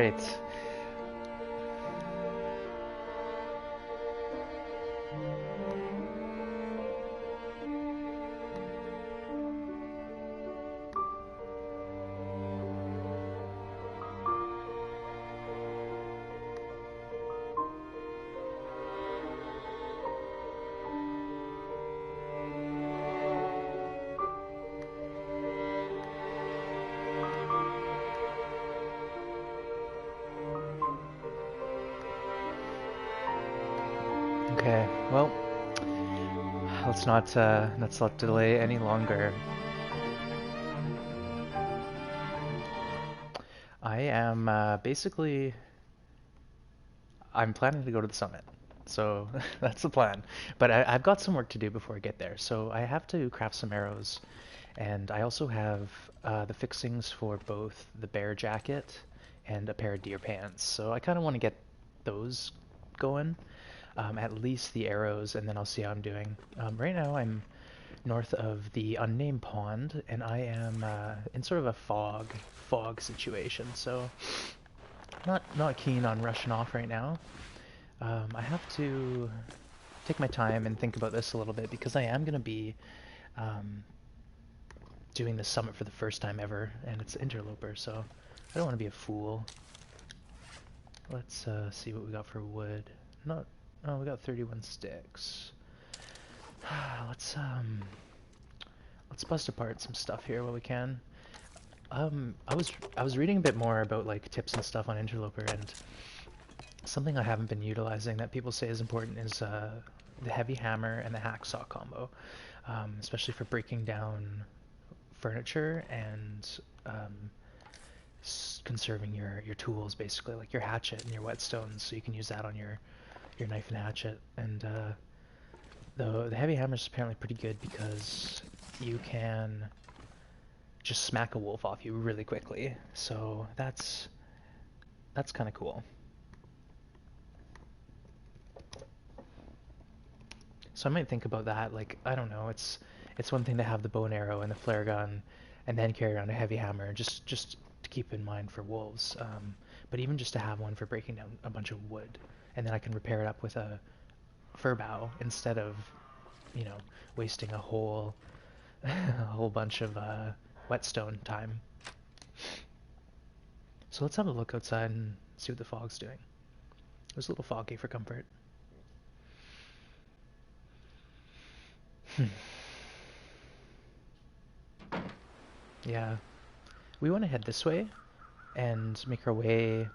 right. Okay, well, let's not delay any longer. I am basically I'm planning to go to the summit. So that's the plan. But I've got some work to do before I get there. So I have to craft some arrows, and I also have the fixings for both the bear jacket and a pair of deer pants. So I kind of want to get those going, at least the arrows, and then I'll see how I'm doing. Right now I'm north of the unnamed pond, and I am in sort of a fog situation. So not keen on rushing off right now. I have to take my time and think about this a little bit because I am going to be um, doing the summit for the first time ever, and it's Interloper, so I don't want to be a fool. Let's see what we got for wood. Not, oh, we got 31 sticks. let's let's bust apart some stuff here while we can. I was reading a bit more about like tips and stuff on Interloper, and something I haven't been utilizing that people say is important is the heavy hammer and the hacksaw combo, especially for breaking down furniture and conserving your tools, basically, like your hatchet and your whetstones, so you can use that on your knife and hatchet. And the heavy hammer is apparently pretty good because you can just smack a wolf off you really quickly. So that's kind of cool. So I might think about that. Like, I don't know. It's one thing to have the bow and arrow and the flare gun, and then carry around a heavy hammer, just to keep in mind for wolves. But even just to have one for breaking down a bunch of wood, and then I can repair it up with a fir bow instead of, you know, wasting a whole a whole bunch of whetstone time. So let's have a look outside and see what the fog's doing. It was a little foggy for comfort. Yeah, we want to head this way and make our way.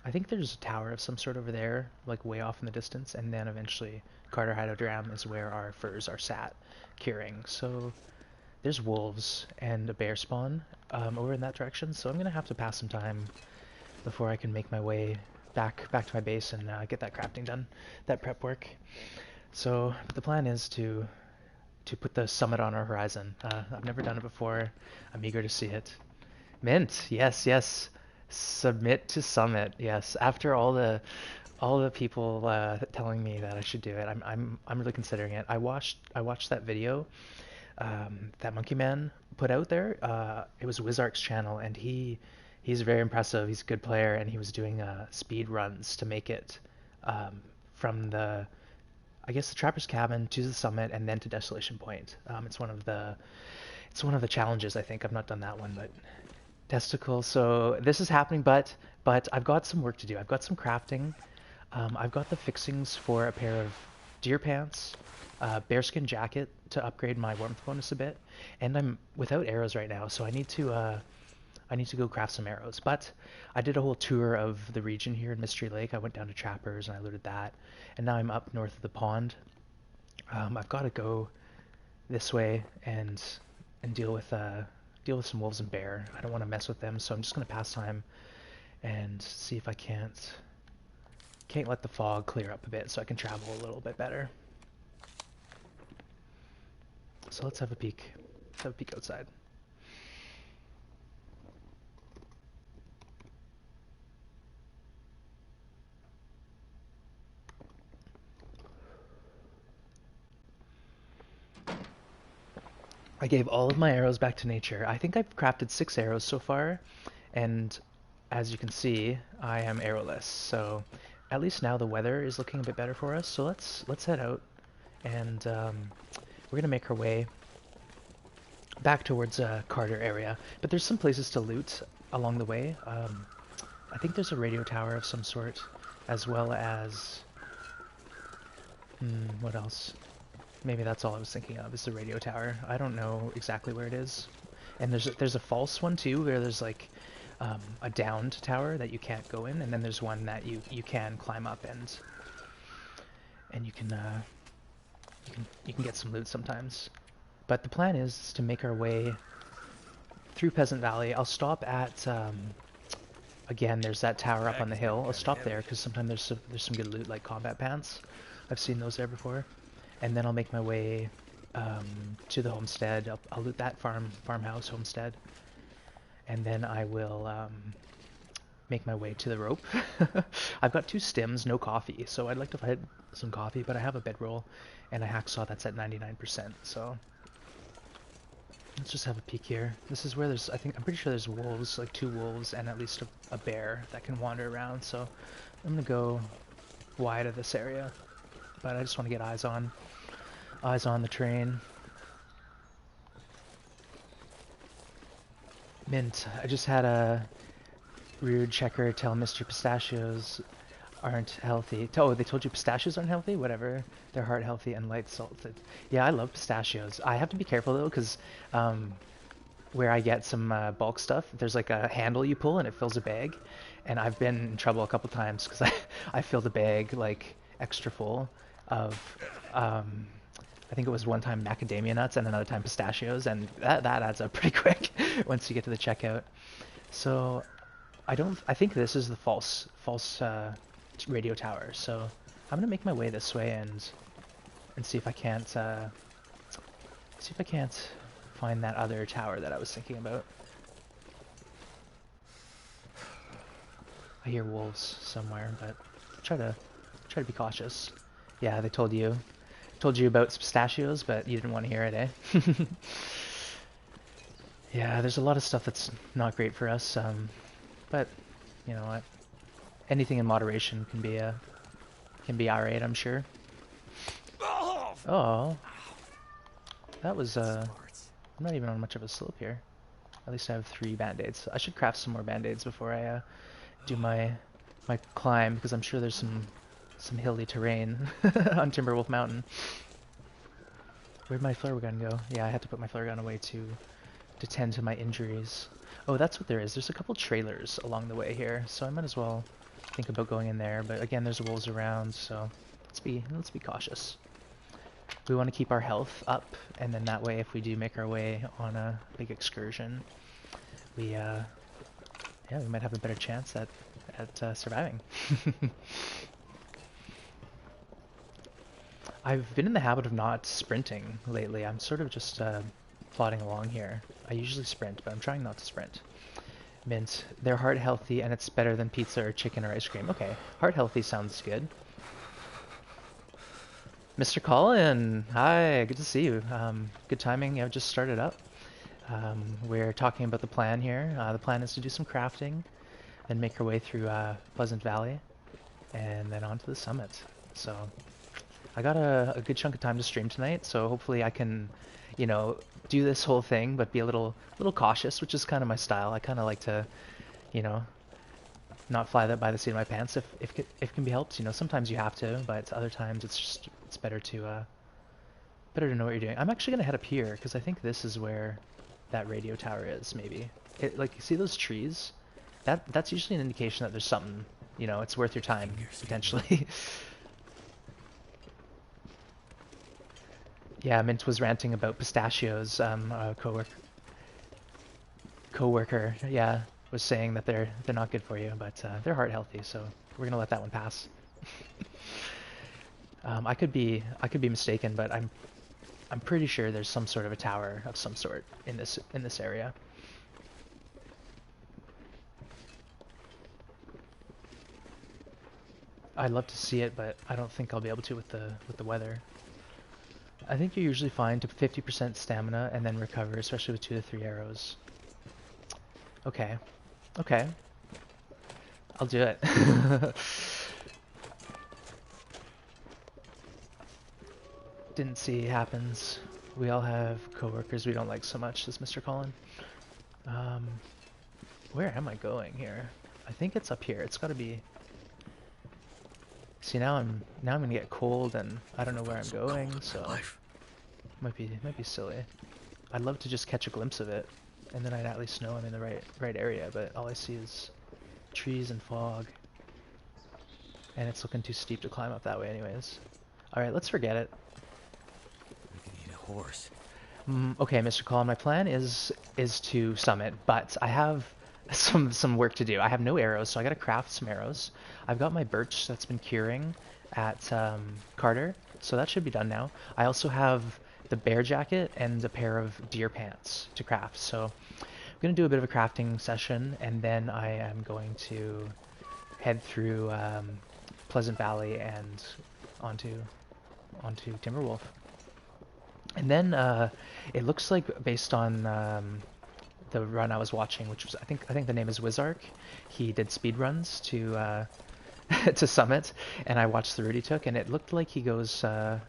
I think there's a tower of some sort over there, like way off in the distance, and then eventually Carter Hydrodram is where our furs are sat, curing. So there's wolves and a bear spawn over in that direction, so I'm gonna have to pass some time before I can make my way back to my base and get that crafting done, that prep work. So, but the plan is to put the summit on our horizon. I've never done it before. I'm eager to see it. Mint, yes, yes. Submit to summit, yes. After all the people telling me that I should do it, I'm really considering it. I watched that video that Monkey Man put out there. It was Wizark's channel, and he's very impressive. He's a good player, and he was doing speed runs to make it from the, I guess, the Trapper's Cabin to the summit and then to Desolation Point. It's one of the challenges. I think I've not done that one, but testicle. So this is happening, but I've got some work to do. I've got some crafting. I've got the fixings for a pair of deer pants, bearskin jacket to upgrade my warmth bonus a bit, and I'm without arrows right now, so I need to go craft some arrows. But I did a whole tour of the region here in Mystery Lake. I went down to Trappers and I looted that, and now I'm up north of the pond. I've got to go this way and deal with some wolves and bear. I don't want to mess with them, so I'm just gonna pass time and see if I can't let the fog clear up a bit so I can travel a little bit better. So let's have a peek. Let's have a peek outside. I gave all of my arrows back to nature. I think I've crafted 6 arrows so far, and as you can see, I am arrowless. So at least now the weather is looking a bit better for us. So let's head out, and we're gonna make our way back towards Carter area. But there's some places to loot along the way. I think there's a radio tower of some sort, as well as what else? Maybe that's all I was thinking of, is the radio tower. I don't know exactly where it is. And there's a false one too, where there's like a downed tower that you can't go in, and then there's one that you can climb up and you can get some loot sometimes. But the plan is to make our way through Peasant Valley. I'll stop at again, there's that tower up on the hill. I'll stop there because sometimes there's some good loot like combat pants. I've seen those there before. And then I'll make my way to the homestead. I'll loot that farmhouse homestead, and then I will make my way to the rope. I've got 2 stims, no coffee, so I'd like to find some coffee, but I have a bedroll and a hacksaw that's at 99%. So let's just have a peek here. This is where I'm pretty sure there's wolves, like 2 wolves and at least a bear that can wander around. So I'm gonna go wide of this area, but I just want to get eyes on the train. Mint, I just had a rude checker tell Mr. Pistachios aren't healthy. Oh, they told you pistachios aren't healthy? Whatever. They're heart healthy and light salted. Yeah, I love pistachios. I have to be careful though, because where I get some bulk stuff, there's like a handle you pull and it fills a bag. And I've been in trouble a couple times because I filled the bag like extra full of I think it was one time macadamia nuts and another time pistachios, and that adds up pretty quick once you get to the checkout. So I think this is the false radio tower. So I'm gonna make my way this way and see if I can't find that other tower that I was thinking about. I hear wolves somewhere, but try to be cautious. Yeah, they told you about pistachios, but you didn't want to hear it, eh? Yeah, there's a lot of stuff that's not great for us, but you know what? Anything in moderation can be alright, I'm sure. Oh, that was I'm not even on much of a slope here. At least I have 3 band-aids. I should craft some more band-aids before I do my climb, because I'm sure there's some hilly terrain on Timberwolf Mountain. Where'd my flare gun go? Yeah, I had to put my flare gun away to tend to my injuries. Oh, that's what there is. There's a couple trailers along the way here, so I might as well think about going in there. But again, there's wolves around, so let's be cautious. We want to keep our health up, and then that way, if we do make our way on a big excursion, we might have a better chance at surviving. I've been in the habit of not sprinting lately. I'm sort of just plodding along here. I usually sprint, but I'm trying not to sprint. Mint, they're heart healthy and it's better than pizza or chicken or ice cream. Okay, heart healthy sounds good. Mr. Colin, hi, good to see you. Good timing, I've just started up. We're talking about the plan here. The plan is to do some crafting, then make our way through Pleasant Valley, and then on to the summit. So I got a good chunk of time to stream tonight, so hopefully I can, you know, do this whole thing, but be a little cautious, which is kind of my style. I kind of like to, you know, not fly that by the seat of my pants if it can be helped. You know, sometimes you have to, but other times it's better to know what you're doing. I'm actually gonna head up here because I think this is where that radio tower is. Maybe like, you see those trees? That's usually an indication that there's something. You know, it's worth your time potentially. Yeah, Mint was ranting about pistachios. A coworker, yeah, was saying that they're not good for you, but they're heart healthy, so we're gonna let that one pass. I could be mistaken, but I'm pretty sure there's some sort of a tower of some sort in this area. I'd love to see it, but I don't think I'll be able to with the weather. I think you're usually fine to 50% stamina and then recover, especially with 2 to 3 arrows. Okay. Okay. I'll do it. Didn't see happens. We all have coworkers we don't like so much as Mr. Colin. Um, where am I going here? I think it's up here. It's got to be. See, now I'm gonna get cold and I don't know where I'm going, so might be silly. I'd love to just catch a glimpse of it, and then I'd at least know I'm in the right area. But all I see is trees and fog, and it's looking too steep to climb up that way, anyways. All right, let's forget it. We need a horse. Okay, Mr. Colin, my plan is to summit, but I have some work to do. I have no arrows, so I gotta craft some arrows. I've got my birch that's been curing at Carter, so that should be done now. I also have the bear jacket and a pair of deer pants to craft, so I'm gonna do a bit of a crafting session, and then I am going to head through Pleasant Valley and onto Timberwolf. And then it looks like, based on the run I was watching, which was I think the name is Wizark, he did speed runs to to Summit, and I watched the route he took, and it looked like he goes to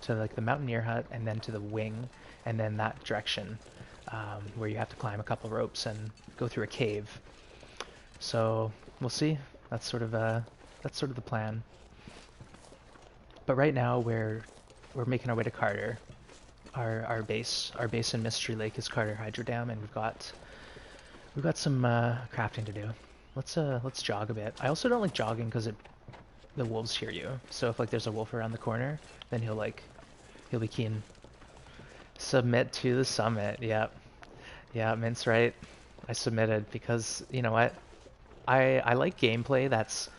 like the Mountaineer Hut and then to the Wing, and then that direction where you have to climb a couple ropes and go through a cave. So we'll see. That's sort of the plan. But right now we're making our way to Carter. Our base in Mystery Lake is Carter Hydro Dam, and we've got some crafting to do. Let's jog a bit. I also don't like jogging because the wolves hear you. So if like there's a wolf around the corner, then he'll be keen. Submit to the summit. Yep. Yeah, Mint's right. I submitted because you know what? I like gameplay that's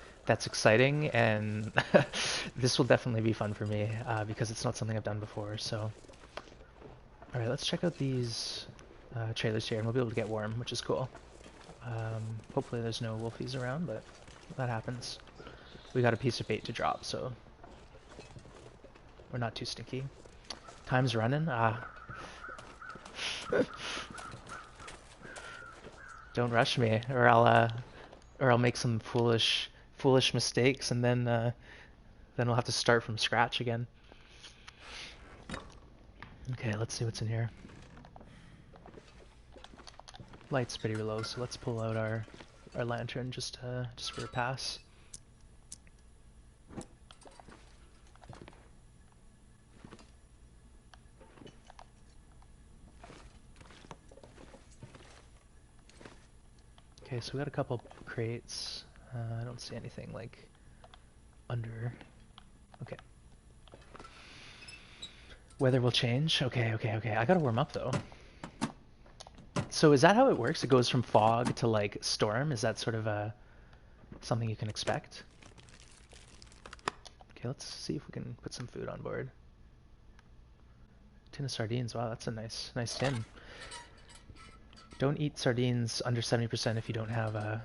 exciting, and this will definitely be fun for me because it's not something I've done before. So. Alright, let's check out these trailers here, and we'll be able to get warm, which is cool. Hopefully there's no wolfies around, but that happens. We got a piece of bait to drop, so we're not too stinky. Time's running. Don't rush me, or I'll make some foolish mistakes, and then we'll have to start from scratch again. Okay, let's see what's in here. Light's pretty low, so let's pull out our lantern just for a pass. Okay, so we got a couple crates. I don't see anything like under. Okay. Weather will change. Okay. I gotta warm up though. So is that how it works? It goes from fog to like storm? Is that sort of something you can expect? Okay, let's see if we can put some food on board. Tin of sardines. Wow, that's a nice tin. Don't eat sardines under 70% if you don't have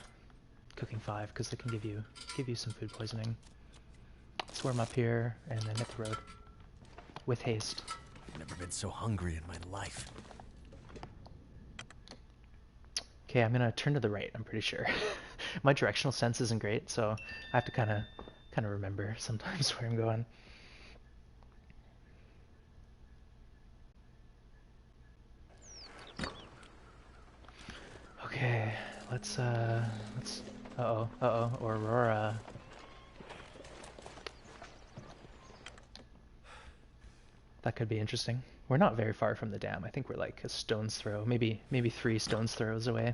cooking 5, because they can give you some food poisoning. Let's warm up here and then hit the road. With haste. I've never been so hungry in my life. Okay, I'm gonna turn to the right, I'm pretty sure. My directional sense isn't great, so I have to kind of remember sometimes where I'm going. Okay, let's Aurora. That could be interesting. We're not very far from the dam. I think we're like a stone's throw, maybe 3 stone's throws away.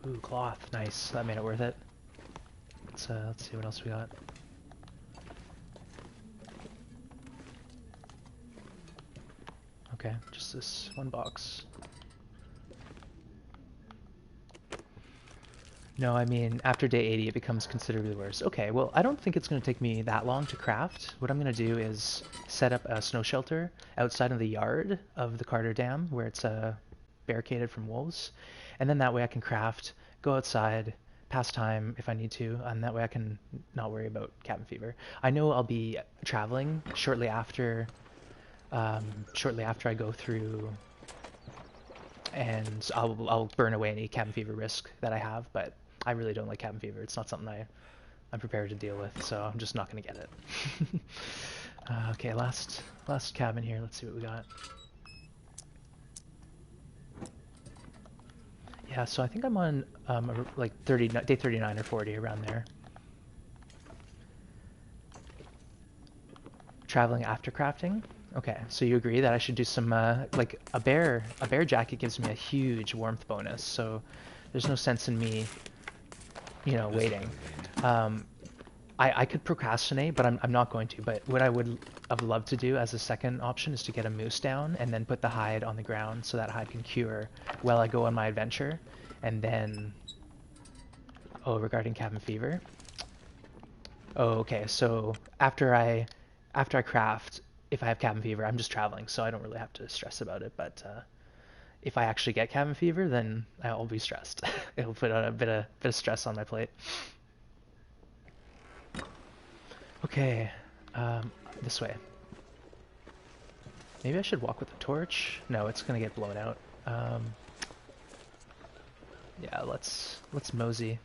Ooh, cloth, nice. That made it worth it. Let's see what else we got. Okay, just this one box. No, I mean, after day 80 it becomes considerably worse. Okay, well, I don't think it's going to take me that long to craft. What I'm going to do is set up a snow shelter outside of the yard of the Carter Dam, where it's barricaded from wolves. And then that way I can craft, go outside, pass time if I need to, and that way I can not worry about cabin fever. I know I'll be traveling shortly after I go through and I'll burn away any cabin fever risk that I have. But I really don't like cabin fever. It's not something I'm prepared to deal with, so I'm just not gonna get it. Okay, last cabin here. Let's see what we got. Yeah, so I think I'm on like day 39 or 40 around there. Traveling after crafting. Okay, so you agree that I should do some like a bear jacket gives me a huge warmth bonus, so there's no sense in me, waiting. Um, I could procrastinate, but I'm not going to. But what I would have loved to do as a second option is to get a moose down and then put the hide on the ground so that hide can cure while I go on my adventure. And then, oh, regarding cabin fever. Oh, okay. So after I craft, if I have cabin fever, I'm just traveling, so I don't really have to stress about it. But if I actually get cabin fever, then I'll be stressed. It'll put a bit of stress on my plate. Okay, this way. Maybe I should walk with a torch. No, it's gonna get blown out. Yeah, let's mosey.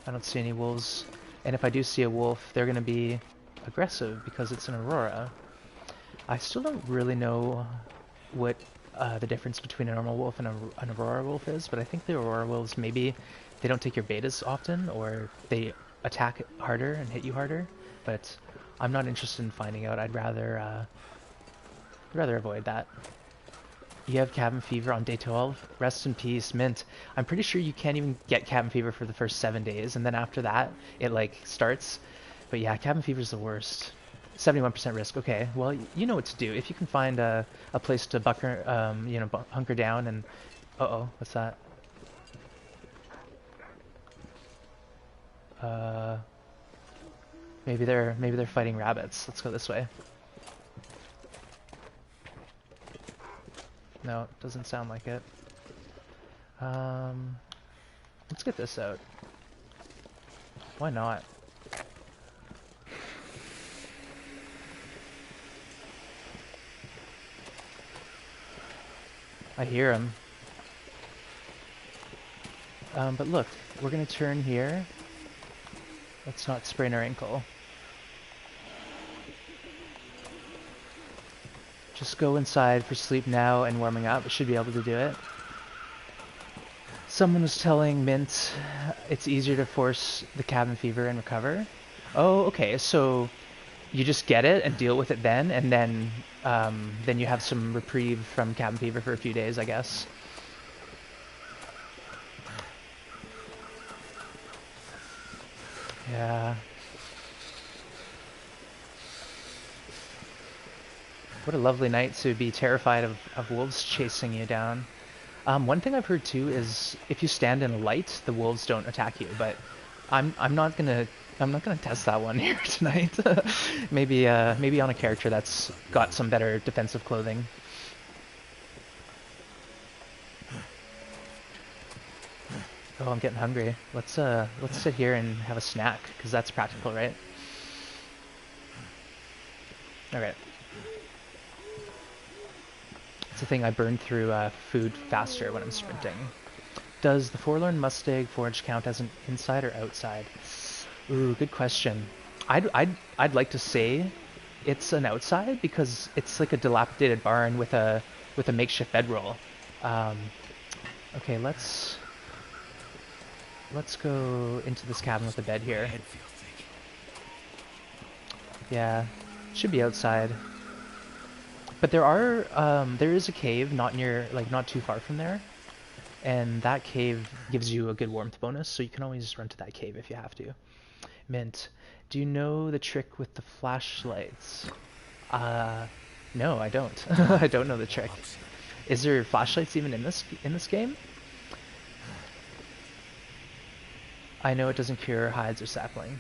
I don't see any wolves, and if I do see a wolf, they're gonna be aggressive because it's an aurora. I still don't really know what the difference between a normal wolf and an aurora wolf is, but I think the aurora wolves, maybe they don't take your betas often, or they attack harder and hit you harder, but I'm not interested in finding out. I'd rather avoid that. You have cabin fever on day 12. Rest in peace, Mint. I'm pretty sure you can't even get cabin fever for the first 7 days, and then after that, it like starts. But yeah, cabin fever is the worst. 71% risk. Okay, well, you know what to do. If you can find a place to hunker down and... Uh-oh, what's that? Maybe they're fighting rabbits. Let's go this way. No, it doesn't sound like it. Let's get this out. Why not? I hear him. But look, we're gonna turn here. Let's not sprain our ankle. Just go inside for sleep now and warming up. I should be able to do it. Someone was telling Mint it's easier to force the cabin fever and recover. Oh, okay, so you just get it and deal with it then, and then you have some reprieve from cabin fever for a few days, I guess. Yeah. What a lovely night to be terrified of wolves chasing you down. One thing I've heard too is if you stand in light, the wolves don't attack you. But I'm not gonna test that one here tonight. Maybe on a character that's got some better defensive clothing. Oh, I'm getting hungry. Let's sit here and have a snack because that's practical, right? Okay. It's the thing, I burn through food faster when I'm sprinting. Does the Forlorn Mustang Forge count as an inside or outside? Ooh, good question. I'd like to say it's an outside because it's like a dilapidated barn with a makeshift bedroll. Okay, let's go into this cabin with a bed here. Yeah, should be outside. But there is a cave not too far from there, and that cave gives you a good warmth bonus, so you can always run to that cave if you have to. Mint, do you know the trick with the flashlights? No, I don't. I don't know the trick. Is there flashlights even in this game? I know it doesn't cure hides or sapling.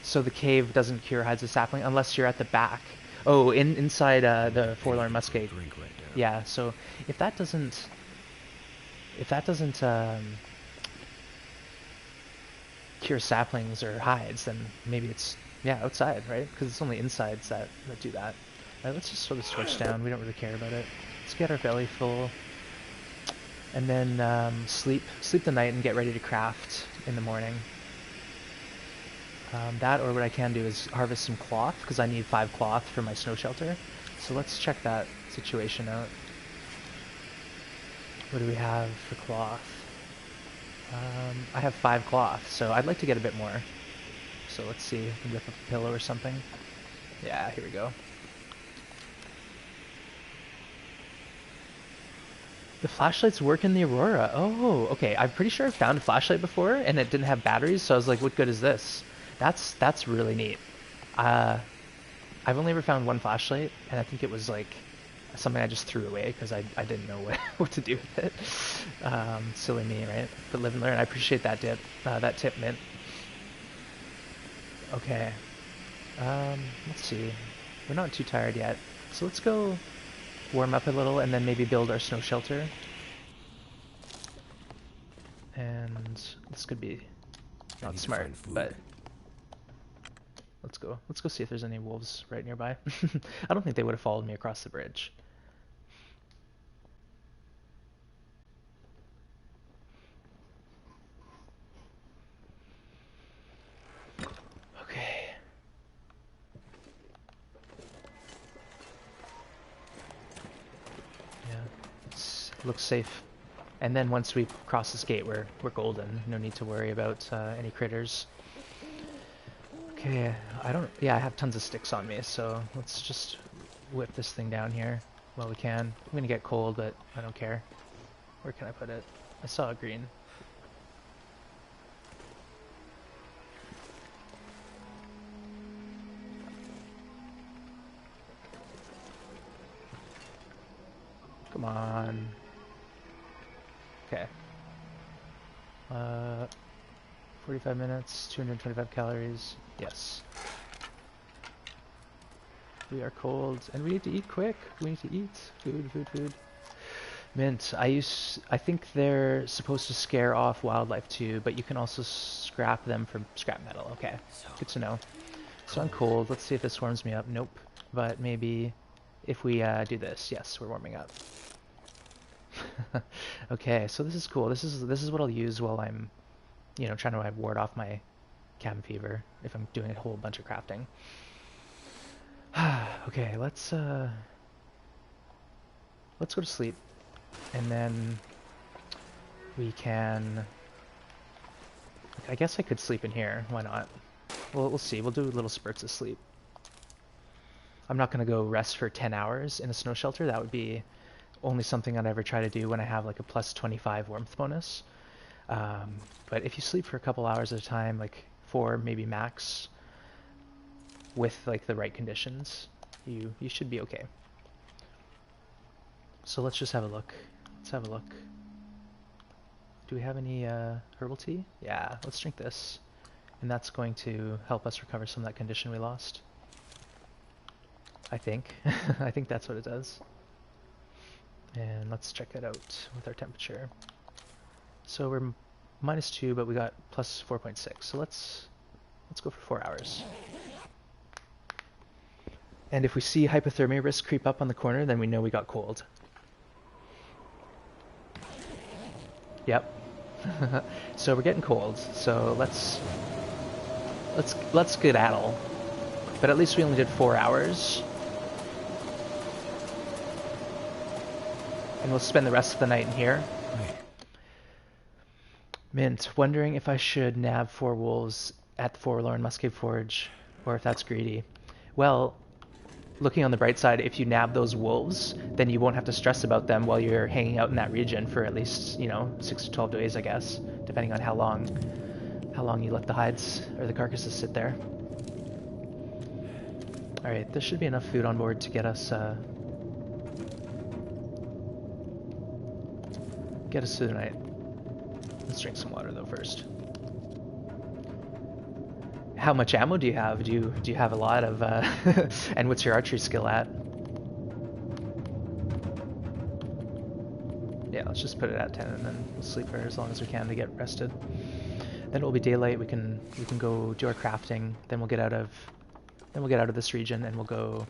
So the cave doesn't cure hides or sapling unless you're at the back. Oh, inside the Forlorn Musket. Yeah, so if that doesn't cure saplings or hides, then maybe it's outside, right? Because it's only insides that do that. Alright, let's just throw this torch down. We don't really care about it. Let's get our belly full. And then sleep the night and get ready to craft in the morning. That, or what I can do is harvest some cloth, because I need 5 cloth for my snow shelter. So let's check that situation out. What do we have for cloth? I have 5 cloth, so I'd like to get a bit more. So let's see, we can rip up a pillow or something. Yeah, here we go. The flashlights work in the Aurora. Oh, okay. I'm pretty sure I found a flashlight before and it didn't have batteries, so I was like, what good is this? That's really neat. I've only ever found one flashlight, and I think it was like something I just threw away because I didn't know what to do with it. Silly me, right? But live and learn. I appreciate that tip, Mint. Okay. Let's see. We're not too tired yet, so let's go warm up a little and then maybe build our snow shelter. And this could be not smart, but let's go. Let's go see if there's any wolves right nearby. I don't think they would have followed me across the bridge. Okay. Yeah, it looks safe. And then once we cross this gate, we're golden. No need to worry about any critters. Okay, I have tons of sticks on me, so let's just whip this thing down here while we can. I'm gonna get cold, but I don't care. Where can I put it? I saw a green. Come on. Okay. 45 minutes, 225 calories. Yes. We are cold, and we need to eat quick. We need to eat. Food. Mint. I think they're supposed to scare off wildlife too, but you can also scrap them for scrap metal. Okay. Good to know. So I'm cold. Let's see if this warms me up. Nope. But maybe if we do this. Yes, we're warming up. Okay, so this is cool. This is what I'll use while I'm, trying to ward off my cabin fever if I'm doing a whole bunch of crafting. Okay, let's go to sleep, and then we can. I guess I could sleep in here. Why not? Well, we'll see. We'll do little spurts of sleep. I'm not gonna go rest for 10 hours in a snow shelter. That would be only something I'd ever try to do when I have like a plus 25 warmth bonus. But if you sleep for a couple hours at a time, like 4 maybe max, with like the right conditions, you should be okay. So let's just have a look. Let's have a look. Do we have any herbal tea? Yeah, let's drink this. And that's going to help us recover some of that condition we lost. I think. I think that's what it does. And let's check it out with our temperature. So we're -2, but we got plus 4.6. So let's go for 4 hours. And if we see hypothermia risk creep up on the corner, then we know we got cold. Yep. So we're getting cold. So let's skedaddle. But at least we only did 4 hours. And we'll spend the rest of the night in here. Mint, wondering if I should nab 4 wolves at the Forlorn Muscade Forge, or if that's greedy. Well, looking on the bright side, if you nab those wolves, then you won't have to stress about them while you're hanging out in that region for at least, 6 to 12 days, I guess, depending on how long you let the hides or the carcasses sit there. All right, there should be enough food on board to get us through the night. Let's drink some water though first. How much ammo do you have? Do you have a lot of and what's your archery skill at? Yeah, let's just put it at 10 and then we'll sleep for as long as we can to get rested. Then it will be daylight. We can go do our crafting. Then we'll get out of this region and we'll go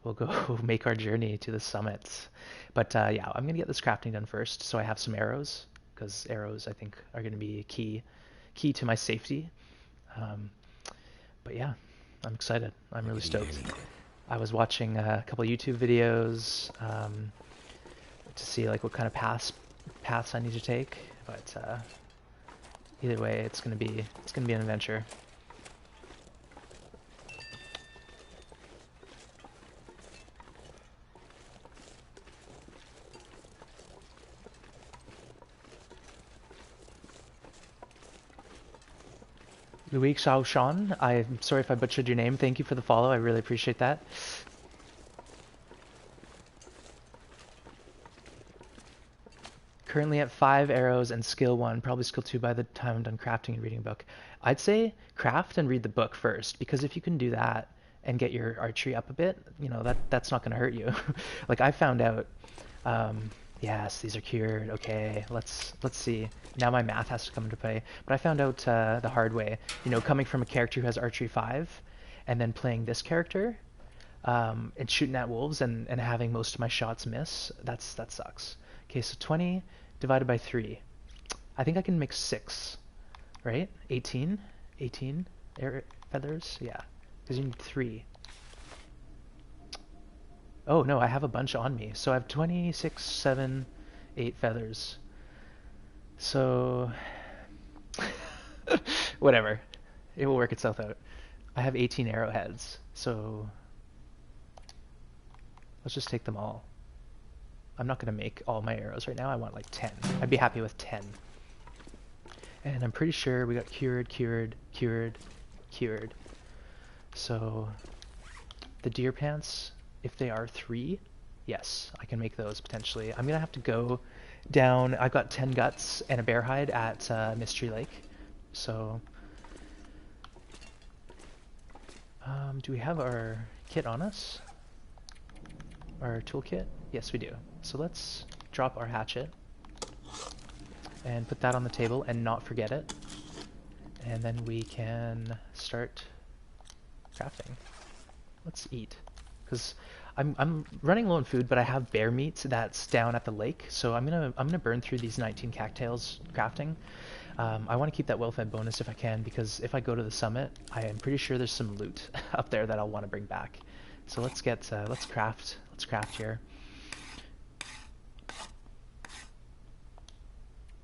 we'll go make our journey to the summit. But yeah, I'm gonna get this crafting done first, so I have some arrows, because arrows I think are gonna be key to my safety. Um, but yeah, I'm excited. I'm I really could eat stoked. anything. I was watching a couple YouTube videos to see like what kind of paths I need to take, but either way, it's gonna be an adventure. Louis Xiaoshan, I'm sorry if I butchered your name. Thank you for the follow. I really appreciate that. Currently at 5 arrows and skill 1, probably skill 2 by the time I'm done crafting and reading a book. I'd say craft and read the book first, because if you can do that and get your archery up a bit, you know, that's not going to hurt you. Like I found out, yes, these are cured. Okay, let's see. Now my math has to come into play. But I found out the hard way, you know, coming from a character who has archery 5 and then playing this character and shooting at wolves and having most of my shots miss, that sucks. Okay, so 20 divided by 3. I think I can make 6, right? 18? 18 air feathers? Yeah, because you need 3. Oh no, I have a bunch on me. So I have 26, 7, 8 feathers. So, whatever. It will work itself out. I have 18 arrowheads, so let's just take them all. I'm not going to make all my arrows right now. I want like 10. I'd be happy with 10. And I'm pretty sure we got cured, cured, cured, cured. So the deer pants, if they are 3, yes, I can make those potentially. I'm going to have to go down. I've got 10 guts and a bear hide at Mystery Lake. So do we have our kit on us? Our toolkit? Yes, we do. So let's drop our hatchet and put that on the table and not forget it. And then we can start crafting. Let's eat. Because I'm running low on food, but I have bear meat that's down at the lake, so I'm gonna burn through these 19 cattails crafting. I want to keep that well-fed bonus if I can, because if I go to the summit, I am pretty sure there's some loot up there that I'll want to bring back. So let's craft here.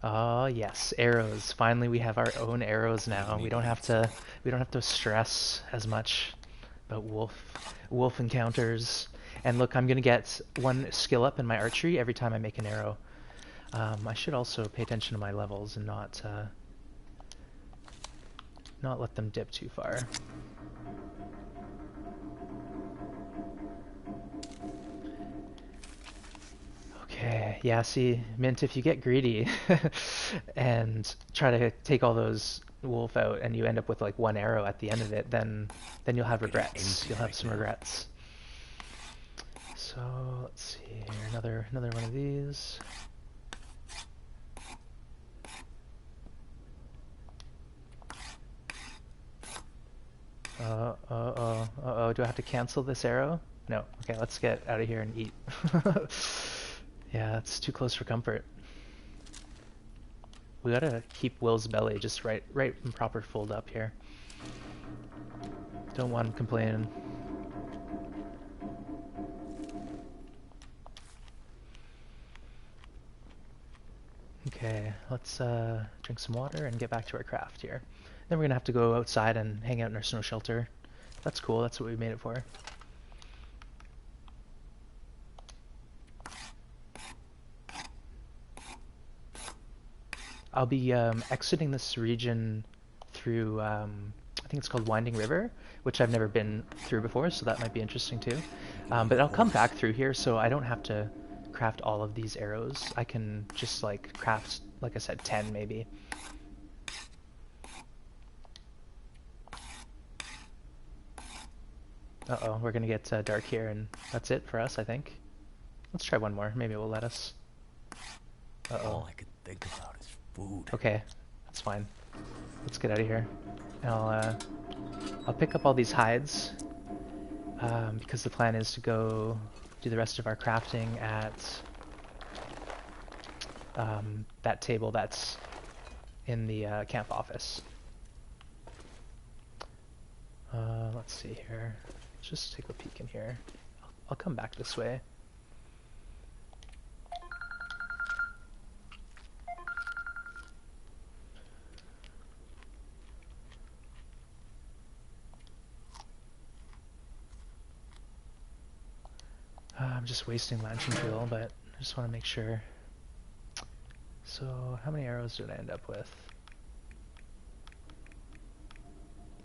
Oh yes, arrows. Finally, we have our own arrows now. We don't have to stress as much about wolf encounters. And look, I'm gonna get 1 skill up in my archery every time I make an arrow. I should also pay attention to my levels and not let them dip too far. Okay, yeah, see, Mint, if you get greedy and try to take all those wolf out and you end up with like 1 arrow at the end of it, then you'll have regrets. You'll have some regrets. So, let's see here, another one of these. Uh-oh, do I have to cancel this arrow? No, okay, let's get out of here and eat. Yeah, it's too close for comfort. We gotta keep Will's belly just right in proper fold up here. Don't want him complaining. Okay, let's drink some water and get back to our craft here. Then we're gonna have to go outside and hang out in our snow shelter. That's cool, that's what we made it for. I'll be exiting this region through, I think it's called Winding River, which I've never been through before, so that might be interesting too. But I'll come back through here, so I don't have to craft all of these arrows. I can just like craft, like I said, 10 maybe. Uh-oh, we're gonna get dark here, and that's it for us, I think. Let's try one more. Maybe it will let us. Uh-oh. All I could think about is food. Okay, that's fine. Let's get out of here. And I'll pick up all these hides, because the plan is to go do the rest of our crafting at that table that's in the camp office. Let's see here. Let's just take a peek in here. I'll come back this way. I'm just wasting lantern fuel, but I just want to make sure. So, how many arrows did I end up with?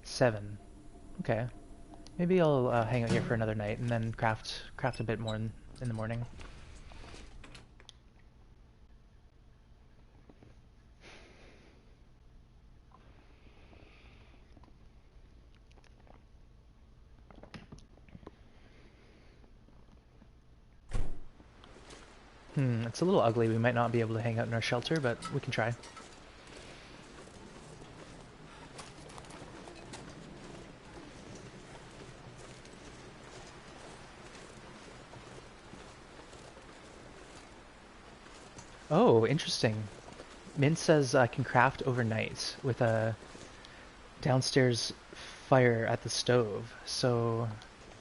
7. Okay. Maybe I'll hang out here for another night and then craft a bit more in the morning. It's a little ugly. We might not be able to hang out in our shelter, but we can try. Oh, interesting. Mint says I can craft overnight with a downstairs fire at the stove. So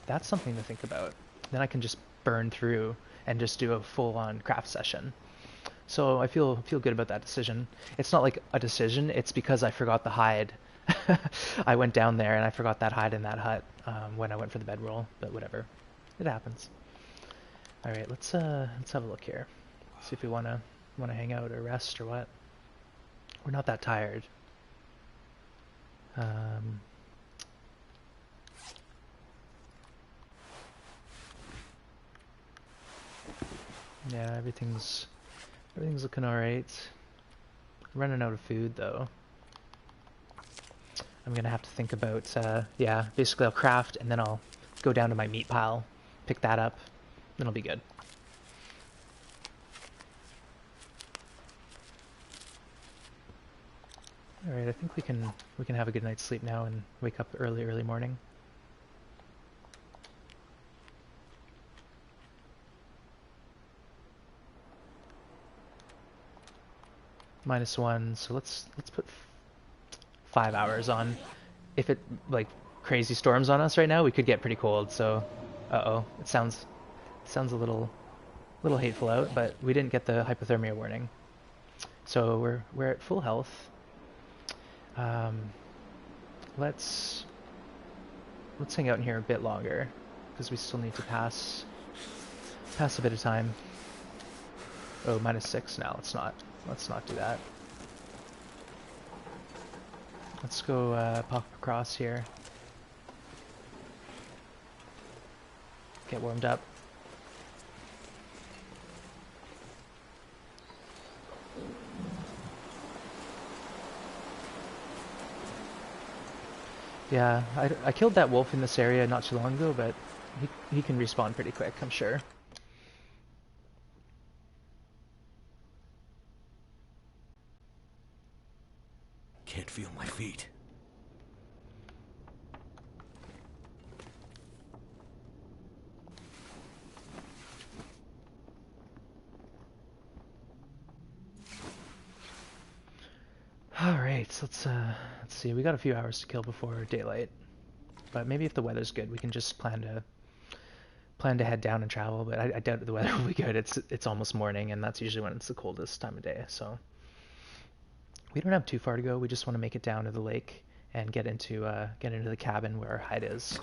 that's something to think about. Then I can just burn through and just do a full-on craft session. So I feel good about that decision. It's not like a decision, it's because I forgot the hide. I went down there and I forgot that hide in that hut when I went for the bedroll, but whatever. It happens. All right, let's have a look here. See if we wanna hang out or rest or what. We're not that tired. Yeah, everything's looking all right. Running out of food though. I'm gonna have to think about yeah, basically I'll craft and then I'll go down to my meat pile, pick that up, then I'll be good. All right, I think we can have a good night's sleep now and wake up early morning. -1, so let's put 5 hours on. If it like crazy storms on us right now, we could get pretty cold. So, uh-oh, it sounds a little hateful out, but we didn't get the hypothermia warning, so we're at full health. Let's hang out in here a bit longer because we still need to pass a bit of time. Oh, -6 now. Let's not do that. Let's go pop across here. Get warmed up. Yeah, I killed that wolf in this area not too long ago, but he can respawn pretty quick, I'm sure. Can't feel my feet. All right, so let's see. We got a few hours to kill before daylight, but maybe if the weather's good, we can just plan to head down and travel. But I doubt the weather will be good. It's almost morning, and that's usually when it's the coldest time of day. So we don't have too far to go. We just want to make it down to the lake and get into the cabin where our hide is.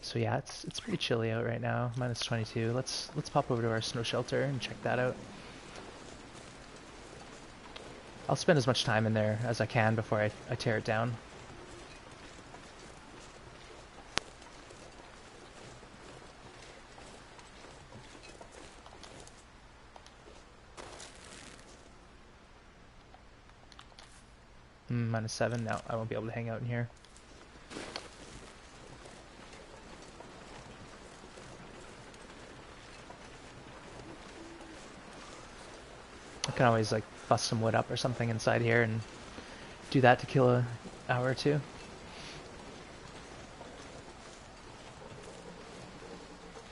So yeah, it's pretty chilly out right now. -22. Let's pop over to our snow shelter and check that out. I'll spend as much time in there as I can before I tear it down. -7. No, I won't be able to hang out in here. I can always like bust some wood up or something inside here and do that to kill an hour or two.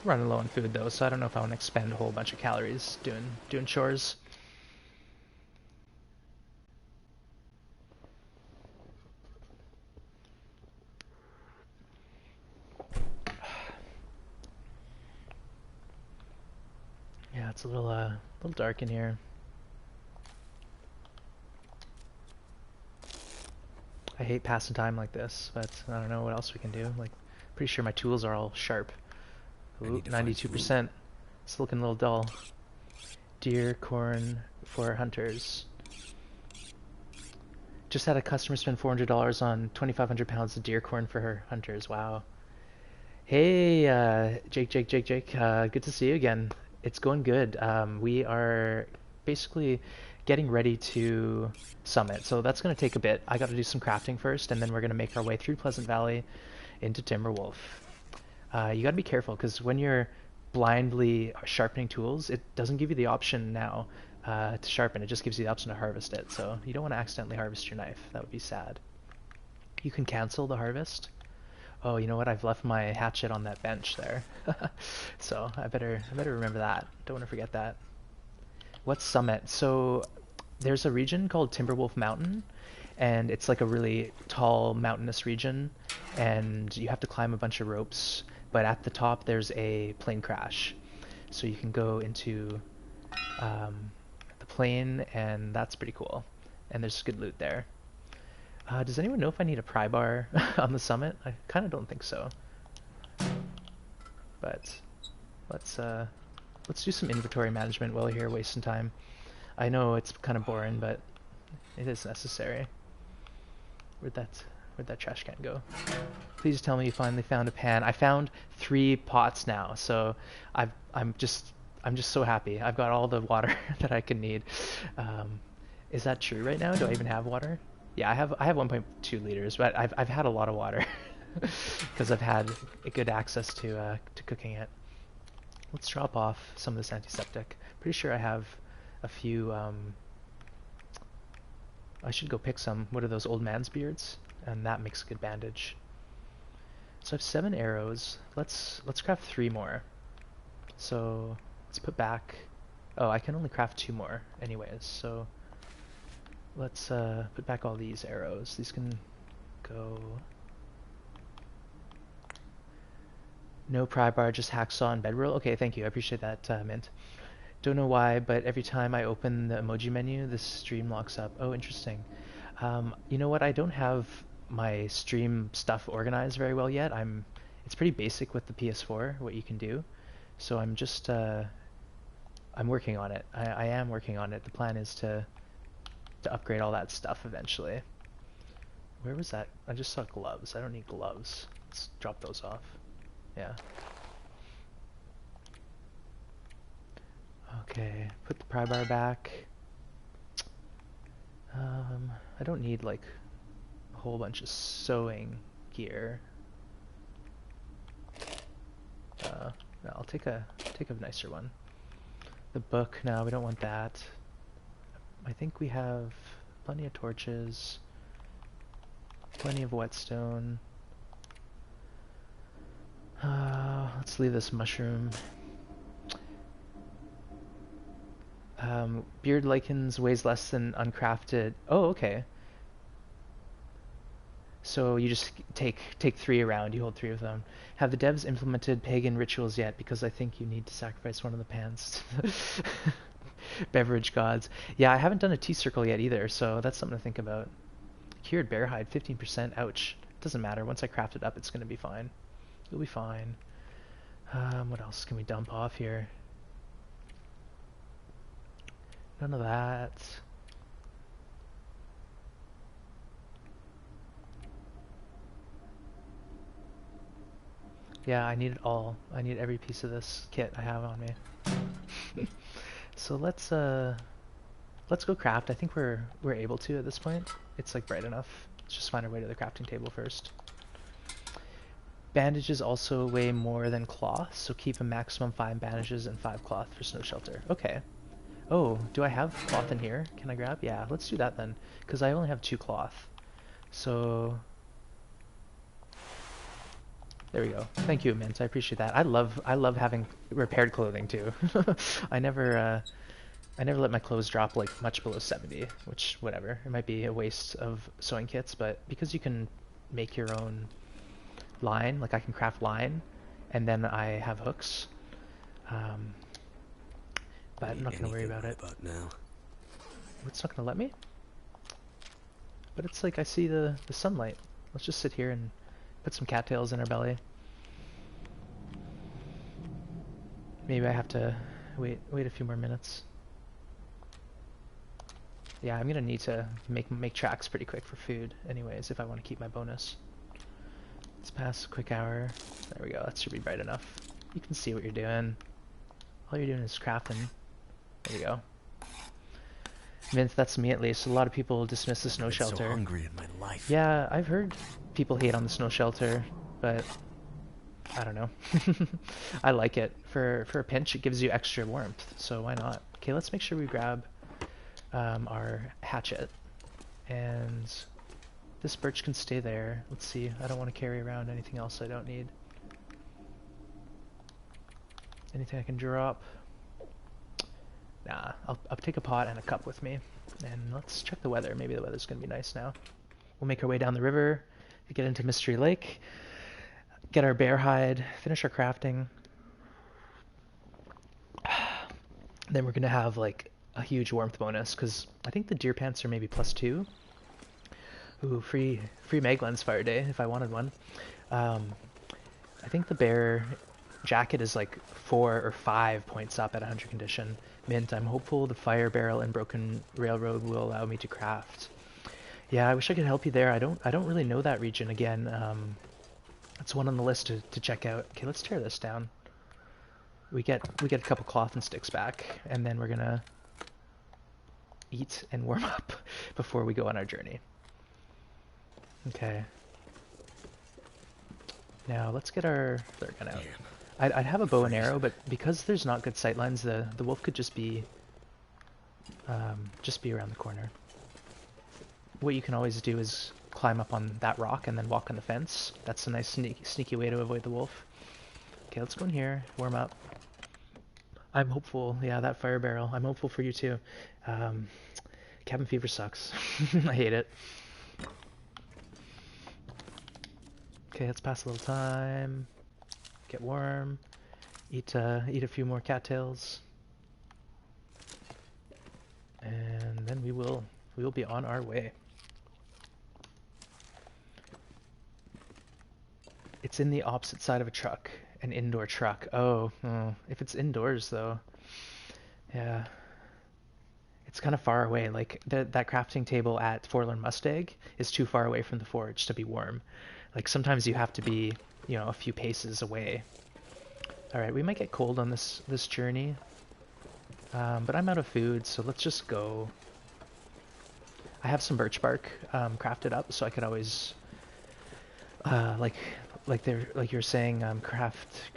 Running low on food though, so I don't know if I want to expend a whole bunch of calories doing chores. Yeah, it's a little dark in here. I hate passing time like this, but I don't know what else we can do. Like, pretty sure my tools are all sharp. I Ooh, need to find food. 92%. It's looking a little dull. Deer corn for hunters. Just had a customer spend $400 on 2,500 pounds of deer corn for her hunters. Wow. Hey, Jake. Good to see you again. It's going good. We are basically getting ready to summit, so that's going to take a bit. I got to do some crafting first, and then we're going to make our way through Pleasant Valley into Timberwolf. You got to be careful because when you're blindly sharpening tools, it doesn't give you the option now to sharpen. It just gives you the option to harvest it. So you don't want to accidentally harvest your knife. That would be sad. You can cancel the harvest. Oh, you know what? I've left my hatchet on that bench there. So I better remember that. Don't want to forget that. What's Summit? So there's a region called Timberwolf Mountain, and it's like a really tall mountainous region, and you have to climb a bunch of ropes. But at the top there's a plane crash, so you can go into the plane, and that's pretty cool. And there's good loot there. Does anyone know if I need a pry bar on the summit? I kind of don't think so. But let's do some inventory management while we're here wasting time. I know it's kind of boring, but it is necessary. Where'd that trash can go? Please tell me you finally found a pan. I found 3 pots now, so I'm just so happy. I've got all the water that I can need. Is that true right now? Do I even have water? Yeah, I have 1.2 liters, but I've had a lot of water because I've had a good access to cooking it. Let's drop off some of this antiseptic. Pretty sure I have a few. I should go pick some. What are those, old man's beards? And that makes a good bandage. So I have 7 arrows. Let's craft 3 more. So let's put back. Oh, I can only craft 2 more, anyways. So let's put back all these arrows. These can go. No pry bar, just hacksaw and bedroll. Okay, thank you. I appreciate that, Mint. Don't know why, but every time I open the emoji menu, the stream locks up. Oh, interesting. You know what? I don't have my stream stuff organized very well yet. It's pretty basic with the PS4, what you can do. So I'm just, I'm working on it. I am working on it. The plan is to upgrade all that stuff eventually. Where was that? I just saw gloves. I don't need gloves. Let's drop those off. Yeah. Okay, put the pry bar back. I don't need like a whole bunch of sewing gear. No, I'll take a nicer one. The book, no, we don't want that. I think we have plenty of torches, plenty of whetstone. Let's leave this mushroom. Beard lichens weighs less than uncrafted. Oh, okay. So you just take 3 around. You hold 3 of them. Have the devs implemented pagan rituals yet? Because I think you need to sacrifice one of the pans. Beverage gods. Yeah, I haven't done a tea circle yet either, so that's something to think about. Cured bear hide, 15%. Ouch. Doesn't matter. Once I craft it up, it's gonna be fine. You'll be fine. What else can we dump off here? None of that. Yeah, I need it all. I need every piece of this kit I have on me. So let's go craft. I think we're able to at this point. It's like bright enough. Let's just find our way to the crafting table first. Bandages also weigh more than cloth, so keep a maximum 5 bandages and 5 cloth for snow shelter. Okay. Oh, do I have cloth in here? Can I grab? Yeah, let's do that then, because I only have 2 cloth. So There we go. Thank you, Mint. I appreciate that. I love having repaired clothing too. I never I never let my clothes drop like much below 70, which whatever. It might be a waste of sewing kits, but because you can make your own line, like I can craft line, and then I have hooks. Um, but I'm Need not gonna worry anything about right it. about now. It's not gonna let me. But it's like I see the sunlight. Let's just sit here and put some cattails in our belly. Maybe I have to wait a few more minutes. Yeah, I'm gonna need to make tracks pretty quick for food anyways if I want to keep my bonus. Let's pass a quick hour. There we go, that should be bright enough. You can see what you're doing. All you're doing is crafting. There we go. Mint, that's me at least. A lot of people dismiss the snow I've been so shelter. hungry in my life. Yeah, I've heard people hate on the snow shelter, but I don't know. I like it. For a pinch, it gives you extra warmth, so why not? Okay, let's make sure we grab our hatchet. And this birch can stay there. Let's see. I don't want to carry around anything else I don't need. Anything I can drop? Nah, I'll take a pot and a cup with me. And let's check the weather. Maybe the weather's going to be nice now. We'll make our way down the river, get into Mystery Lake, get our bear hide, finish our crafting. Then we're going to have like a huge warmth bonus because I think the deer pants are maybe +2. Ooh, free Maglan's fire day if I wanted one. I think the bear jacket is like 4 or 5 points up at 100 condition. Mint, I'm hopeful the fire barrel and broken railroad will allow me to craft. Yeah, I wish I could help you there. I don't really know that region again. It's one on the list to check out. Okay, let's tear this down. We get a couple cloth and sticks back, and then we're gonna eat and warm up before we go on our journey. Okay. Now let's get our flare gun out. I'd have a bow and arrow, but because there's not good sight lines, the wolf could just be around the corner. What you can always do is climb up on that rock and then walk on the fence. That's a nice sneaky way to avoid the wolf. Okay, let's go in here, warm up. I'm hopeful. Yeah, that fire barrel. I'm hopeful for you too. Cabin fever sucks. I hate it. Okay, let's pass a little time. Get warm. Eat a few more cattails. And then we will be on our way. It's in the opposite side of a truck, an indoor truck. Oh, if it's indoors though, yeah, it's kind of far away. Like that crafting table at Forlorn Mustang is too far away from the forge to be warm. Like sometimes you have to be, a few paces away. All right, we might get cold on this journey, but I'm out of food, so let's just go. I have some birch bark crafted up, so I could always, like you're saying, craft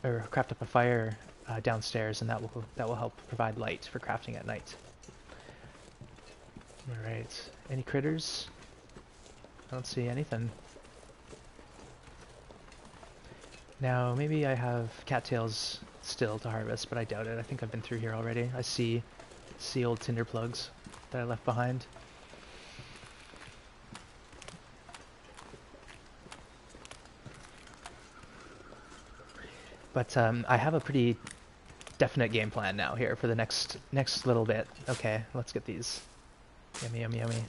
up a fire downstairs, and that will help provide light for crafting at night. All right, any critters? I don't see anything. Now maybe I have cattails still to harvest, but I doubt it. I think I've been through here already. I see old tinder plugs that I left behind. But I have a pretty definite game plan now here for the next little bit. Okay, let's get these. Yummy, yummy, yummy.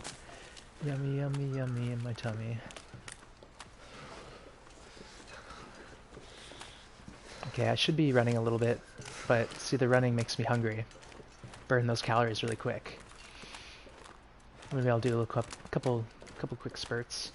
Yummy, yummy, yummy in my tummy. Okay, I should be running a little bit, but see, the running makes me hungry. Burn those calories really quick. Maybe I'll do a couple quick spurts.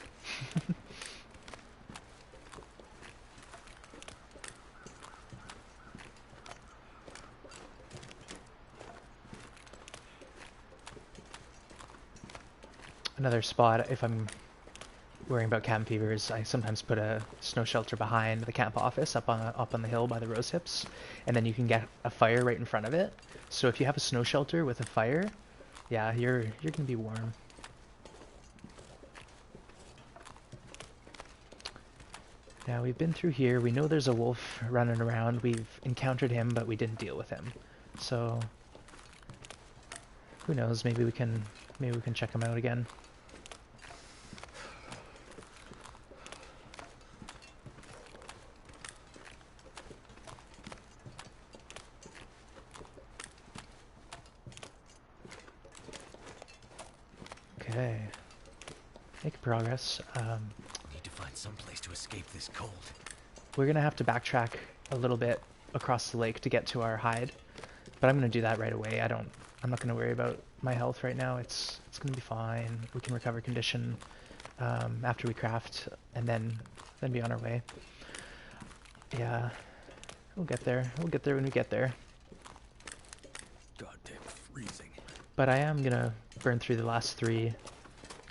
Another spot, if I'm worrying about cabin fevers, I sometimes put a snow shelter behind the camp office up on the hill by the rose hips, and then you can get a fire right in front of it. So if you have a snow shelter with a fire, yeah, you're gonna be warm. Yeah, we've been through here. We know there's a wolf running around. We've encountered him, but we didn't deal with him. So who knows? Maybe we can check him out again. Okay, making progress. Need to find some place to escape this cold. We're gonna have to backtrack a little bit across the lake to get to our hide, but I'm gonna do that right away. I'm not gonna worry about my health right now. It's gonna be fine. We can recover condition after we craft, and then be on our way. Yeah, we'll get there. We'll get there when we get there. Goddamn freezing. But I am gonna burn through the last 3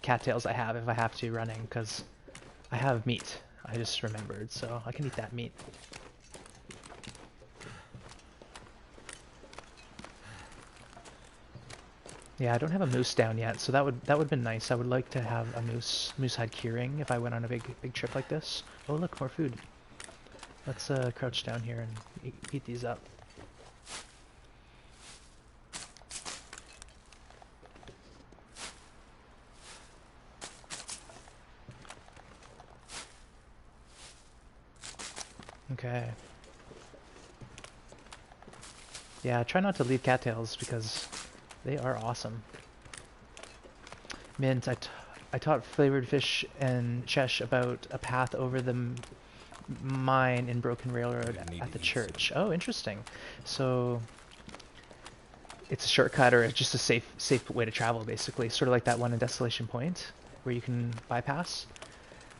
cattails I have if I have to running, because I have meat. I just remembered, so I can eat that meat. Yeah, I don't have a moose down yet, so that would have been nice. I would like to have a moose hide curing if I went on a big trip like this. Oh look, more food. Let's crouch down here and eat these up. Okay. Yeah, try not to leave cattails because they are awesome. Mint, I taught Flavored Fish and Chesh about a path over the mine in Broken Railroad at the church. Oh, interesting. So it's a shortcut or just a safe way to travel, basically. Sort of like that one in Desolation Point where you can bypass.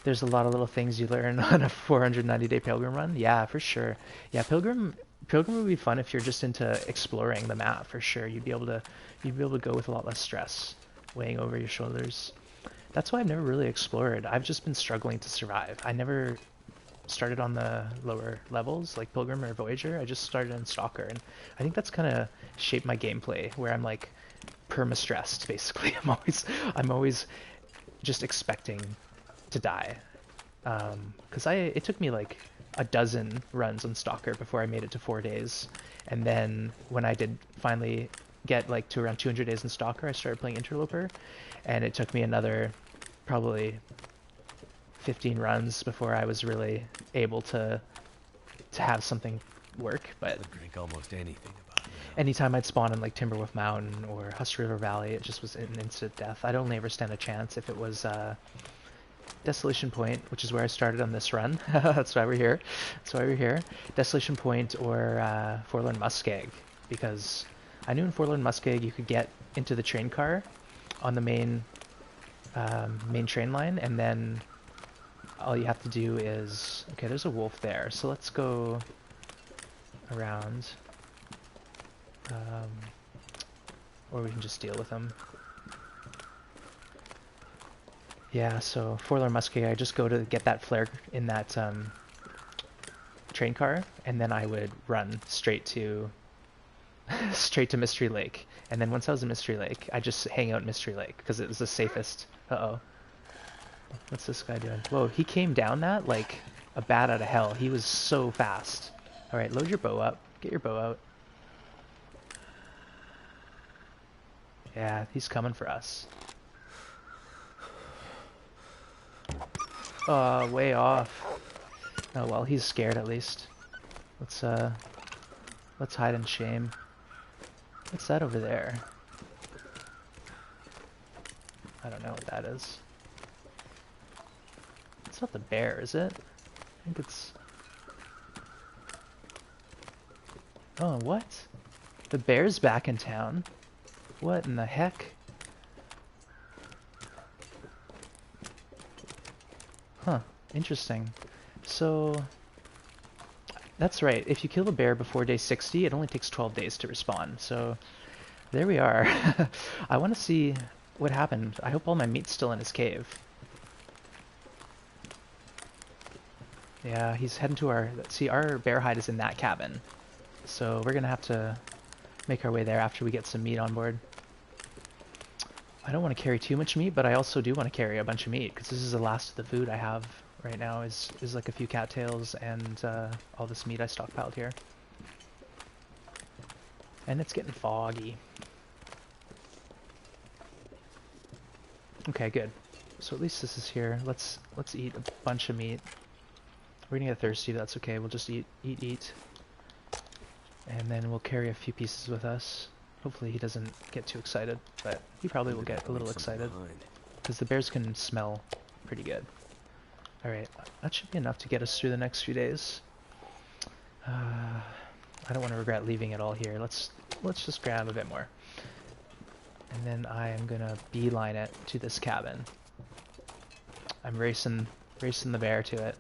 There's a lot of little things you learn on a 490-day pilgrim run. Yeah, for sure. Yeah, pilgrim would be fun if you're just into exploring the map, for sure. You'd be able to go with a lot less stress weighing over your shoulders. That's why I've never really explored. I've just been struggling to survive. I never started on the lower levels like Pilgrim or Voyager. I just started in Stalker, and I think that's kind of shaped my gameplay where I'm like perma-stressed basically. I'm always just expecting to die. Because it took me like a dozen runs on Stalker before I made it to 4 days, and then when I did finally get like to around 200 days in Stalker, I started playing Interloper, and it took me another probably 15 runs before I was really able to have something work. But I'd drink almost anything about it. anytime I'd spawn in like Timberwolf Mountain or Hust River Valley, it just was an instant death. I'd only ever stand a chance if it was Desolation Point, which is where I started on this run. That's why we're here. Desolation Point or Forlorn Muskeg, because I knew in Forlorn Muskeg you could get into the train car on the main train line, and then all you have to do is... Okay, there's a wolf there, so let's go around. Or we can just deal with him. Yeah, so Forlorn Muskeg, I just go to get that flare in that train car, and then I would run straight to Mystery Lake. And then once I was in Mystery Lake, I just hang out in Mystery Lake because it was the safest. Uh-oh. What's this guy doing? Whoa, he came down that like a bat out of hell. He was so fast. All right, load your bow up. Get your bow out. Yeah, he's coming for us. Oh, way off. Oh well, he's scared at least. Let's hide in shame. What's that over there? I don't know what that is. It's not the bear, is it? I think it's... Oh, what? The bear's back in town? What in the heck? Huh, interesting. So, that's right. If you kill a bear before day 60, it only takes 12 days to respawn. So, there we are. I want to see what happened. I hope all my meat's still in his cave. Yeah, he's heading to our... See, our bear hide is in that cabin. So, we're going to have to make our way there after we get some meat on board. I don't want to carry too much meat, but I also do want to carry a bunch of meat, because this is the last of the food I have right now is like a few cattails and all this meat I stockpiled here. And it's getting foggy. Okay, good. So at least this is here. Let's eat a bunch of meat. We're gonna get thirsty, but that's okay. We'll just eat. And then we'll carry a few pieces with us. Hopefully he doesn't get too excited, but he probably will get a little excited. Because the bears can smell pretty good. Alright, that should be enough to get us through the next few days. I don't want to regret leaving it all here. Let's just grab a bit more. And then I am gonna beeline it to this cabin. I'm racing the bear to it.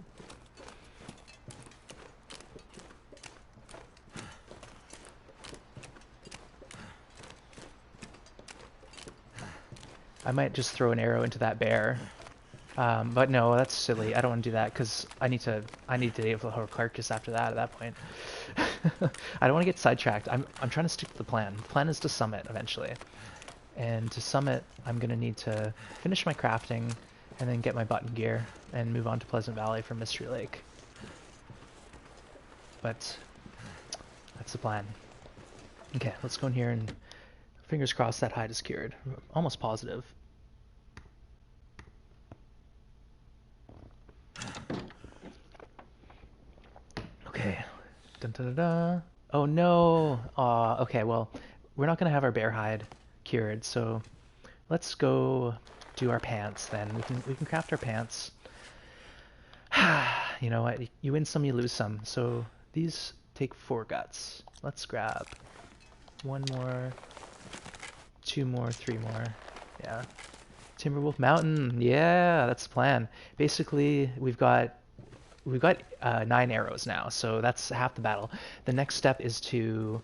I might just throw an arrow into that bear. But no, that's silly. I don't want to do that because I need to deal with the whole carcass after that at that point. I don't want to get sidetracked. I'm trying to stick to the plan. The plan is to summit eventually. And to summit, I'm going to need to finish my crafting and then get my button gear and move on to Pleasant Valley for Mystery Lake. But that's the plan. Okay, let's go in here and fingers crossed that hide is cured. Almost positive. Okay. Dun, dun, dun, dun. Oh no! Okay, well, we're not gonna have our bear hide cured, so let's go do our pants then. We can craft our pants. You know what? You win some, you lose some. So these take 4 guts. Let's grab 1 more, 2 more, 3 more. Yeah. Timberwolf Mountain. Yeah, that's the plan. Basically, we've got 9 arrows now, so that's half the battle. The next step is to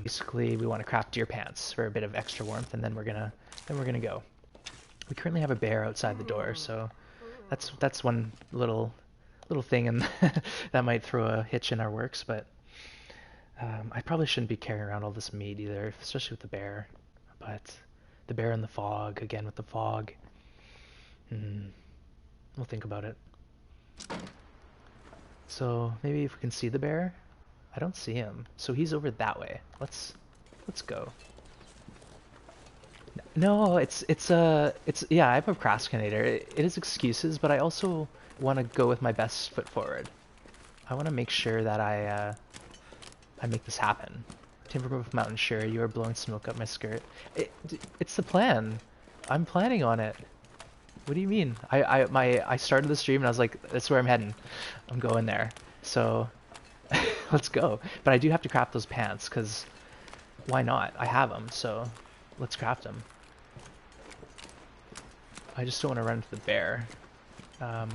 basically we want to craft deer pants for a bit of extra warmth, and then we're gonna go. We currently have a bear outside the door, so that's one little thing, and that might throw a hitch in our works. But I probably shouldn't be carrying around all this meat either, especially with the bear. But the bear and the fog, again with the fog. We'll think about it. So maybe if we can see the bear. I don't see him, so he's over that way. Let's go. No, it's yeah, I'm a procrastinator. It is excuses, but I also want to go with my best foot forward. I want to make sure that I make this happen. Timberwolf Mountain, sure, you are blowing smoke up my skirt. It's the plan. I'm planning on it. What do you mean? I started the stream and I was like, that's where I'm heading. I'm going there. So let's go. But I do have to craft those pants because why not? I have them, so let's craft them. I just don't want to run into the bear. I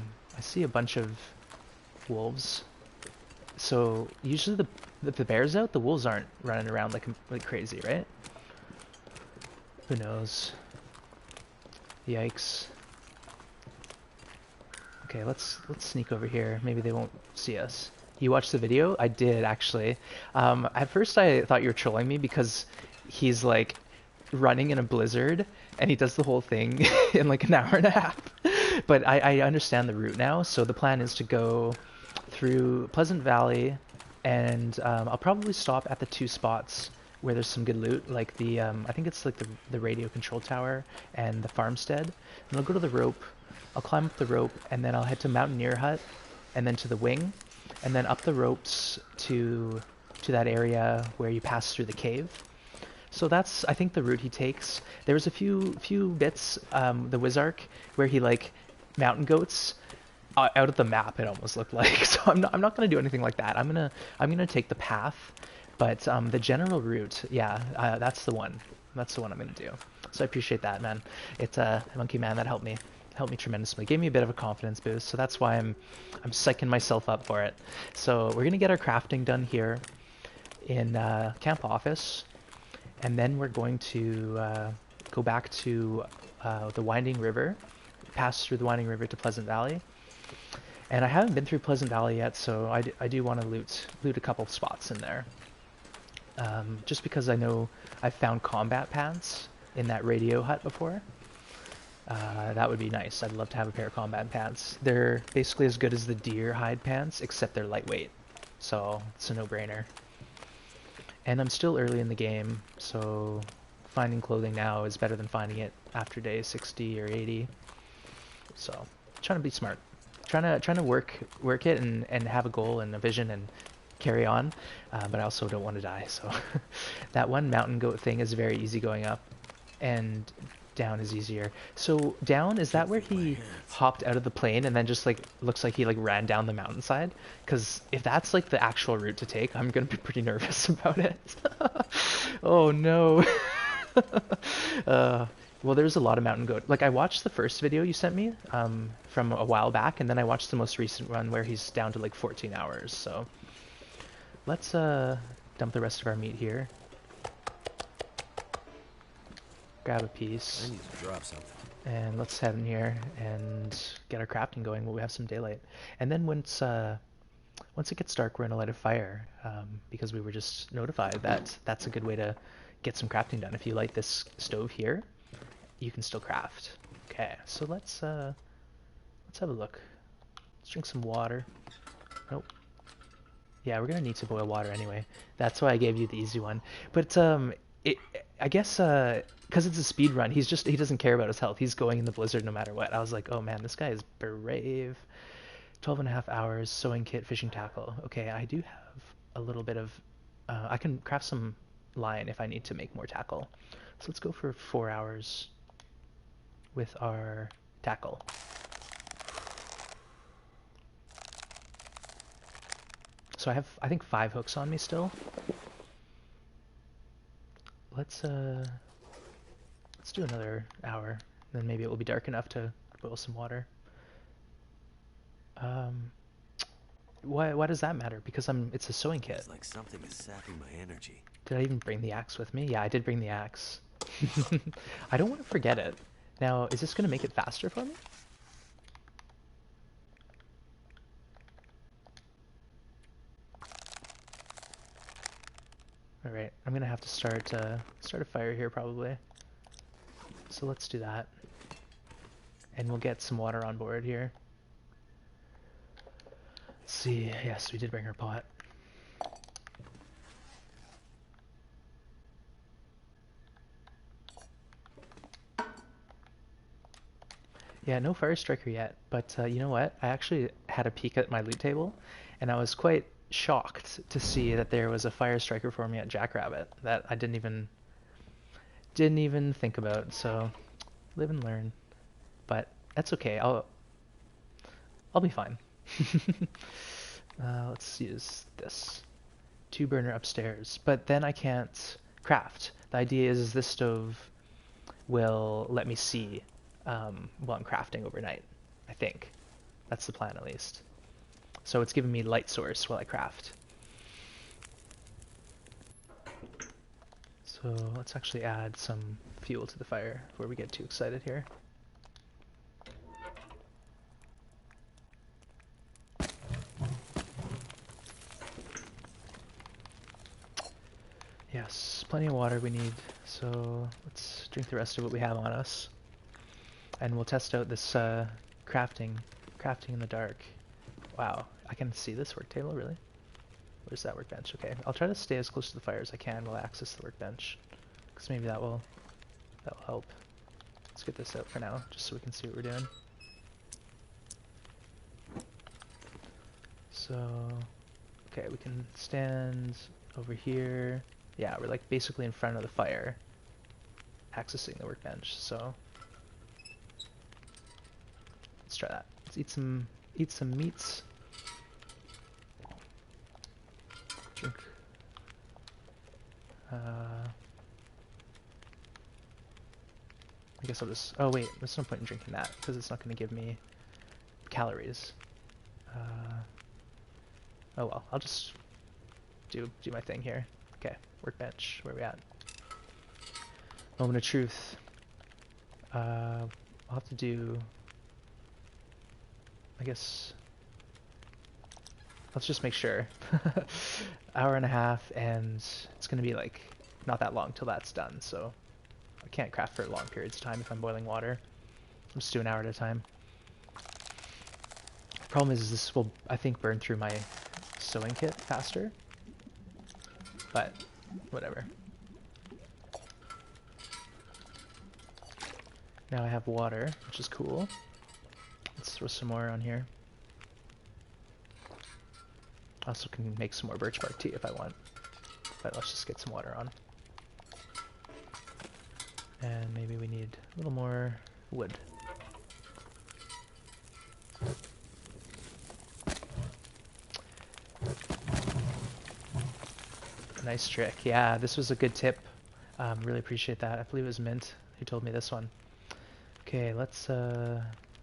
see a bunch of wolves. So usually if the bear's out, the wolves aren't running around like crazy, right? Who knows? Yikes. Okay, let's sneak over here. Maybe they won't see us. You watched the video? I did, actually. At first I thought you were trolling me because he's like running in a blizzard and he does the whole thing in like an hour and a half. But I understand the route now, so the plan is to go through Pleasant Valley, and I'll probably stop at the 2 spots where there's some good loot, like the I think it's like the radio control tower and the farmstead. And I'll go to the rope. I'll climb up the rope, and then I'll head to Mountaineer Hut, and then to the wing, and then up the ropes to that area where you pass through the cave. So that's, I think, the route he takes. There was a few bits, the Wizark, where he like mountain goats out of the map. It almost looked like. So I'm not gonna do anything like that. I'm gonna take the path, but the general route, yeah, that's the one. That's the one I'm gonna do. So I appreciate that, man. It's Monkey Man that helped me tremendously. Gave me a bit of a confidence boost, so that's why I'm psyching myself up for it. So we're gonna get our crafting done here in camp office, and then we're going to go back to the Winding River, pass through the Winding River to Pleasant Valley. And I haven't been through Pleasant Valley yet, so I do want to loot a couple spots in there. Just because I know I've found combat pants in that radio hut before. That would be nice. I'd love to have a pair of combat pants. They're basically as good as the deer hide pants, except they're lightweight. So it's a no-brainer. And I'm still early in the game, so finding clothing now is better than finding it after day 60 or 80. So trying to be smart, trying to work it and have a goal and a vision and carry on, but I also don't want to die. So that one mountain goat thing is very easy going up, and down is easier. So down, is that Can't where feel my he hands. hopped out of the plane and then just like looks like he like ran down the mountainside? Because if that's like the actual route to take, I'm gonna be pretty nervous about it. Oh no. uh, well, there's a lot of mountain goat. Like I watched the first video you sent me from a while back, and then I watched the most recent one where he's down to like 14 hours. So let's dump the rest of our meat here. Grab a piece. I need to drop something. And let's head in here and get our crafting going while we have some daylight. And then once it gets dark, we're gonna light a fire because we were just notified that that's a good way to get some crafting done. If you light this stove here, you can still craft. Okay, so let's have a look. Let's drink some water. Nope. Yeah, we're gonna need to boil water anyway. That's why I gave you the easy one. But it, I guess because it's a speed run, he doesn't care about his health. He's going in the blizzard no matter what. I was like, oh man, this guy is brave. 12 and a half hours, sewing kit, fishing tackle. Okay, I do have a little bit of, I can craft some line if I need to make more tackle. So let's go for 4 hours with our tackle. So I have, I think 5 hooks on me still. Let's do another hour, then maybe it will be dark enough to boil some water. Um, why does that matter? Because it's a sewing kit. It's like something is sapping my energy. Did I even bring the axe with me? Yeah, I did bring the axe. I don't want to forget it. Now, is this going to make it faster for me? All right, I'm gonna have to start a fire here probably. So let's do that, and we'll get some water on board here. Let's see. Yes, we did bring our pot. Yeah, no fire striker yet, but you know what? I actually had a peek at my loot table, and I was quite shocked to see that there was a fire striker for me at Jackrabbit that I didn't even think about. So live and learn, but that's okay. I'll be fine. Let's use this 2 burner upstairs, but then I can't craft. The idea is this stove will let me see while I'm crafting overnight. I think that's the plan, at least. So it's giving me light source while I craft. So let's actually add some fuel to the fire before we get too excited here. Yes, plenty of water we need, so let's drink the rest of what we have on us. And we'll test out this crafting in the dark. Wow, I can see this work table, really? Where's that workbench? Okay, I'll try to stay as close to the fire as I can while I access the workbench, because maybe that will help. Let's get this out for now, just so we can see what we're doing. So, okay, we can stand over here. Yeah, we're like basically in front of the fire, accessing the workbench. So let's try that. Let's eat some meats. Drink. I guess I'll just. Oh wait, there's no point in drinking that because it's not going to give me calories. Oh well, I'll just do my thing here. Okay, workbench. Where are we at? Moment of truth. I'll have to do. I guess. Let's just make sure. Hour and a half, and it's gonna be like not that long till that's done. So I can't craft for long periods of time if I'm boiling water. Let's do an hour at a time. Problem is this will, I think, burn through my sewing kit faster. But, whatever. Now I have water, which is cool. Let's throw some more on here. I also can make some more birch bark tea if I want. But let's just get some water on. And maybe we need a little more wood. Nice trick. Yeah, this was a good tip. Really appreciate that. I believe it was Mint who told me this one. Okay, let's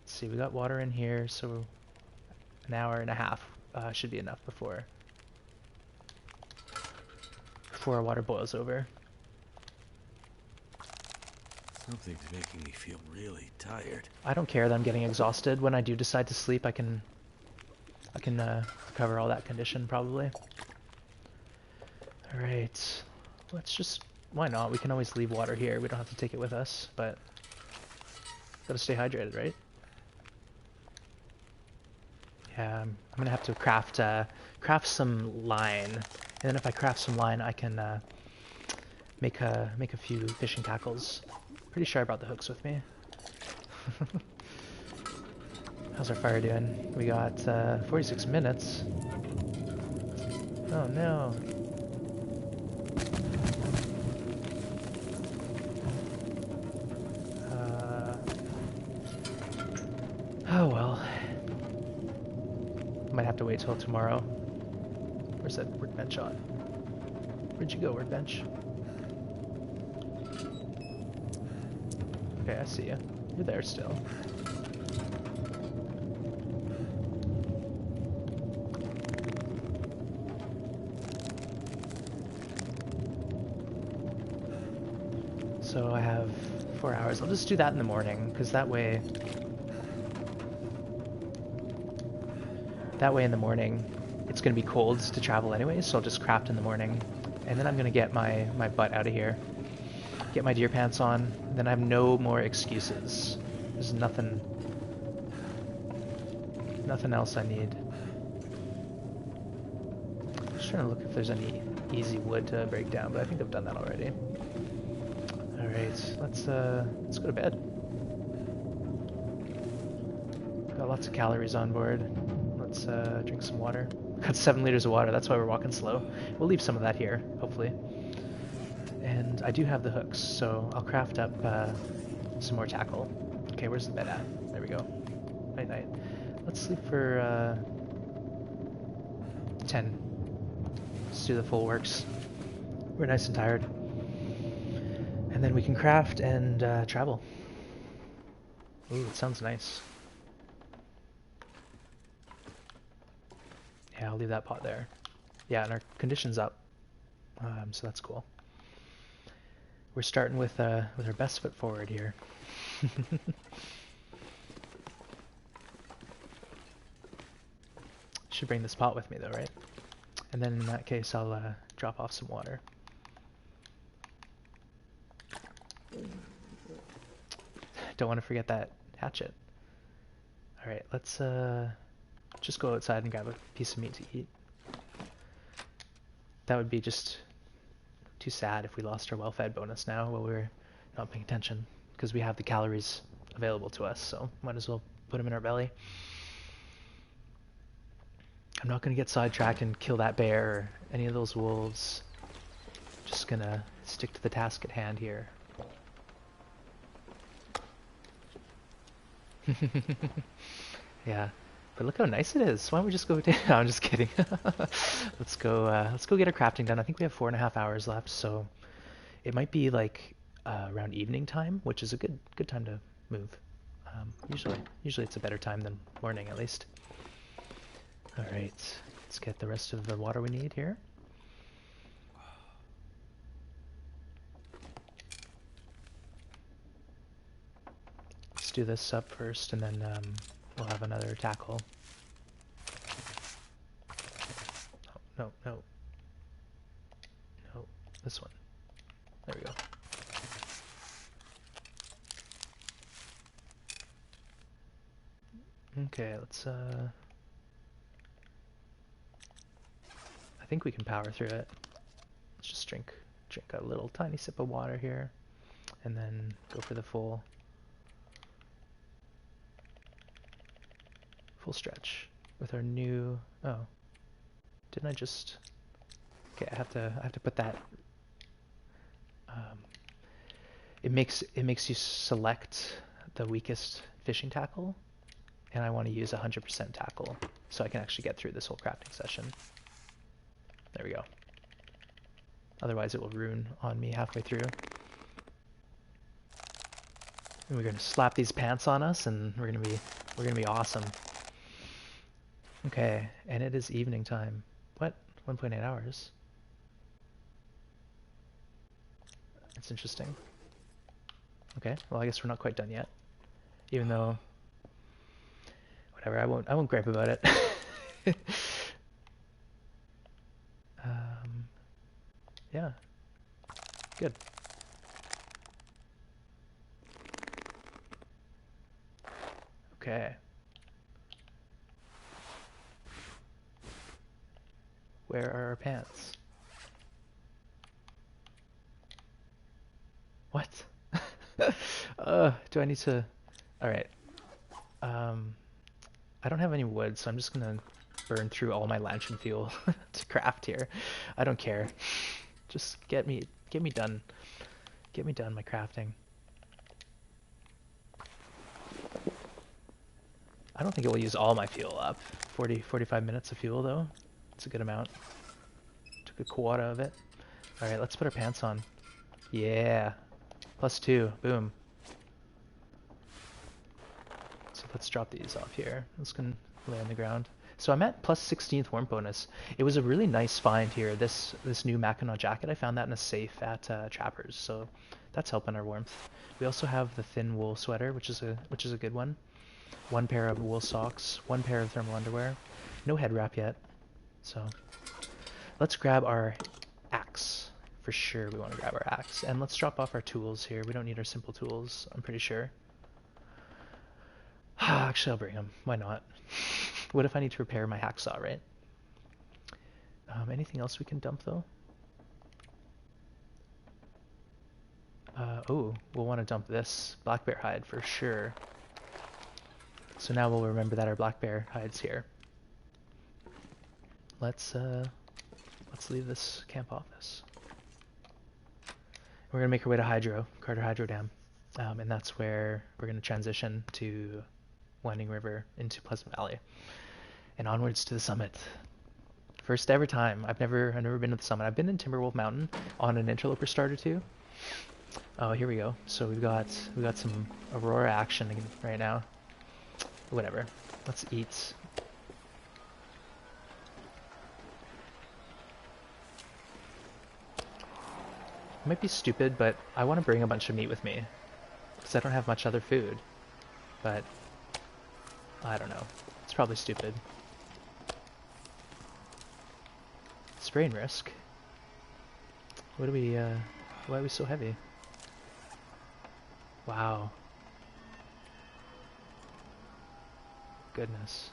see. We got water in here, so an hour and a half should be enough before our water boils over. Something's making me feel really tired. I don't care that I'm getting exhausted. When I do decide to sleep, I can cover all that condition probably. All right, let's just, why not? We can always leave water here. We don't have to take it with us, but gotta stay hydrated, right? Yeah, I'm gonna have to craft some line, and then if I craft some line, I can make a few fishing tackles. Pretty sure I brought the hooks with me. How's our fire doing? We got 46 minutes. Oh no. Oh well. Might have to wait till tomorrow. Where's that workbench on? Where'd you go, workbench? Okay, I see you. You're there still. So I have 4 hours. I'll just do that in the morning, because that way in the morning it's going to be cold to travel anyway, so I'll just craft in the morning. And then I'm going to get my butt out of here. Get my deer pants on, then I have no more excuses. There's nothing else I need. Just trying to look if there's any easy wood to break down, but I think I've done that already. Alright, let's go to bed. Got lots of calories on board. Let's drink some water. Got 7 liters of water, that's why we're walking slow. We'll leave some of that here, hopefully. And I do have the hooks, so I'll craft up some more tackle. Okay, where's the bed at? There we go. Night night. Let's sleep for 10. Let's do the full works. We're nice and tired. And then we can craft and travel. Ooh, it sounds nice. Yeah, I'll leave that pot there. Yeah, and our condition's up. So that's cool. We're starting with our best foot forward here. Should bring this pot with me though, right? And then in that case, I'll drop off some water. Don't want to forget that hatchet. All right, let's just go outside and grab a piece of meat to eat. That would be just too sad if we lost our well-fed bonus now while we're not paying attention, because we have the calories available to us, so might as well put them in our belly. I'm not going to get sidetracked and kill that bear or any of those wolves. Just gonna stick to the task at hand here. Yeah, but look how nice it is. Why don't we just go down? No, I'm just kidding. Let's go get our crafting done. I think we have 4.5 hours left, so it might be like around evening time, which is a good time to move. Usually it's a better time than morning, at least. All right, let's get the rest of the water we need here. Let's do this up first, and then we'll have another tackle. Oh, no. No, this one. There we go. Okay, let's I think we can power through it. Let's just drink a little tiny sip of water here, and then go for the full stretch with our new. Oh, didn't I just? Okay, I have to put that. Um, it makes you select the weakest fishing tackle, and I want to use 100% tackle so I can actually get through this whole crafting session. There we go. Otherwise, it will ruin on me halfway through. And we're gonna slap these pants on us, and we're gonna be awesome. Okay, and it is evening time. What? 1.8 hours. That's interesting. Okay, well I guess we're not quite done yet. Even though, whatever, I won't gripe about it. Yeah, good. Okay. Where are our pants? What? Do I need to? All right. I don't have any wood, so I'm just gonna burn through all my lantern fuel to craft here. I don't care. Just get me done. Get me done my crafting. I don't think it will use all my fuel up. 45 minutes of fuel though. It's a good amount. Took a quota of it. All right, let's put our pants on. Yeah. +2. Boom. So let's drop these off here. This can lay on the ground. So I'm at +16th warmth bonus. It was a really nice find here. This new Mackinac jacket, I found that in a safe at Trappers, so that's helping our warmth. We also have the thin wool sweater, which is a good one. 1 pair of wool socks, 1 pair of thermal underwear. No head wrap yet. So let's grab our axe. For sure we want to grab our axe. And let's drop off our tools here. We don't need our simple tools, I'm pretty sure. Actually, I'll bring them. Why not? What if I need to repair my hacksaw, right? Anything else we can dump, though? Oh, we'll want to dump this black bear hide for sure. So now we'll remember that our black bear hide's here. Let's leave this camp office. We're gonna make our way to Carter Hydro Dam, and that's where we're gonna transition to Winding River into Pleasant Valley, and onwards to the summit. First ever time. I've never been to the summit. I've been in Timberwolf Mountain on an Interloper starter too. Oh, here we go. So we got some Aurora action right now. Whatever. Let's eat. It might be stupid, but I want to bring a bunch of meat with me because I don't have much other food. But I don't know. It's probably stupid. Sprain risk. What do we? Why are we so heavy? Wow. Goodness.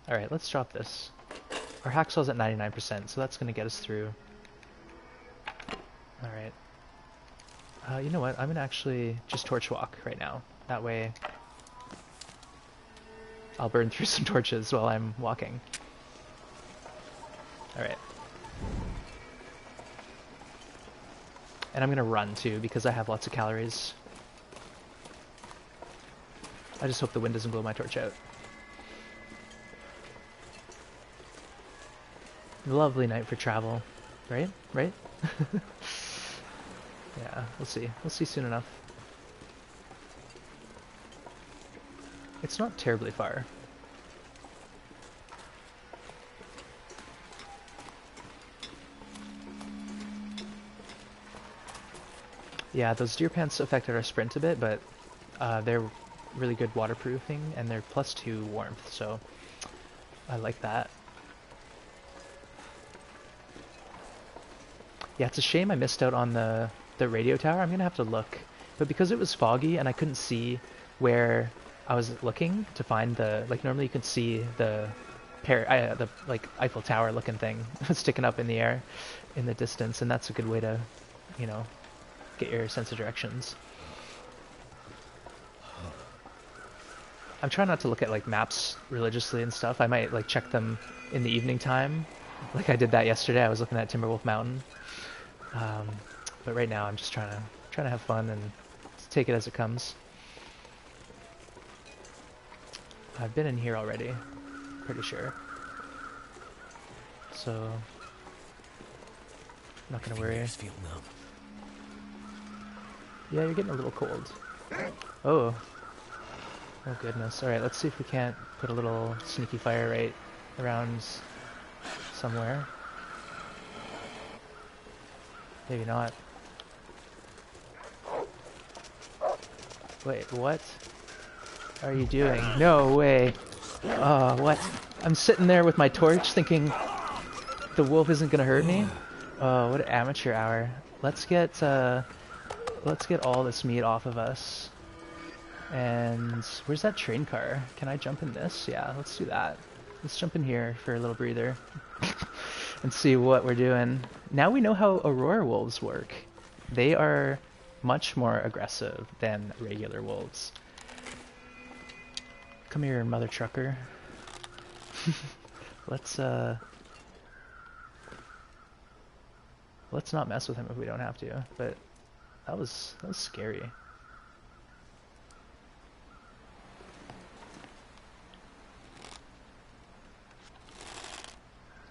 All right, let's drop this. Our hacksaw's at 99%, so that's gonna get us through. All right. You know what? I'm gonna actually just torch walk right now. That way, I'll burn through some torches while I'm walking. All right. And I'm gonna run too because I have lots of calories. I just hope the wind doesn't blow my torch out. Lovely night for travel, right? Right? Yeah, we'll see. We'll see soon enough. It's not terribly far. Yeah, those deer pants affected our sprint a bit, but they're really good waterproofing and they're +2 warmth, so I like that. Yeah, it's a shame I missed out on the radio tower. I'm gonna have to look, but because it was foggy and I couldn't see where I was looking to find the, like, normally you can see the the like Eiffel Tower looking thing sticking up in the air in the distance, and that's a good way to, you know, get your sense of directions. I'm trying not to look at like maps religiously and stuff. I might like check them in the evening time, like I did that yesterday. I was looking at Timberwolf Mountain, um, but right now I'm just trying to have fun and take it as it comes. I've been in here already, pretty sure. So I'm not gonna worry. Feel numb. Yeah, you're getting a little cold. Oh. Oh goodness. Alright, let's see if we can't put a little sneaky fire right around somewhere. Maybe not. Wait, what are you doing? No way. Oh, what? I'm sitting there with my torch thinking the wolf isn't gonna hurt me? Oh, what an amateur hour. Let's get all this meat off of us. And where's that train car? Can I jump in this? Yeah, let's do that. Let's jump in here for a little breather and see what we're doing. Now we know how Aurora wolves work. They are much more aggressive than regular wolves. Come here, mother trucker. Let's not mess with him if we don't have to, but that was scary.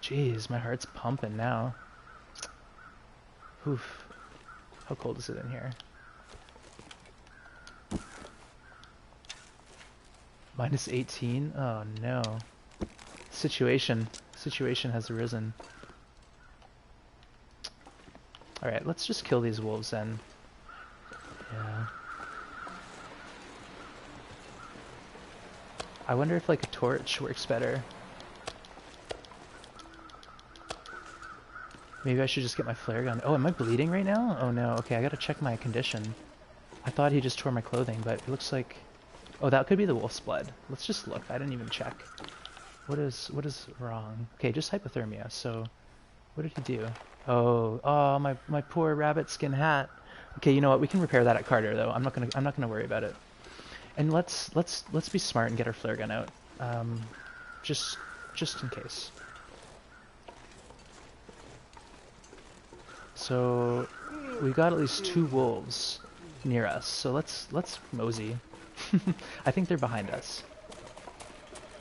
Jeez, my heart's pumping now. Oof. How cold is it in here? Minus 18? Oh no. Situation has arisen. Alright, let's just kill these wolves then. Yeah. I wonder if like a torch works better. Maybe I should just get my flare gun. Oh, am I bleeding right now? Oh no, okay, I gotta check my condition. I thought he just tore my clothing, but it looks like... Oh, that could be the wolf's blood. Let's just look, I didn't even check. What is wrong? Okay, just hypothermia, so... What did he do? Oh, my poor rabbit skin hat. Okay, you know what, we can repair that at Carter though. I'm not gonna worry about it. And let's be smart and get our flare gun out. Just in case. So we got at least 2 wolves near us. So let's mosey. I think they're behind us.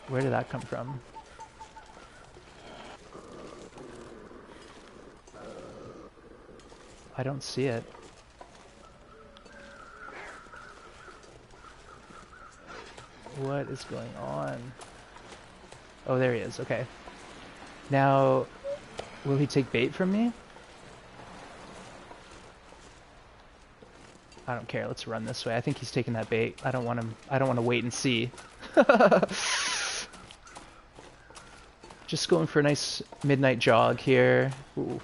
Where did that come from? I don't see it. What is going on? Oh, there he is. Okay. Now, will he take bait from me? I don't care. Let's run this way. I think he's taking that bait. I don't want to wait and see. Just going for a nice midnight jog here. Ooh.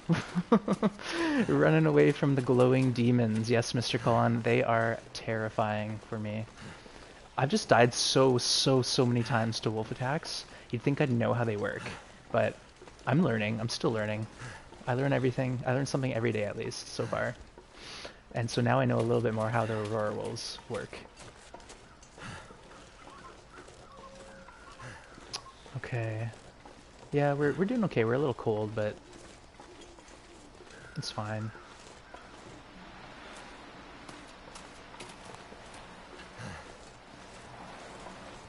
Running away from the glowing demons. Yes, Mr. Khan, they are terrifying for me. I've just died so many times to wolf attacks. You'd think I'd know how they work, but I'm learning. I'm still learning. I learn everything. I learn something every day at least so far. And so now I know a little bit more how the Aurora wolves work. Okay. Yeah, we're doing okay. We're a little cold, but it's fine.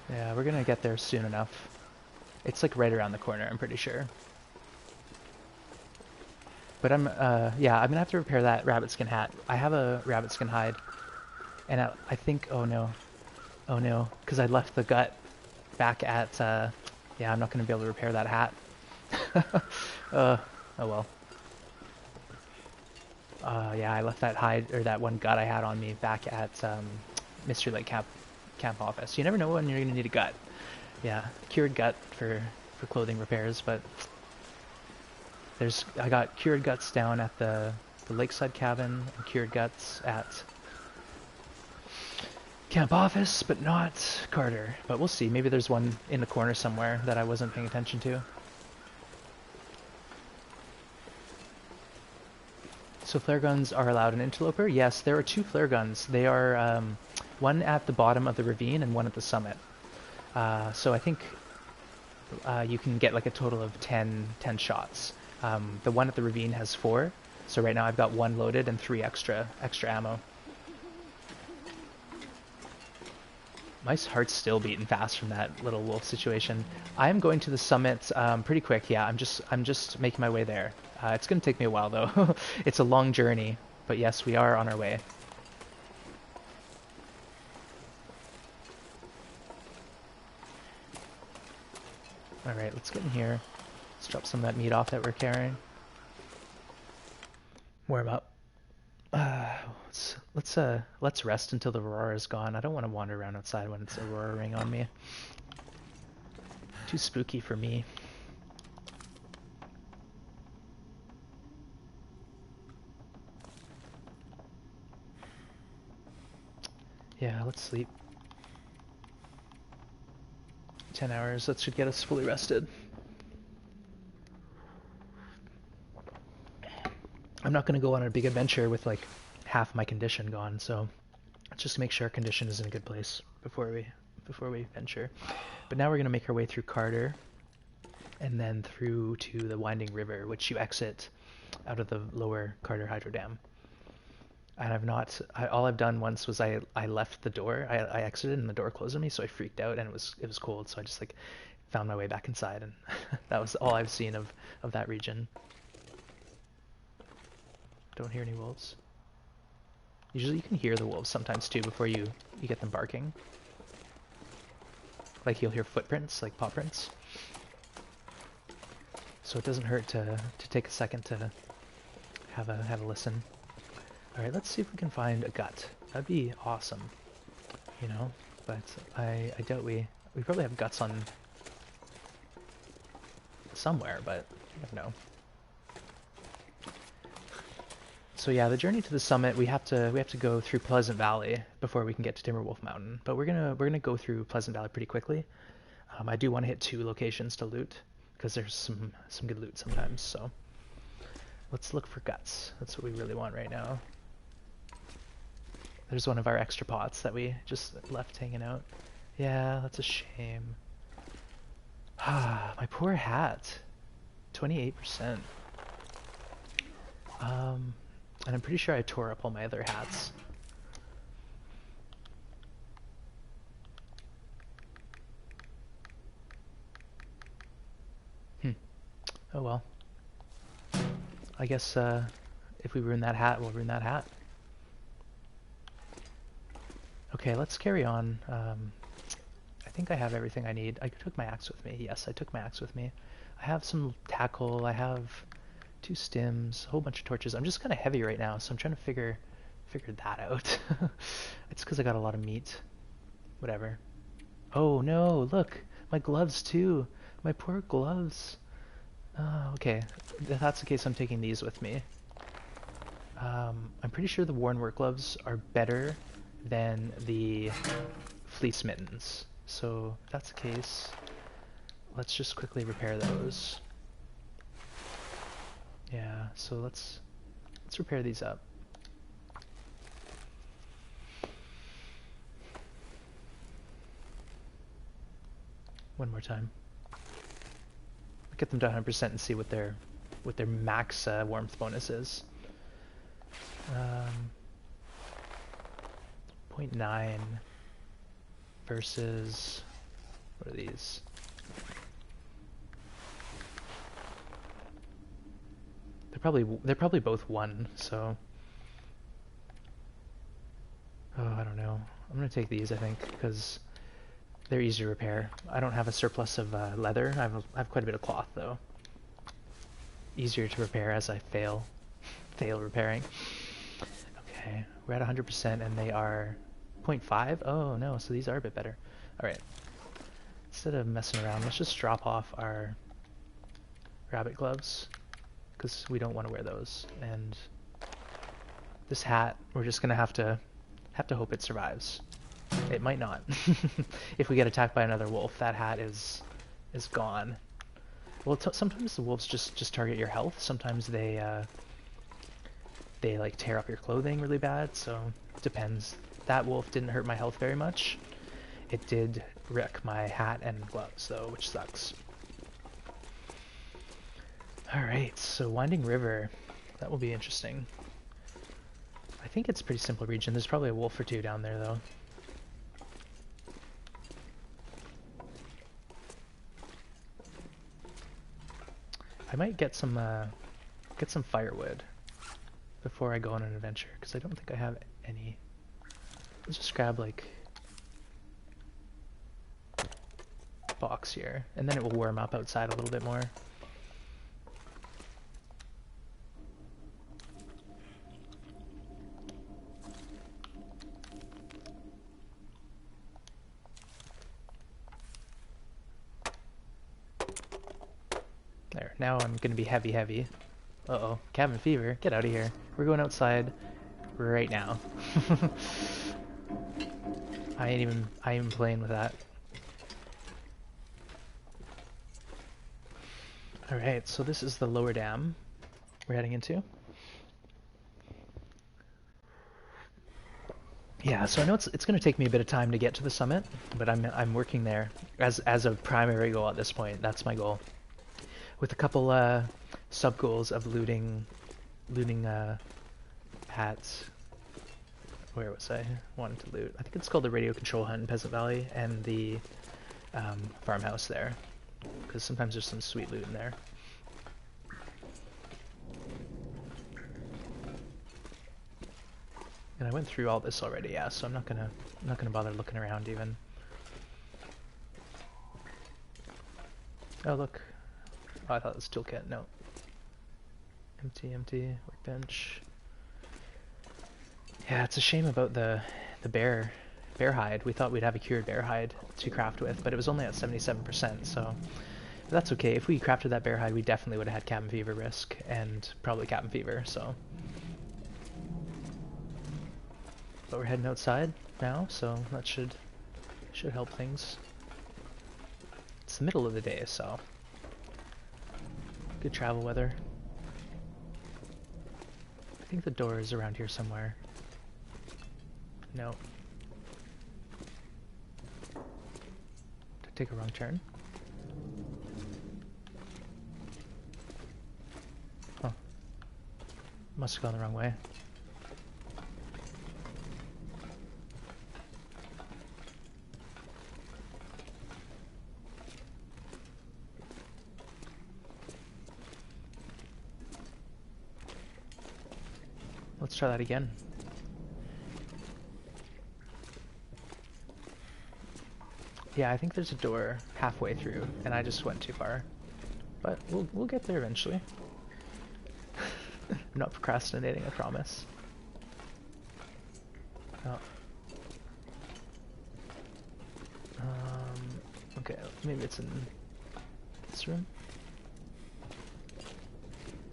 Yeah, we're gonna get there soon enough. It's like right around the corner, I'm pretty sure. But yeah, I'm gonna have to repair that rabbit skin hat. I have a rabbit skin hide, and I think, oh no, because I left the gut back at, yeah, I'm not gonna be able to repair that hat. Oh well. Yeah, I left that hide, or that one gut I had on me back at Mystery Lake camp office. You never know when you're gonna need a gut. Yeah, cured gut for clothing repairs, but I got cured guts down at the lakeside cabin, and cured guts at Camp office, but not Carter. But we'll see. Maybe there's one in the corner somewhere that I wasn't paying attention to. So flare guns are allowed in Interloper? Yes, there are 2 flare guns. They are one at the bottom of the ravine and one at the summit. So I think you can get like a total of 10 shots. The one at the ravine has 4. So right now I've got 1 loaded and 3 extra ammo. My heart's still beating fast from that little wolf situation. I am going to the summit pretty quick. Yeah, I'm just making my way there. It's going to take me a while though. It's a long journey, but yes, we are on our way. All right, let's get in here. Let's drop some of that meat off that we're carrying. Warm up. Let's rest until the aurora is gone. I don't want to wander around outside when it's auroraing on me. Too spooky for me. Yeah, let's sleep. 10 hours. That should get us fully rested. I'm not going to go on a big adventure with like half my condition gone, so let's just make sure our condition is in a good place before we venture. But now we're going to make our way through Carter and then through to the winding river, which you exit out of the lower Carter Hydro Dam. And all I've done once was I left the door, I exited and the door closed on me, so I freaked out and it was cold, so I just like found my way back inside, and that was all I've seen of that region. Don't hear any wolves. Usually you can hear the wolves sometimes too before you get them barking. Like you'll hear footprints, like paw prints. So it doesn't hurt to take a second to have a listen. All right, let's see if we can find a gut. That'd be awesome, you know. But I doubt we probably have guts on somewhere, but you never know. So yeah, the journey to the summit, we have to go through Pleasant Valley before we can get to Timberwolf Mountain. But we're gonna go through Pleasant Valley pretty quickly. I do want to hit 2 locations to loot because there's some good loot sometimes. So let's look for guts. That's what we really want right now. There's one of our extra pots that we just left hanging out. Yeah, that's a shame. Ah, my poor hat. 28%. And I'm pretty sure I tore up all my other hats. Oh well. I guess if we ruin that hat, we'll ruin that hat. Okay, let's carry on. I think I have everything I need. I took my axe with me. Yes, I took my axe with me. I have some tackle. I have 2 stems, a whole bunch of torches. I'm just kind of heavy right now, so I'm trying to figure that out. It's because I got a lot of meat. Whatever. Oh no, look! My gloves too! My poor gloves! Oh, okay. If that's the case, I'm taking these with me. I'm pretty sure the worn work gloves are better than the fleece mittens. So if that's the case, let's just quickly repair those. Yeah, so let's repair these up. One more time. Get them to 100% and see what their max warmth bonus is. 0.9 versus, what are these? They're probably both 1, so I don't know. I'm gonna take these, I think, because they're easy to repair. I don't have a surplus of leather. I have quite a bit of cloth though. Easier to repair as I fail repairing. Okay, we're at 100% and they are 0.5. Oh no, so these are a bit better. All right. Instead of messing around, let's just drop off our rabbit gloves because we don't want to wear those. And this hat, we're just gonna have to hope it survives. It might not. If we get attacked by another wolf, that hat is gone. Well, sometimes the wolves just target your health. Sometimes they like tear up your clothing really bad. So it depends. That wolf didn't hurt my health very much. It did wreck my hat and gloves though, which sucks. Alright, so Winding River. That will be interesting. I think it's a pretty simple region. There's probably a wolf or two down there though. I might get some firewood before I go on an adventure, because I don't think I have any. Let's just grab like a box here, and then it will warm up outside a little bit more. There, now I'm gonna be heavy. Uh-oh, cabin fever, get out of here. We're going outside right now. I ain't even playing with that. Alright, so this is the lower dam we're heading into. Yeah, so I know it's going to take me a bit of time to get to the summit, but I'm working there as a primary goal at this point. That's my goal, with a couple sub goals of looting hats. Where was I wanted to loot? I think it's called the radio control hunt in Peasant Valley, and the farmhouse there, because sometimes there's some sweet loot in there. And I went through all this already, yeah, so I'm not gonna bother looking around even. Oh look. Oh, I thought it was toolkit. No. Empty, workbench. Yeah, it's a shame about the bear hide. We thought we'd have a cured bear hide to craft with, but it was only at 77%, so but that's okay. If we crafted that bear hide, we definitely would have had cabin fever risk, and probably cabin fever, so. But we're heading outside now, so that should help things. It's the middle of the day, so good travel weather. I think the door is around here somewhere. No. Did I take a wrong turn? Oh. Must have gone the wrong way. Let's try that again. Yeah, I think there's a door halfway through, and I just went too far. But we'll get there eventually. I'm not procrastinating, I promise. Oh. Okay, maybe it's in this room.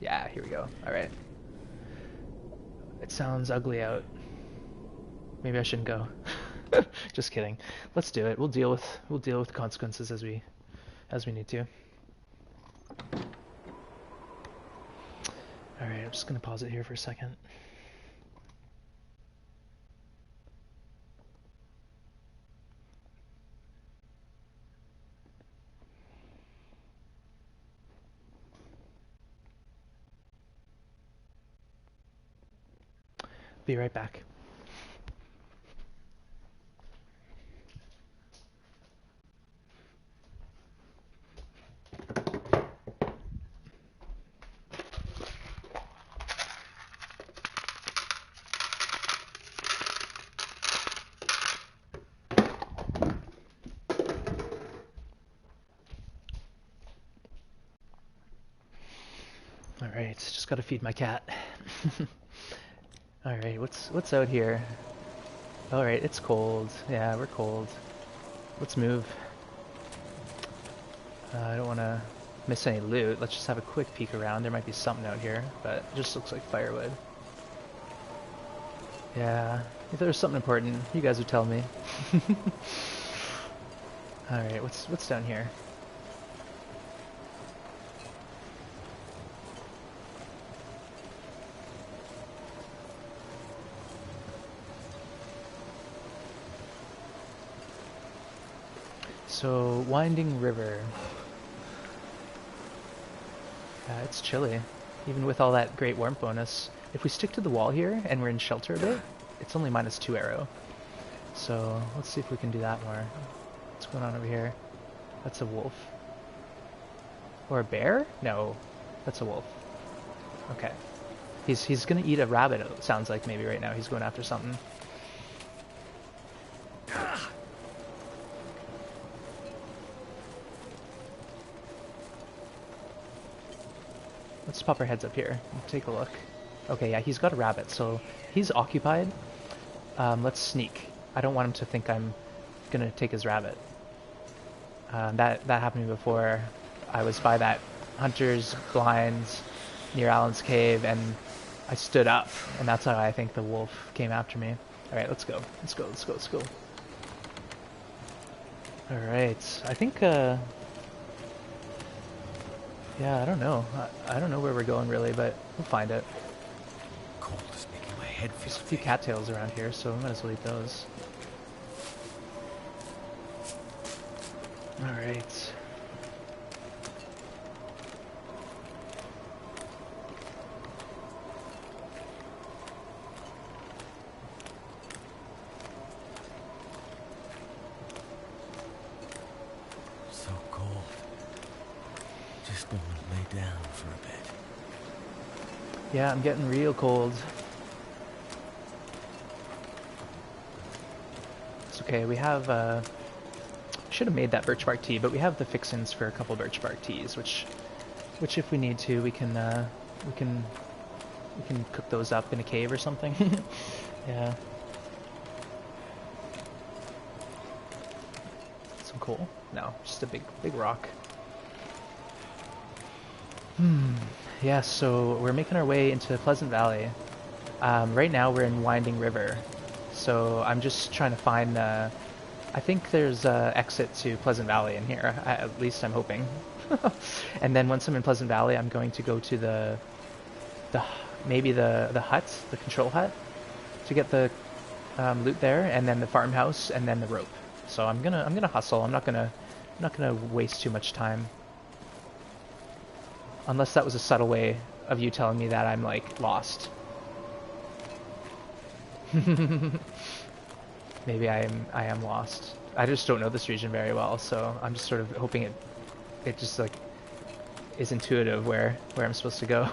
Yeah, here we go. All right. It sounds ugly out. Maybe I shouldn't go. Just kidding. Let's do it. We'll deal with the consequences as we need to. All right, I'm just gonna pause it here for a second. Be right back. All right, just gotta feed my cat. All right, what's out here? All right, it's cold. Yeah, we're cold. Let's move. I don't want to miss any loot. Let's just have a quick peek around. There might be something out here, but it just looks like firewood. Yeah, If there was something important, you guys would tell me. Alright, what's down here? So, winding river. It's chilly, even with all that great warmth bonus. If we stick to the wall here and we're in shelter a bit, it's only -2 arrow. So let's see if we can do that more. What's going on over here? That's a wolf. Or a bear? No, that's a wolf. Okay. He's gonna eat a rabbit, it sounds like maybe right now. He's going after something. Let's pop our heads up here and take a look. Okay, yeah, he's got a rabbit, so he's occupied. Let's sneak. I don't want him to think I'm gonna take his rabbit. That happened to me before. I was by that hunter's blinds near Alan's cave, and I stood up, and that's how I think the wolf came after me. All right, let's go. Let's go. Let's go. Let's go. All right, I think. Yeah, I don't know. I don't know where we're going really, but we'll find it. Cold is making my head feel There's a few big. cattails around here, so we might as well eat those. All right. So cold. Just want to lay down for a bit. Yeah, I'm getting real cold. It's okay. We have. Should have made that birch bark tea, but we have the fixins for a couple birch bark teas, which if we need to, we can cook those up in a cave or something. Yeah. Some coal? No, just a big rock. Yeah, so we're making our way into Pleasant Valley. Right now we're in Winding River, so I'm just trying to find. I think there's an exit to Pleasant Valley in here. At least I'm hoping. And then once I'm in Pleasant Valley, I'm going to go to the maybe the hut, the control hut, to get the loot there, and then the farmhouse, and then the rope. So I'm gonna hustle. I'm not gonna waste too much time. Unless that was a subtle way of you telling me that I'm like lost. Maybe I am lost. I just don't know this region very well, so I'm just sort of hoping it just like is intuitive where I'm supposed to go.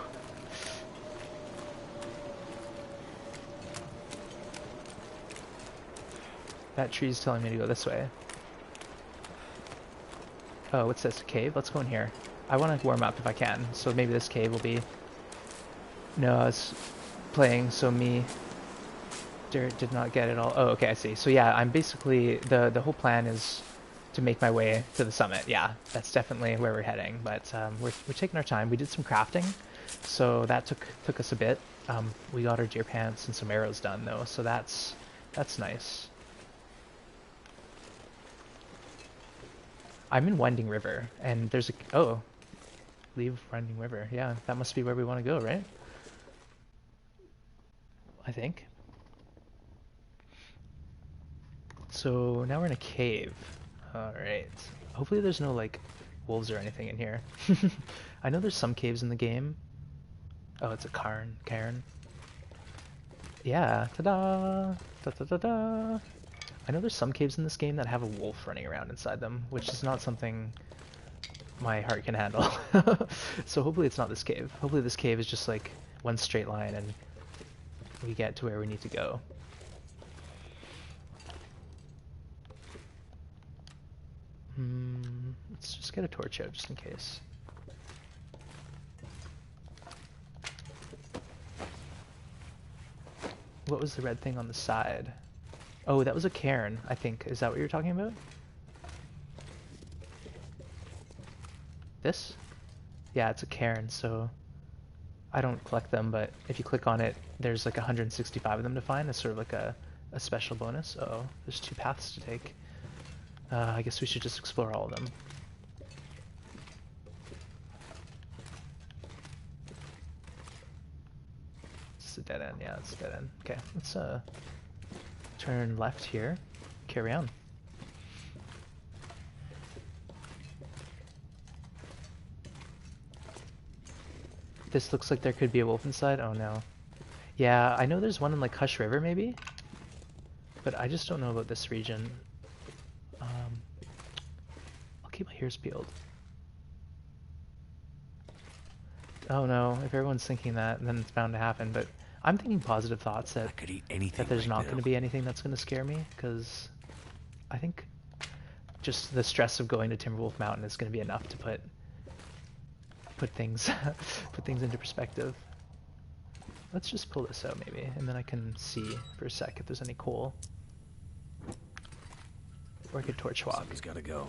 That tree's telling me to go this way. Oh, what's this? A cave? Let's go in here. I want to warm up if I can, so maybe this cave will be... No, I was playing, so me... did not get it all. Oh, okay, I see. So yeah, I'm basically... The whole plan is to make my way to the summit. Yeah, that's definitely where we're heading, but we're taking our time. We did some crafting, so that took us a bit. We got our deer pants and some arrows done, though, so that's nice. I'm in Winding River, and there's a... Oh, leave Winding River. Yeah, that must be where we want to go, right? I think. So now we're in a cave. Alright. Hopefully there's no, like, wolves or anything in here. I know there's some caves in the game. Oh, it's a cairn. Yeah, ta-da! Ta-ta-ta-da! I know there's some caves in this game that have a wolf running around inside them, which is not something my heart can handle. So hopefully it's not this cave. Hopefully this cave is just like one straight line and we get to where we need to go. Let's just get a torch out just in case. What was the red thing on the side? Oh, that was a cairn, I think. Is that what you're talking about? This? Yeah, it's a cairn, so I don't collect them, but if you click on it, there's like 165 of them to find. It's sort of like a a special bonus. Uh-oh, there's 2 paths to take. I guess we should just explore all of them. It's a dead end, yeah, it's a dead end. Okay, let's turn left here. Carry on. This looks like there could be a wolf inside. Oh no. Yeah, I know there's one in like Hush River maybe, but I just don't know about this region. I'll keep my ears peeled. Oh no, if everyone's thinking that, then it's bound to happen, but I'm thinking positive thoughts I could eat anything that there's right not now. going to be anything that's going to scare me, because I think just the stress of going to Timberwolf Mountain is going to be enough to put things put things into perspective. Let's just pull this out maybe, and then I can see for a sec if there's any coal. Or I could torch walk. Something's gotta go.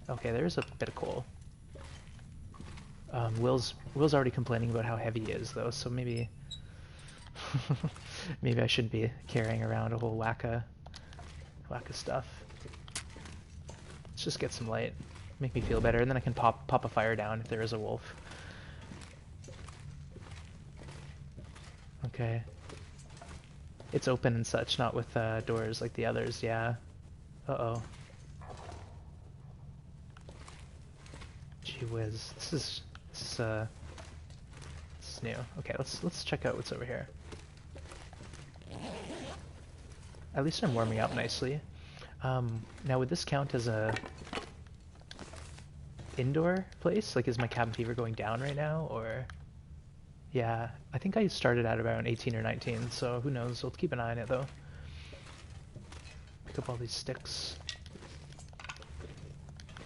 Okay, there's a bit of coal. Will's already complaining about how heavy he is though, so maybe maybe I shouldn't be carrying around a whole whack of stuff. Let's just get some light, make me feel better, and then I can pop a fire down if there is a wolf. Okay. It's open and such, not with doors like the others, yeah. Uh-oh. Gee whiz. This is new. Okay, let's check out what's over here. At least I'm warming up nicely. Now would this count as a indoor place? Like, is my cabin fever going down right now, or? Yeah, I think I started at around 18 or 19, so who knows? We'll keep an eye on it though. Pick up all these sticks.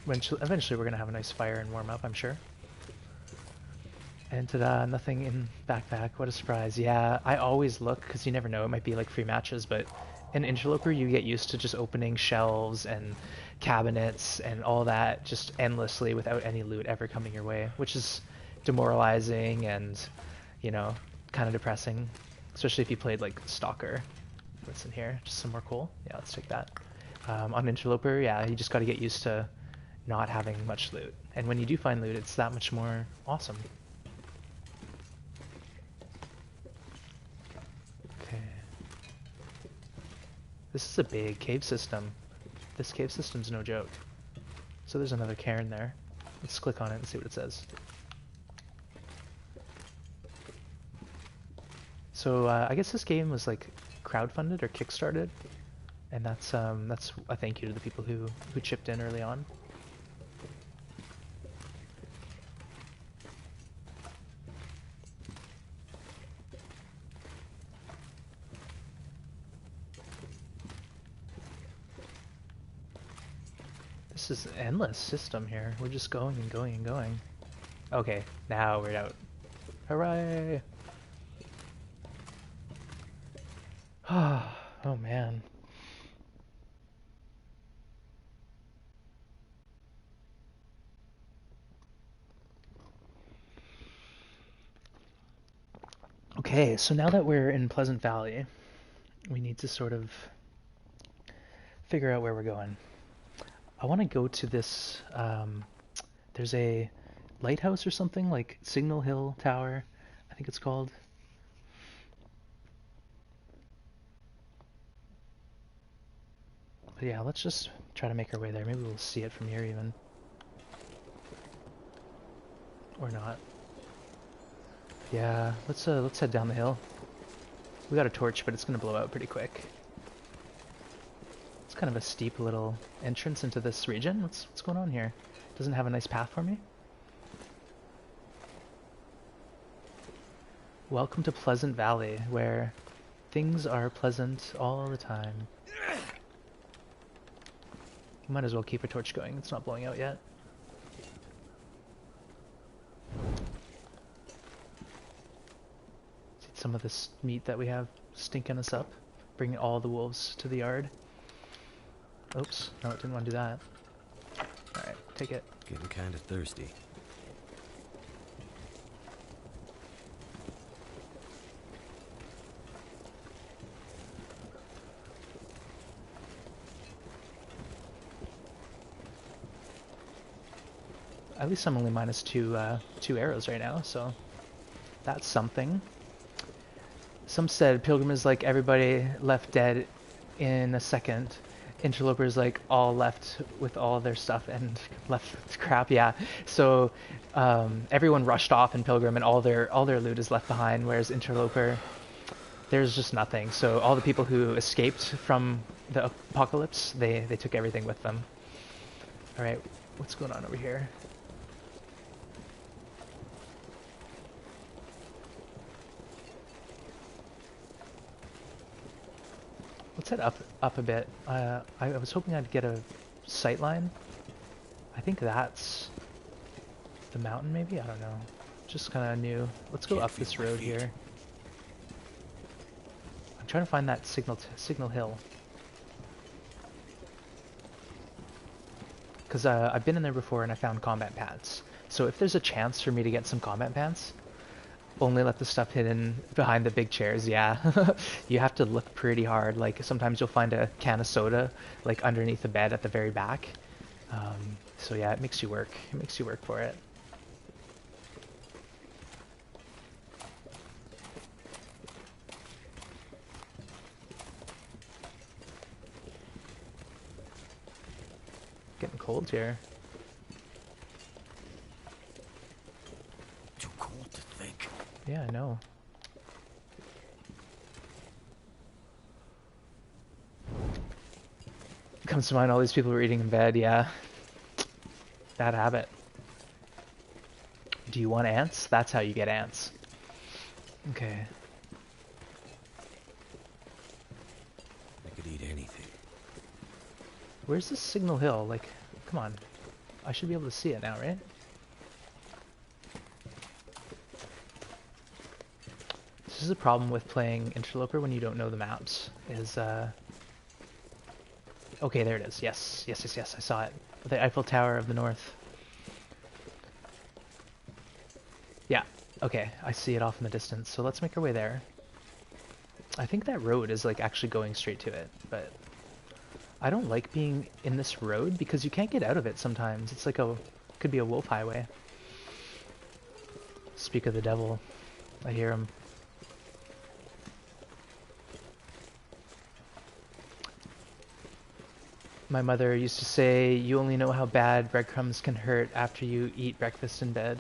Eventually we're gonna have a nice fire and warm up, I'm sure. And ta-da, nothing in backpack. What a surprise. Yeah, I always look, because you never know, it might be like free matches, but in Interloper you get used to just opening shelves and cabinets and all that just endlessly without any loot ever coming your way, which is demoralizing and, you know, kind of depressing, especially if you played like Stalker. What's in here? Just some more coal? Yeah, let's take that. On Interloper, yeah, you just got to get used to not having much loot. And when you do find loot, it's that much more awesome. Okay. This is a big cave system. This cave system's no joke. So there's another cairn there. Let's click on it and see what it says. So I guess this game was like crowdfunded or kickstarted, and that's a thank you to the people who chipped in early on. This is an endless system here. We're just going and going and going. Okay, now we're out. Hooray! Oh man. Okay, so now that we're in Pleasant Valley, we need to sort of figure out where we're going. I want to go to this, there's a lighthouse or something, like Signal Hill Tower, I think it's called. But yeah, let's just try to make our way there. Maybe we'll see it from here even. Or not. Yeah, let's head down the hill. We got a torch, but it's gonna blow out pretty quick. It's kind of a steep little entrance into this region. What's going on here? Doesn't have a nice path for me? Welcome to Pleasant Valley, where things are pleasant all the time. Might as well keep a torch going. It's not blowing out yet. Some of this meat that we have stinking us up. Bringing all the wolves to the yard. Oops, no, it didn't want to do that. Alright, take it. Getting kind of thirsty. at least I'm only minus two arrows right now, so that's something. Some said Pilgrim is like everybody left dead in a second. Interloper is like all left with all their stuff and left with crap. Yeah, so everyone rushed off in Pilgrim and all their loot is left behind, whereas Interloper, there's just nothing. So all the people who escaped from the apocalypse, they took everything with them. All right, what's going on over here? Let's head up a bit. I was hoping I'd get a sight line. I think that's the mountain, maybe? I don't know. Just kind of new. Let's go up this road here. I'm trying to find that signal hill. Because I've been in there before and I found combat pants. So if there's a chance for me to get some combat pants, only let the stuff hidden behind the big chairs. Yeah, you have to look pretty hard. Like sometimes you'll find a can of soda like underneath the bed at the very back. So yeah, it makes you work. It makes you work for it. Getting cold here. Too cold to think. Yeah, I know. Comes to mind all these people were eating in bed. Yeah, bad habit. Do you want ants? That's how you get ants. Okay. I could eat anything. Where's this signal hill? Like, come on. I should be able to see it now, right? This is a problem with playing Interloper when you don't know the maps. Okay, there it is. Yes, yes, yes, yes. I saw it. The Eiffel Tower of the North. Yeah. Okay, I see it off in the distance. So let's make our way there. I think that road is like actually going straight to it, but I don't like being in this road because you can't get out of it sometimes. It's like could be a wolf highway. Speak of the devil. I hear him. My mother used to say, you only know how bad breadcrumbs can hurt after you eat breakfast in bed.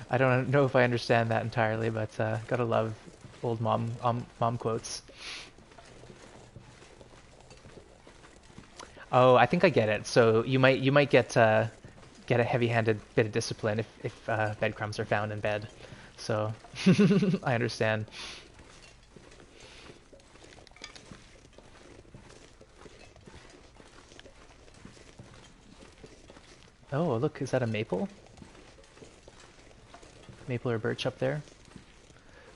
I don't know if I understand that entirely, but gotta love old mom quotes. Oh, I think I get it. So you might get a heavy-handed bit of discipline if breadcrumbs are found in bed. So I understand. Oh, look, is that a maple? Maple or birch up there?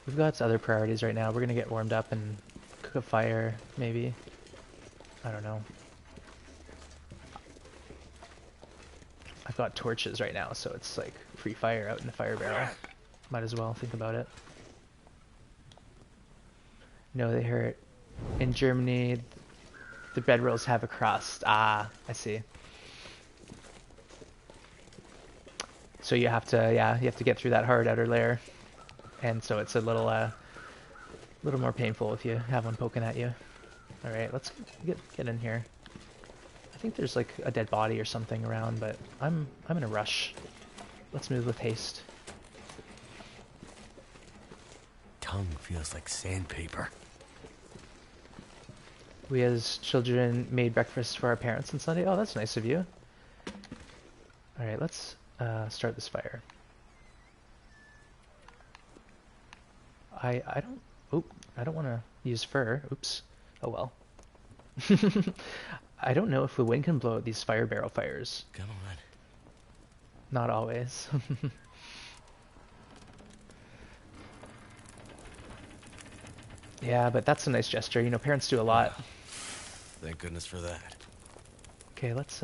We've got other priorities right now. We're gonna get warmed up and cook a fire, maybe. I don't know. I've got torches right now, so it's like free fire out in the fire barrel. Might as well think about it. No, they hurt. In Germany, the bread rolls have a crust. Ah, I see. So you have to get through that hard outer layer, and so it's a little more painful if you have one poking at you. All right, let's get in here. I think there's like a dead body or something around, but I'm in a rush. Let's move with haste. Tongue feels like sandpaper. We as children made breakfast for our parents on Sunday. Oh, that's nice of you. All right, let's start this fire. I don't want to use fur. Oops. Oh well. I don't know if the wind can blow out these fire barrel fires. Come on. Not always. Yeah, but that's a nice gesture. You know, parents do a lot. Thank goodness for that. Okay, let's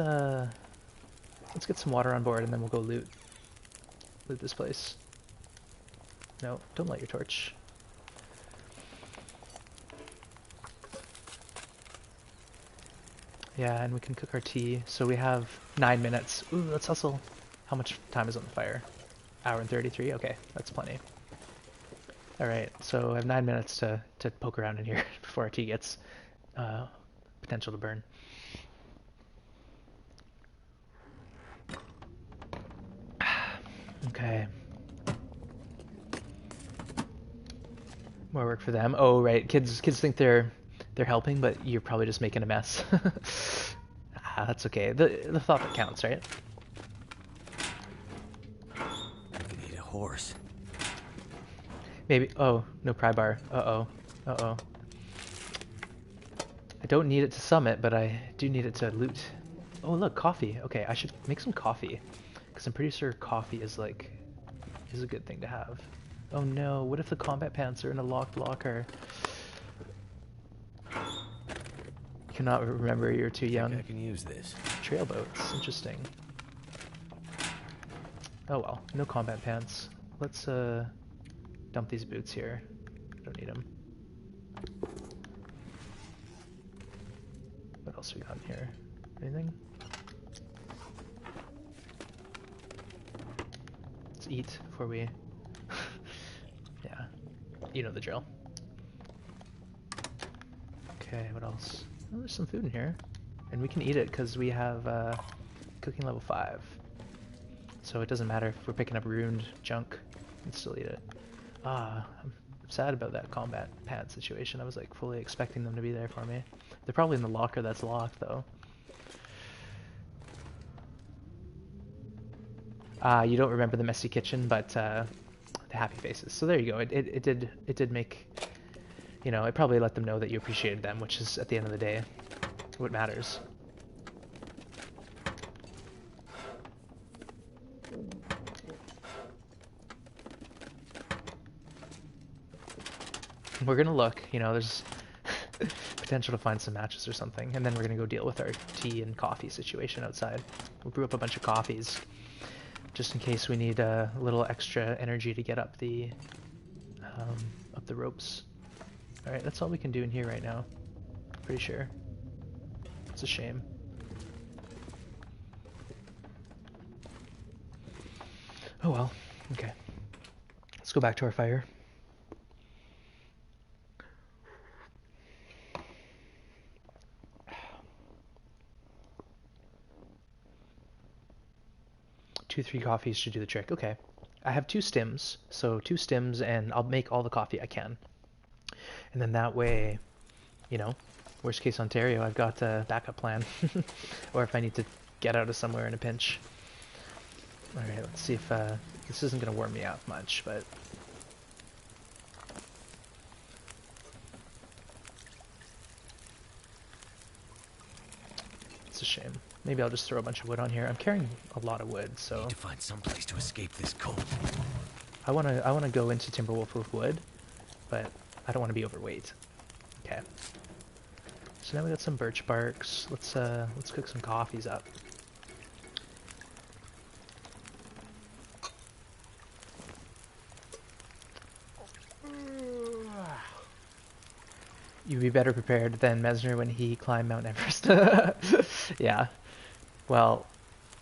get some water on board and then we'll go loot this place. No, don't light your torch. Yeah, and we can cook our tea. So we have 9 minutes. Ooh, let's hustle. How much time is on the fire? Hour and 33? Okay, that's plenty. Alright, so I have 9 minutes to poke around in here before our tea gets potential to burn. Okay. More work for them. Oh, right. Kids think they're helping, but you're probably just making a mess. That's okay. The thought that counts, right? We need a horse. Maybe. Oh, no pry bar. Uh-oh. Uh-oh. I don't need it to summit, but I do need it to loot. Oh, look, coffee. Okay, I should make some coffee. Because I'm pretty sure coffee is is a good thing to have. Oh no, what if the combat pants are in a locked locker? Cannot remember, you're too young. I can use this. Trail boats, interesting. Oh well, no combat pants. Let's dump these boots here. Don't need them. What else we got in here? Anything? Let's eat before we... Yeah, you know the drill. Okay, what else? Oh, there's some food in here. And we can eat it because we have cooking level 5. So it doesn't matter if we're picking up ruined junk, we can still eat it. I'm sad about that combat pad situation. I was like fully expecting them to be there for me. They're probably in the locker that's locked though. You don't remember the messy kitchen, but the happy faces. So there you go. It did make, you know, it probably let them know that you appreciated them, which is at the end of the day what matters. We're gonna look, you know, there's potential to find some matches or something, and then we're gonna go deal with our tea and coffee situation outside. We'll brew up a bunch of coffees, just in case we need a little extra energy to get up the ropes. All right, that's all we can do in here right now. Pretty sure. It's a shame. Oh well. Okay. Let's go back to our fire. Two, 3 coffees should do the trick. Okay. I have 2 stims, so 2 stims, and I'll make all the coffee I can. And then that way, you know, worst case Ontario, I've got a backup plan. Or if I need to get out of somewhere in a pinch. Alright, let's see if this isn't going to warm me up much, but... It's a shame. Maybe I'll just throw a bunch of wood on here. I'm carrying a lot of wood, so... Need to find some place to escape this cold. I wanna go into Timberwolf with wood, but I don't want to be overweight. Okay. So now we got some birch barks. Let's cook some coffees up. You'd be better prepared than Mesner when he climbed Mount Everest. Yeah. Well,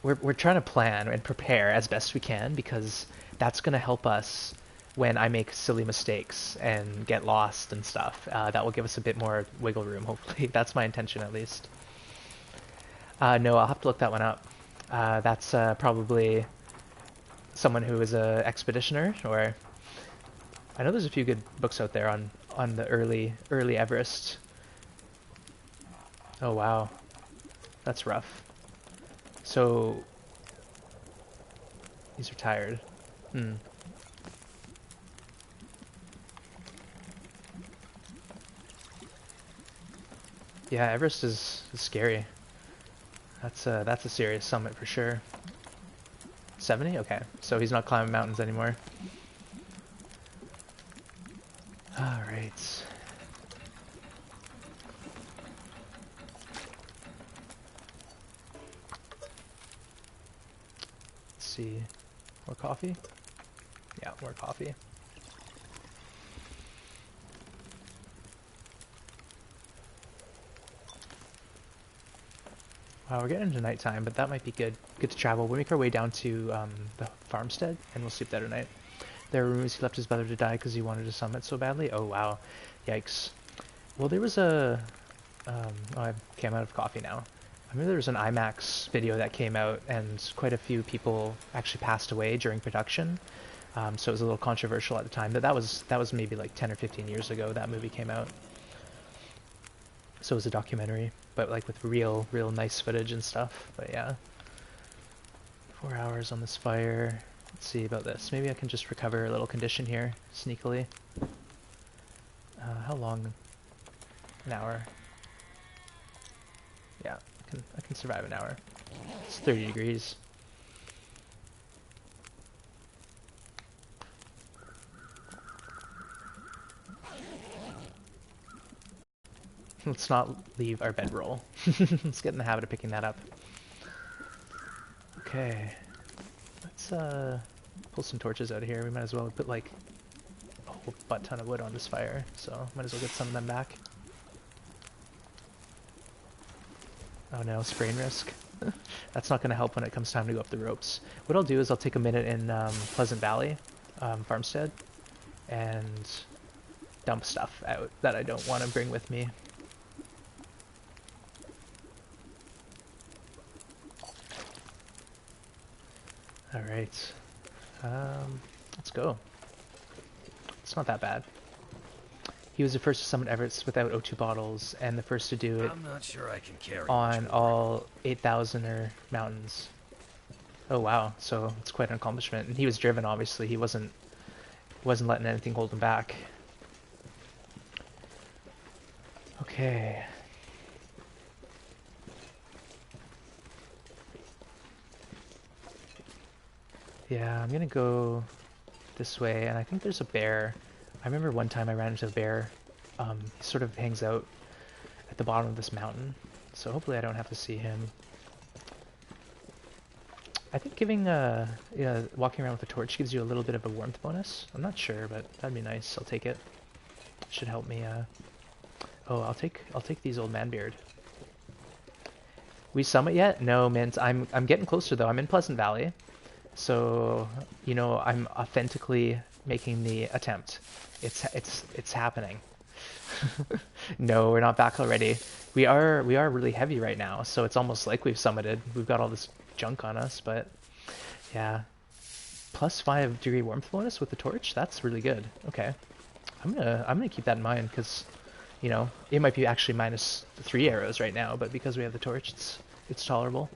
we're trying to plan and prepare as best we can because that's going to help us when I make silly mistakes and get lost and stuff. That will give us a bit more wiggle room, hopefully. That's my intention, at least. No, I'll have to look that one up. That's probably someone who is a expeditioner, or... I know there's a few good books out there on the early Everest. Oh wow, that's rough. So he's retired. Yeah, Everest is scary. That's a serious summit for sure. 70? Okay, so he's not climbing mountains anymore. Alright. Let's see. More coffee? Yeah, more coffee. Wow, we're getting into nighttime, but that might be good. Good to travel. We'll make our way down to the farmstead, and we'll sleep there tonight. There are rumors he left his brother to die because he wanted to summit so badly. Oh wow, yikes. Well, there was a oh, I came out of coffee now. I remember there was an IMAX video that came out, and quite a few people actually passed away during production. So it was a little controversial at the time. But that was maybe like 10 or 15 years ago that movie came out. So it was a documentary, but like with real nice footage and stuff. But yeah, 4 hours on this fire. Let's see about this. Maybe I can just recover a little condition here, sneakily. How long? An hour. Yeah, I can survive an hour. It's 30 degrees. Let's not leave our bedroll. Let's get in the habit of picking that up. Okay. Let's pull some torches out of here. We might as well put like a whole butt ton of wood on this fire, so might as well get some of them back. Oh no, sprain risk. That's not going to help when it comes time to go up the ropes. What I'll do is I'll take a minute in Pleasant Valley, Farmstead, and dump stuff out that I don't want to bring with me. Alright, let's go. It's not that bad. He was the first to summit Everest without O2 bottles, and the first to do it I'm not sure I can carry on much more. all 8,000er mountains. Oh wow, so it's quite an accomplishment. And he was driven, obviously. He wasn't letting anything hold him back. Okay. Yeah, I'm gonna go this way, and I think there's a bear. I remember one time I ran into a bear. He sort of hangs out at the bottom of this mountain, so hopefully I don't have to see him. I think yeah, walking around with a torch gives you a little bit of a warmth bonus. I'm not sure, but that'd be nice. I'll take it. Should help me. Oh, I'll take these old man beard. We summit yet? No, Mint. I'm getting closer though. I'm in Pleasant Valley. So, you know, I'm authentically making the attempt. It's happening. No, we're not back already. We are really heavy right now, so it's almost like we've summited. We've got all this junk on us, but yeah. Plus 5 degree warmth bonus with the torch? That's really good. Okay. I'm gonna keep that in mind because, you know, it might be actually minus 3 arrows right now, but because we have the torch, it's tolerable.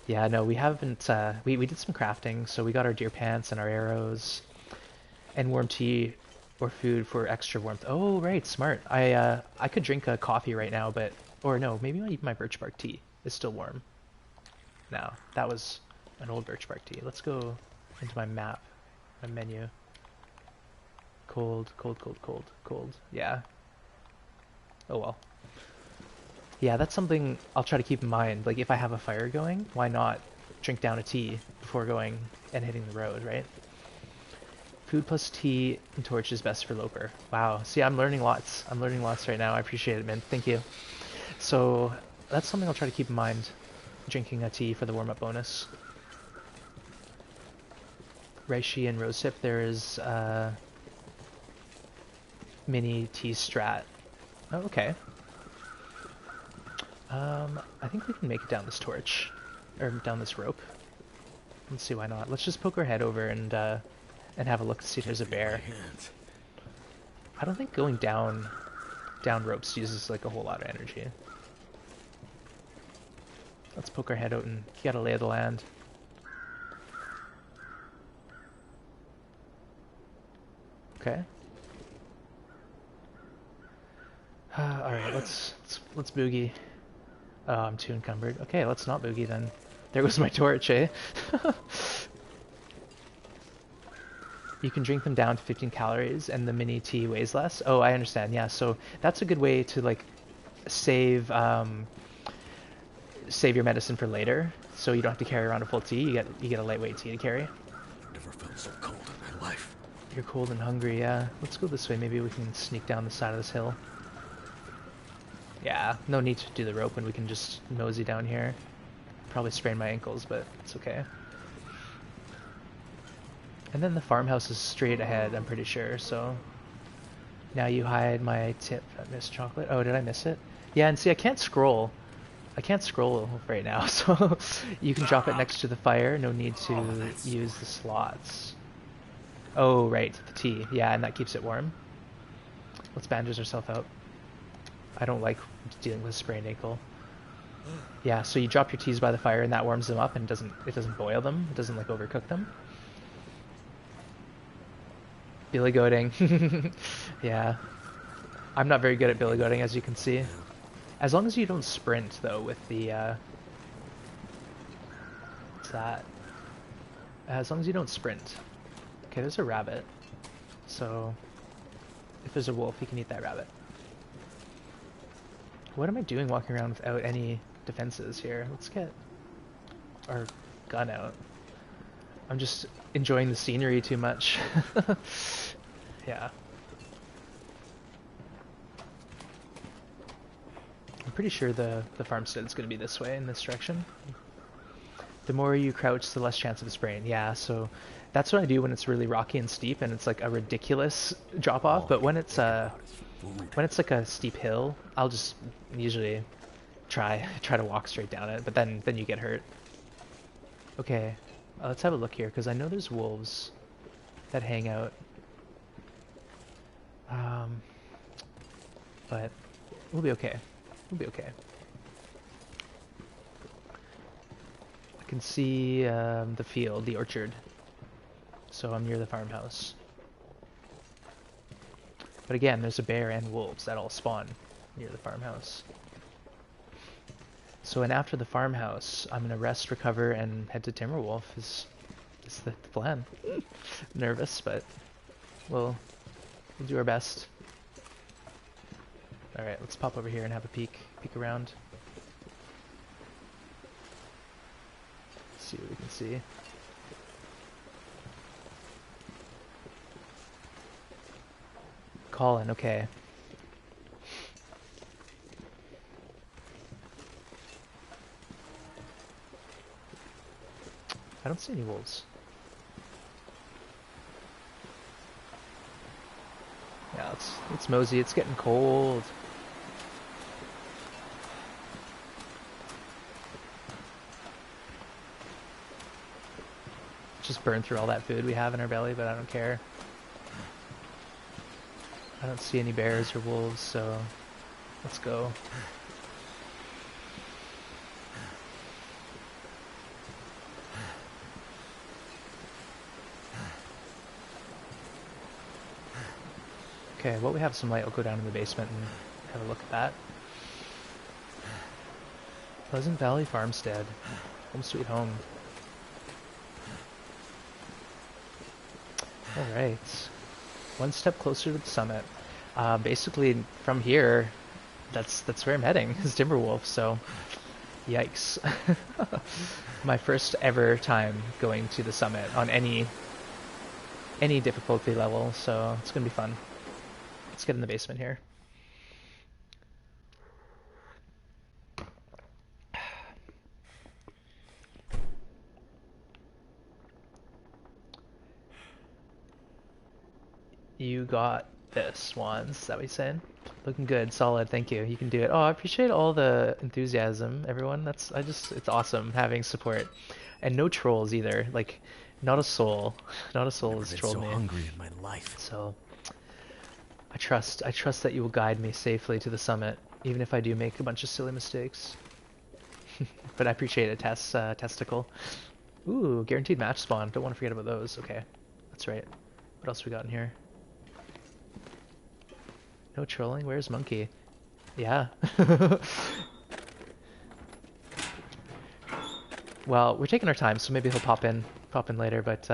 Yeah, no, we haven't, we did some crafting, so we got our deer pants and our arrows, and warm tea or food for extra warmth. Oh, right, smart. I could drink a coffee right now, but, or no, maybe even my birch bark tea is still warm. No, that was an old birch bark tea. Let's go into my map, my menu. Cold, cold, cold, cold, cold. Yeah. Oh well. Yeah, that's something I'll try to keep in mind. Like, if I have a fire going, why not drink down a tea before going and hitting the road, right? Food plus tea and torch is best for Loper. Wow. See, I'm learning lots. I'm learning lots right now. I appreciate it, man. Thank you. So, that's something I'll try to keep in mind. Drinking a tea for the warm-up bonus. Reishi and Rosehip, there is mini tea strat. Oh, okay. I think we can make it down this torch, or down this rope. Let's see, why not? Let's just poke our head over and have a look to see if there's a bear. I don't think going down ropes uses like a whole lot of energy. Let's poke our head out and get a lay of the land. Okay. All right, let's boogie. Oh, I'm too encumbered. Okay, let's not boogie then. There goes my torch, eh? You can drink them down to 15 calories and the mini tea weighs less. Oh, I understand. Yeah, so that's a good way to like save your medicine for later. So you don't have to carry around a full tea. You get a lightweight tea to carry. Never felt so cold in my life. You're cold and hungry, yeah. Let's go this way. Maybe we can sneak down the side of this hill. Yeah, no need to do the rope when we can just mosey down here. Probably sprain my ankles, but it's okay. And then the farmhouse is straight ahead, I'm pretty sure, so... Now you hide my tip at Miss Chocolate. Oh, did I miss it? Yeah, and see, I can't scroll. I can't scroll right now, so you can drop it next to the fire. No need to use the slots. Oh, right, the T. Yeah, and that keeps it warm. Let's bandage ourselves out. I don't like dealing with a sprained ankle. Yeah, so you drop your teas by the fire and that warms them up and it doesn't boil them. It doesn't like overcook them. Billy goating. Yeah. I'm not very good at billy goating, as you can see. As long as you don't sprint, though, with the, what's that? As long as you don't sprint. Okay, there's a rabbit. So, if there's a wolf, you can eat that rabbit. What am I doing walking around without any defenses here? Let's get our gun out. I'm just enjoying the scenery too much. Yeah. I'm pretty sure the farmstead's going to be this way, in this direction. The more you crouch, the less chance of a sprain. Yeah, so that's what I do when it's really rocky and steep and it's like a ridiculous drop off. But when it's like a steep hill, I'll just usually try to walk straight down it. But then you get hurt. Okay, let's have a look here because I know there's wolves that hang out. But we'll be okay. We'll be okay. I can see the field, the orchard. So I'm near the farmhouse. But again, there's a bear and wolves that all spawn near the farmhouse. So, and after the farmhouse, I'm gonna rest, recover, and head to Timberwolf is the plan. Nervous, but we'll do our best. Alright, let's pop over here and have a peek around. See what we can see. Colin, okay. I don't see any wolves. Yeah, let's mosey. It's getting cold. Just burn through all that food we have in our belly, but I don't care. I don't see any bears or wolves, so let's go. Okay, well, we have some light. I'll go down in the basement and have a look at that. Pleasant Valley Farmstead. Home sweet home. Alright. One step closer to the summit. Basically, from here, that's where I'm heading, is Timberwolf, so... Yikes. My first ever time going to the summit on any difficulty level, so it's gonna be fun. Let's get in the basement here. You got this one, is that what you're saying? Looking good, solid, thank you. You can do it. Oh, I appreciate all the enthusiasm, everyone. It's awesome having support. And no trolls either. Like, not a soul. Not a soul has trolled me. I've been so hungry in my life. So I trust that you will guide me safely to the summit, even if I do make a bunch of silly mistakes. But I appreciate it, Testicle. Ooh, guaranteed match spawn. Don't want to forget about those. Okay, that's right. What else we got in here? No trolling? Where's Monkey? Yeah. Well, we're taking our time, so maybe he'll pop in later, but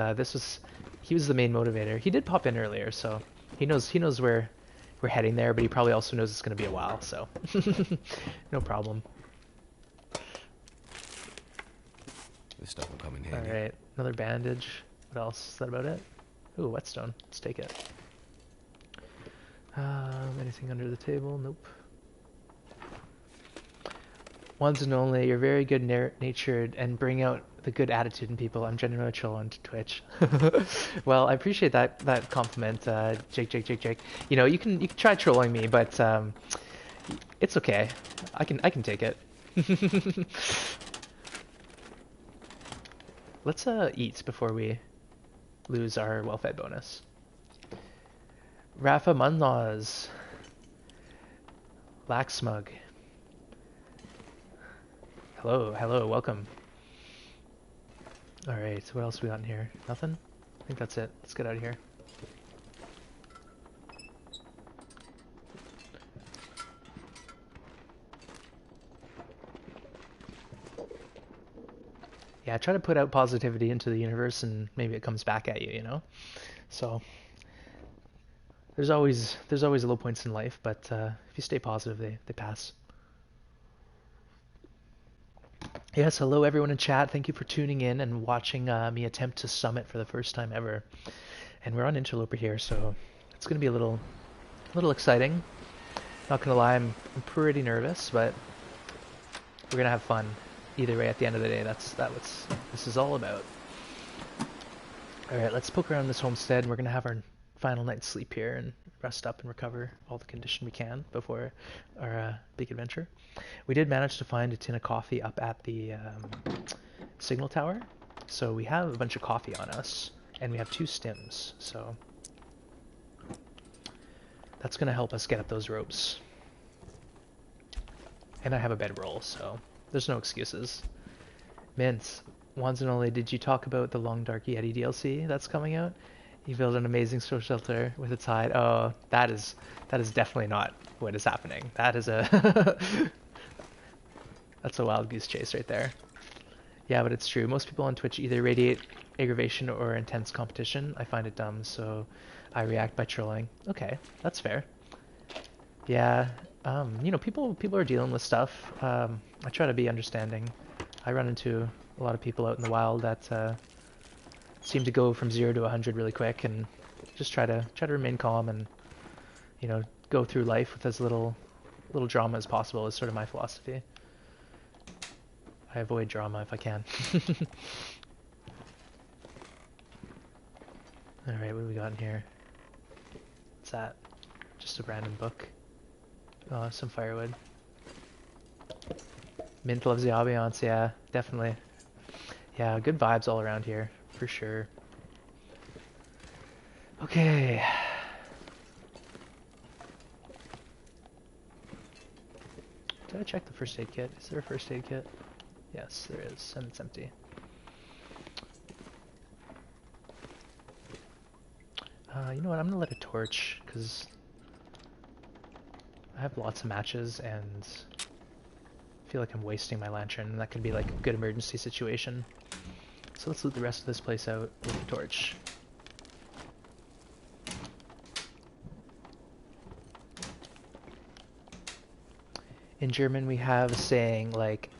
he was the main motivator. He did pop in earlier, so he knows where we're heading there, but he probably also knows it's going to be a while, so no problem. This stuff will come in handy. Alright, another bandage. What else? Is that about it? Ooh, whetstone. Let's take it. Anything under the table? Nope. Ones and only, you're very good natured and bring out the good attitude in people. I'm generally chill on Twitch. Well, I appreciate that compliment, Jake. You know, you can try trolling me, but it's okay. I can take it. Let's eat before we lose our well-fed bonus. Rafa Munlaws, Laxmug. Hello, welcome. Alright, so what else we got in here? Nothing? I think that's it. Let's get out of here. Yeah, try to put out positivity into the universe and maybe it comes back at you, you know? So, there's always low points in life, but if you stay positive, they pass. Yes, hello everyone in chat. Thank you for tuning in and watching me attempt to summit for the first time ever. And we're on Interloper here, so it's going to be a little exciting. Not gonna lie, I'm pretty nervous, but we're gonna have fun. Either way, at the end of the day, that's what this is all about. All right, let's poke around this homestead. We're gonna have our final night's sleep here and rest up and recover all the condition we can before our big adventure. We did manage to find a tin of coffee up at the signal tower, so we have a bunch of coffee on us, and we have 2 stims, so that's gonna help us get up those ropes. And I have a bedroll, so there's no excuses. Mint, Wands and only, did you talk about the Long Dark Yeti DLC that's coming out? You build an amazing storage shelter with its hide. Oh, that is definitely not what is happening. That is a that's a wild goose chase right there. Yeah, but it's true. Most people on Twitch either radiate aggravation or intense competition. I find it dumb, so I react by trolling. Okay, that's fair. Yeah, you know, people are dealing with stuff. I try to be understanding. I run into a lot of people out in the wild that seem to go from 0 to 100 really quick, and just try to remain calm and, you know, go through life with as little drama as possible is sort of my philosophy. I avoid drama if I can. Alright, what do we got in here? What's that? Just a random book. Oh, some firewood. Mint loves the ambiance, yeah, definitely. Yeah, good vibes all around here, for sure. Okay. Did I check the first aid kit? Is there a first aid kit? Yes, there is, and it's empty. You know what, I'm gonna light a torch, because I have lots of matches, and I feel like I'm wasting my lantern, and that could be like a good emergency situation. So let's loot the rest of this place out with the torch. In German we have a saying like,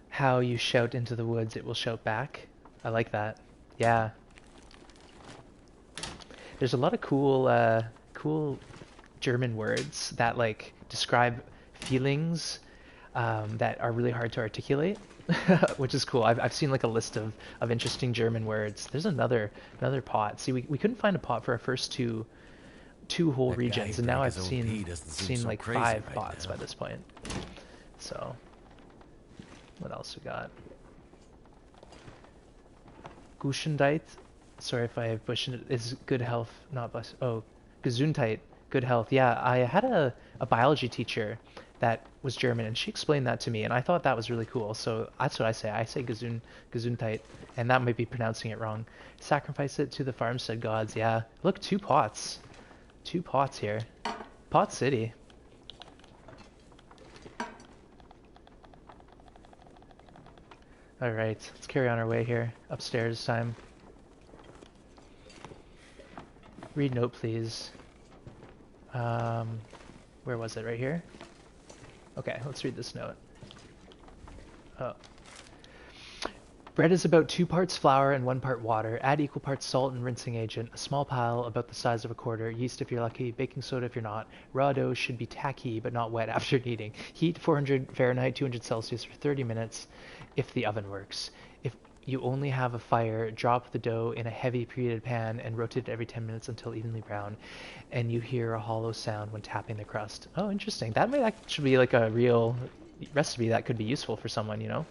how you shout into the woods, it will shout back. I like that. Yeah. There's a lot of cool German words that like describe feelings that are really hard to articulate, which is cool. I've seen like a list of interesting German words. There's another pot. See, we couldn't find a pot for our first two whole That regions, guy and now I've drank his own pee seen doesn't seem so like crazy 5 right pots now. by this point. So, what else we got? Gesundheit. Sorry if I butchered it. Is good health, not bless. Oh, Gesundheit, good health. Yeah, I had a biology teacher that was German, and she explained that to me, and I thought that was really cool. So that's what I say. I say Gesundheit, and that might be pronouncing it wrong. Sacrifice it to the farmstead gods. Yeah, look, 2 pots. 2 pots here. Pot City. Alright, let's carry on our way here. Upstairs time. Read note, please. Where was it? Right here? Okay, let's read this note. Oh. Bread is about 2 parts flour and 1 part water. Add equal parts salt and rinsing agent. A small pile about the size of a quarter. Yeast if you're lucky. Baking soda if you're not. Raw dough should be tacky but not wet after kneading. Heat 400 Fahrenheit, 200 Celsius for 30 minutes if the oven works. If you only have a fire, drop the dough in a heavy preheated pan and rotate it every 10 minutes until evenly brown. And you hear a hollow sound when tapping the crust. Oh, interesting. That might actually be like a real recipe that could be useful for someone, you know?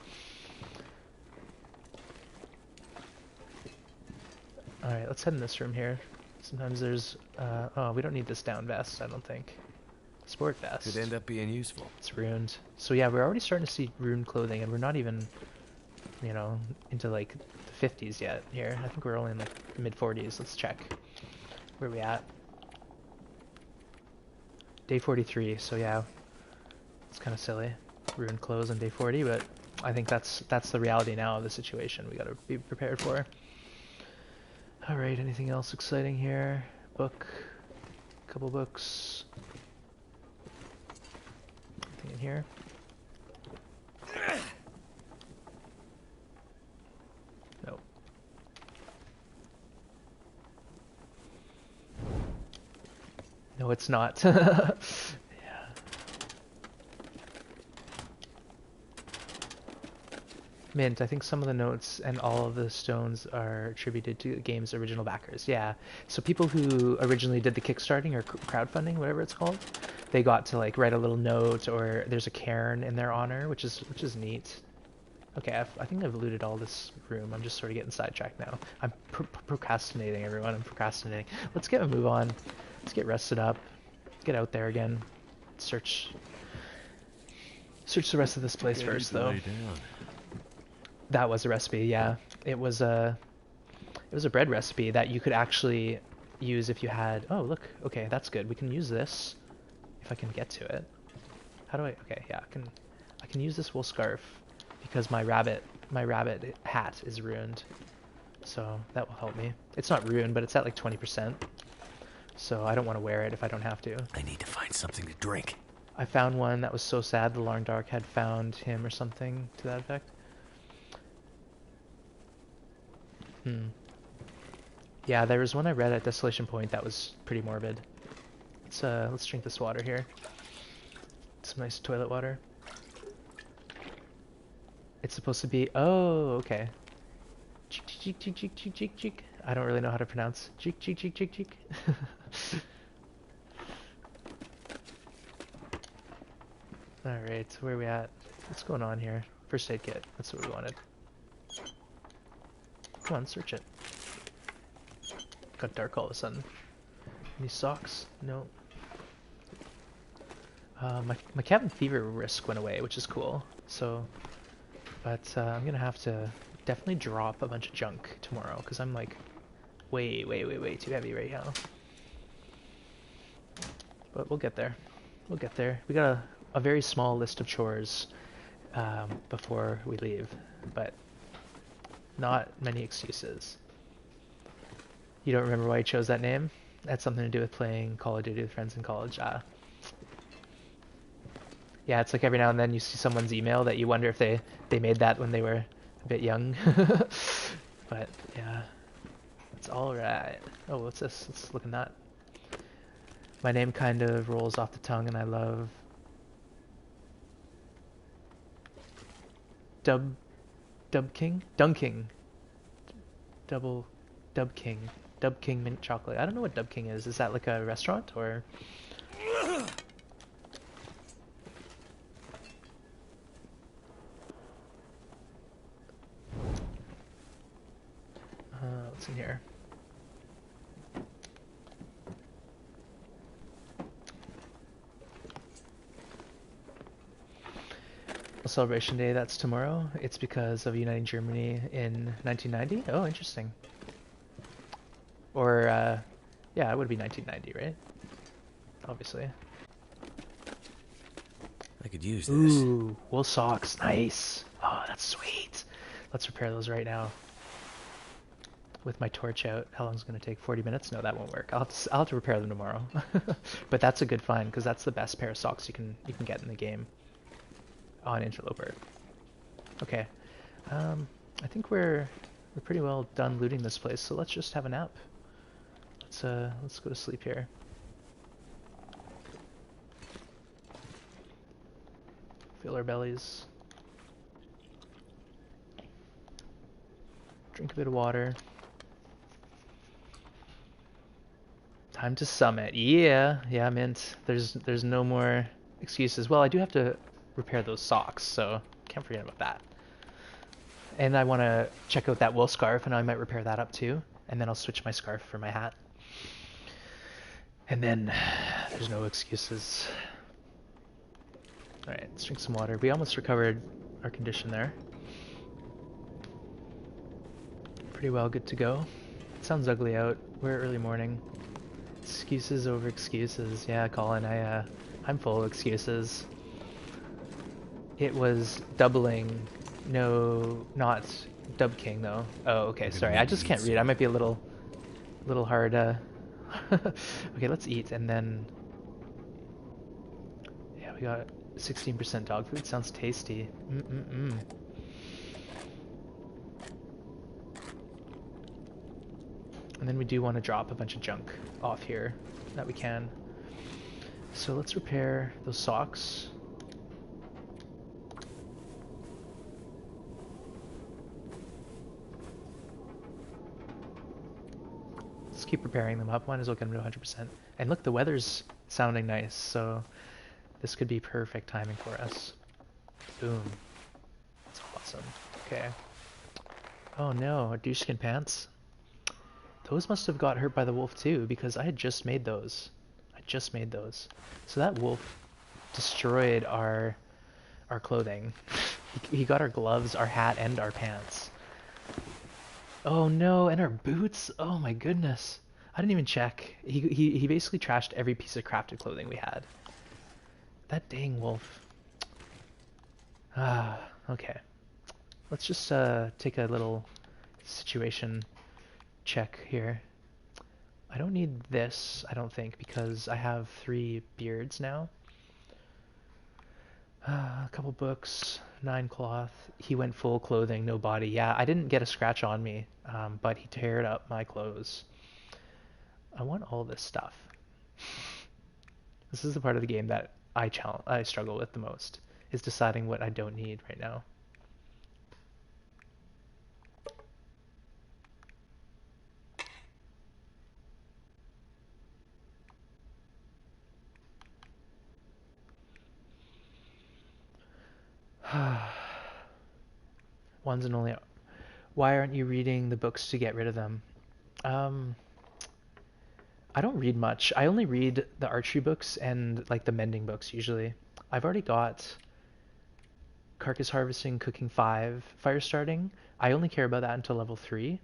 Alright, let's head in this room here. Sometimes there's, oh, we don't need this down vest, I don't think. Sport vest. Could end up being useful. It's ruined. So yeah, we're already starting to see ruined clothing, and we're not even, you know, into like the 50s yet here. I think we're only in like mid 40s. Let's check. Where are we at? Day 43, so yeah. It's kind of silly. Ruined clothes on day 40, but I think that's the reality now of the situation we gotta be prepared for. Alright, anything else exciting here? Book. Couple books. Anything in here? Nope. No, it's not. Yeah. Mint, I think some of the notes and all of the stones are attributed to the game's original backers. Yeah, so people who originally did the kickstarting or crowdfunding, whatever it's called, they got to like write a little note, or there's a cairn in their honor, which is neat. Okay, I think I've looted all this room. I'm just sort of getting sidetracked now. I'm procrastinating, everyone. I'm procrastinating. Let's get a move on. Let's get rested up. Get out there again. Search the rest of this place first, though. That was a recipe, yeah. It was a bread recipe that you could actually use if you had. Oh, look. Okay, that's good. We can use this if I can get to it. How do I? Okay, yeah, I can use this wool scarf because my rabbit hat is ruined. So that will help me. It's not ruined, but it's at like 20%. So I don't want to wear it if I don't have to. I need to find something to drink. I found one that was so sad the Long Dark had found him or something to that effect. Yeah, there was one I read at Desolation Point that was pretty morbid. Let's drink this water here. Some nice toilet water. It's supposed to be, oh, okay. Cheek, cheek, cheek, cheek, cheek, cheek, cheek. I don't really know how to pronounce cheek, cheek, cheek, cheek, cheek. Alright, so where are we at? What's going on here? First aid kit, that's what we wanted. Come on, search it. Got dark all of a sudden. Any socks? No. My cabin fever risk went away, which is cool. So, but I'm gonna have to definitely drop a bunch of junk tomorrow because I'm like way too heavy right now. But we'll get there. We'll get there. We got a very small list of chores before we leave, but not many excuses. You don't remember why you chose that name? That's something to do with playing Call of Duty with friends in college. Yeah, it's like every now and then you see someone's email that you wonder if they made that when they were a bit young. But yeah, it's alright. Oh, what's this? Let's look at that. My name kind of rolls off the tongue and I love Dub King? Dunking. Dub King mint chocolate. I don't know what Dub King is. Is that like a restaurant or? What's in here? Celebration Day, that's tomorrow. It's because of uniting Germany in 1990. Oh, interesting. Or, yeah, it would be 1990, right? Obviously. I could use this. Ooh, wool socks. Nice. Oh, that's sweet. Let's repair those right now. With my torch out. How long is it going to take? 40 minutes? No, that won't work. I'll have to repair them tomorrow. But that's a good find because that's the best pair of socks you can get in the game on Interloper. Okay. I think we're pretty well done looting this place, so let's just have a nap. Let's go to sleep here. Fill our bellies. Drink a bit of water. Time to summit. Yeah, yeah, mint. There's no more excuses. Well, I do have to repair those socks, so can't forget about that. And I want to check out that wool scarf, and I might repair that up too. And then I'll switch my scarf for my hat. And then there's no excuses. All right, let's drink some water. We almost recovered our condition there. Pretty well good to go. It sounds ugly out. We're early morning. Excuses over excuses. Yeah, Colin, I'm full of excuses. It was doubling. No, not Dub King though. Oh, okay, sorry. I just can't read. I might be a little hard. Okay, let's eat and then. Yeah, we got 16% dog food. Sounds tasty. Mm-mm-mm. And then we do want to drop a bunch of junk off here that we can. So let's repair those socks. Let's keep repairing them up. Might as well get them to 100%. And look, the weather's sounding nice, so this could be perfect timing for us. Boom. That's awesome. Okay. Oh no, doucheskin pants. Those must have got hurt by the wolf too, because I had just made those. I just made those. So that wolf destroyed our clothing. He got our gloves, our hat, and our pants. Oh no, and our boots. Oh my goodness. I didn't even check. He basically trashed every piece of crafted clothing we had. That dang wolf. Ah, okay. Let's just take a little situation check here. I don't need this, I don't think, because I have 3 beards now. A couple books, 9 cloth. He went full clothing, no body. Yeah, I didn't get a scratch on me, but he teared up my clothes. I want all this stuff. This is the part of the game that I struggle with the most, is deciding what I don't need right now. One's and only. Why aren't you reading the books to get rid of them? Um, I don't read much. I only read the archery books and like the mending books usually. I've already got carcass harvesting, cooking 5, fire starting. I only care about that until level 3,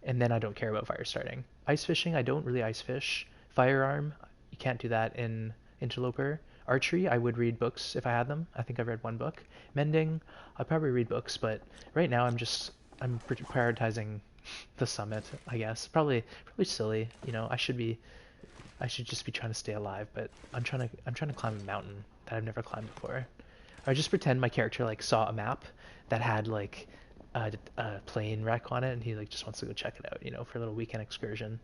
and then I don't care about fire starting. Ice fishing, I don't really ice fish. Firearm, you can't do that in Interloper. Archery, I would read books if I had them. I think I've read 1 book. Mending, I'll probably read books, but right now I'm prioritizing the summit, I guess. Probably silly, you know. I should just be trying to stay alive, but I'm trying to climb a mountain that I've never climbed before. I just pretend my character like saw a map that had like a plane wreck on it, and he like just wants to go check it out, you know, for a little weekend excursion.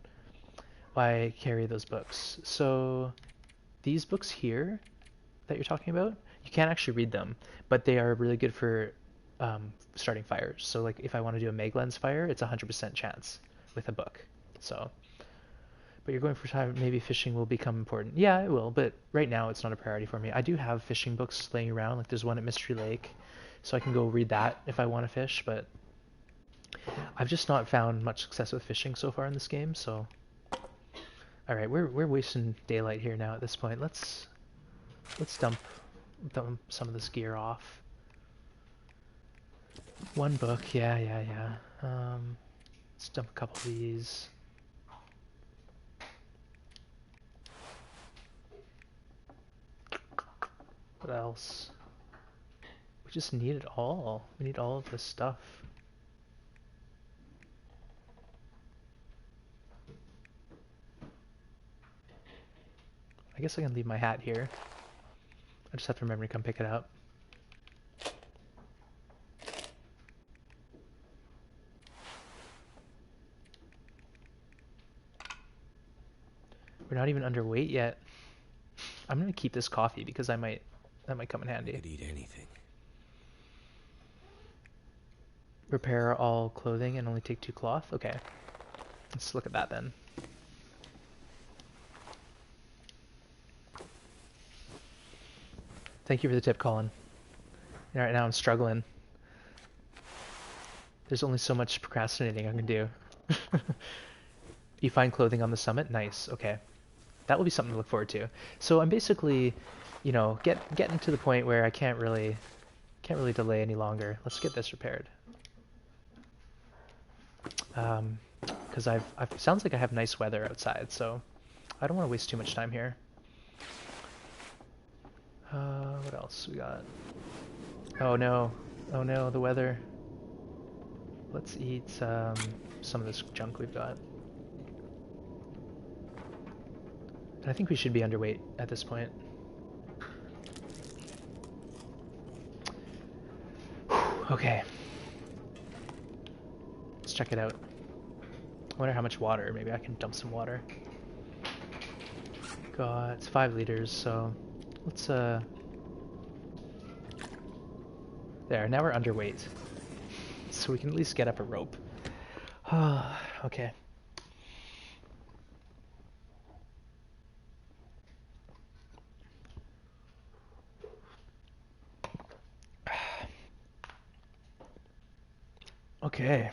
Why carry those books? So these books here that you're talking about, you can't actually read them, but they are really good for starting fires. So like if I want to do a Meg Lens fire, it's 100% chance with a book. So, but you're going for time, maybe fishing will become important. Yeah, it will, but right now it's not a priority for me. I do have fishing books laying around, like there's one at Mystery Lake, so I can go read that if I want to fish, but I've just not found much success with fishing so far in this game, so. Alright, we're wasting daylight here now at this point. Let's dump some of this gear off. 1 book, yeah. Let's dump a couple of these. What else? We just need it all. We need all of this stuff. I guess I can leave my hat here. I just have to remember to come pick it up. We're not even underweight yet. I'm gonna keep this coffee because that might come in I handy. could eat anything. Repair all clothing and only take 2 cloth. Okay, let's look at that then. Thank you for the tip, Colin. Right now I'm struggling. There's only so much procrastinating I can do. You find clothing on the summit? Nice. Okay. That will be something to look forward to. So I'm basically, you know, getting to the point where I can't really delay any longer. Let's get this repaired. Because I've sounds like I have nice weather outside, so I don't want to waste too much time here. What else we got? Oh no, the weather. Let's eat some of this junk we've got. I think we should be underweight at this point. Okay. Let's check it out. I wonder how much water. Maybe I can dump some water. God, it's 5 liters, so let's there, now we're underweight. So we can at least get up a rope. Okay. Okay.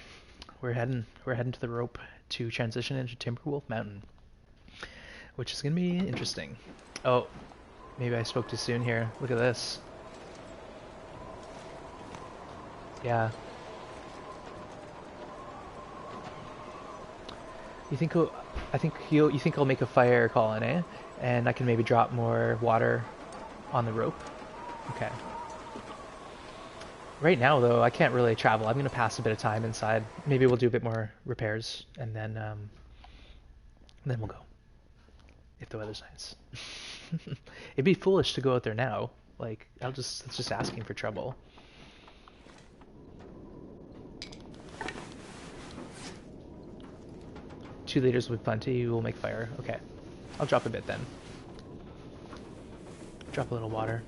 We're heading to the rope to transition into Timberwolf Mountain, which is gonna be interesting. Oh, maybe I spoke too soon here. Look at this. Yeah. You think you think I'll make a fire, Colin, eh? And I can maybe drop more water on the rope. Okay. Right now, though, I can't really travel. I'm gonna pass a bit of time inside. Maybe we'll do a bit more repairs, and then we'll go. If the weather's nice. It'd be foolish to go out there now. Like, it's just asking for trouble. Two liters will be plenty. We'll make fire. Okay. I'll drop a bit then. Drop a little water.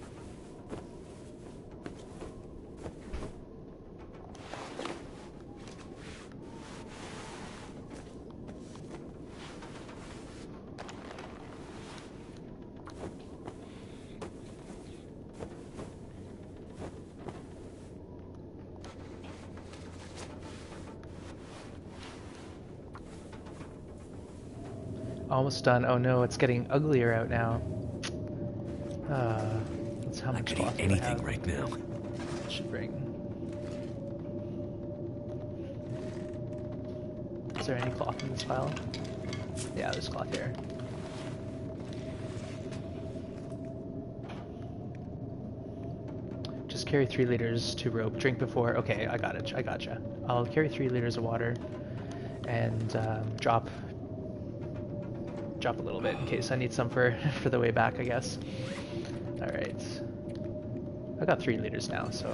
Almost done. Oh no, it's getting uglier out now. That's how much cloth I could eat anything right now. Should bring. Is there any cloth in this pile? Yeah, there's cloth here. Just carry 3 liters to rope. Drink before. Okay, I got it. I gotcha. I'll carry 3 liters of water and drop a little bit in case I need some for the way back, I guess. All right. I got 3 liters now, so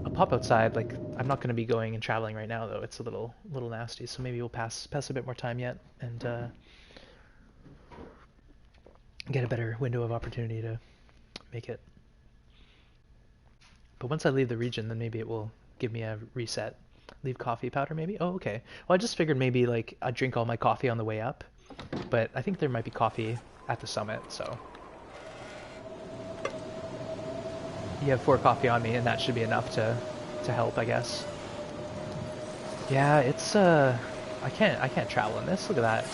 I'll pop outside. Like, I'm not going to be going and traveling right now, though. It's a little nasty, so maybe we'll pass a bit more time yet and get a better window of opportunity to make it. But once I leave the region, then maybe it will give me a reset. Leave coffee powder, maybe? Oh, okay. Well, I just figured maybe, like, I'd drink all my coffee on the way up, but I think there might be coffee at the summit, so... You have 4 coffee on me, and that should be enough to help, I guess. Yeah, it's I can't travel in this. Look at that.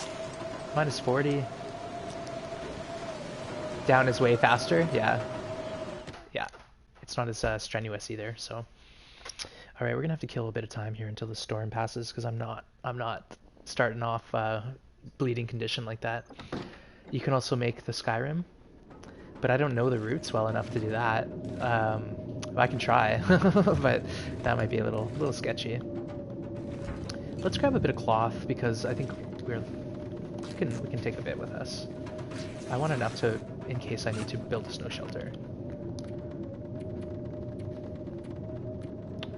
Minus 40. Down is way faster. Yeah. Yeah. It's not as strenuous either. So, all right, we're gonna have to kill a bit of time here until the storm passes because I'm not starting off bleeding condition like that. You can also make the Skyrim, but I don't know the routes well enough to do that. I can try, but that might be a little sketchy. Let's grab a bit of cloth because I think we can take a bit with us. I want enough to in case I need to build a snow shelter.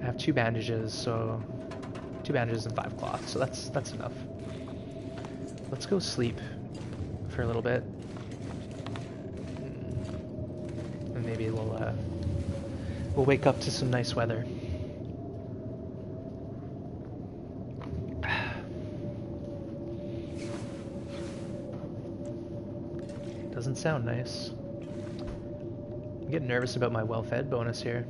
I have 2 bandages, so 2 bandages and 5 cloth, so that's enough. Let's go sleep for a little bit. And maybe we'll wake up to some nice weather. Doesn't sound nice. I'm getting nervous about my well-fed bonus here.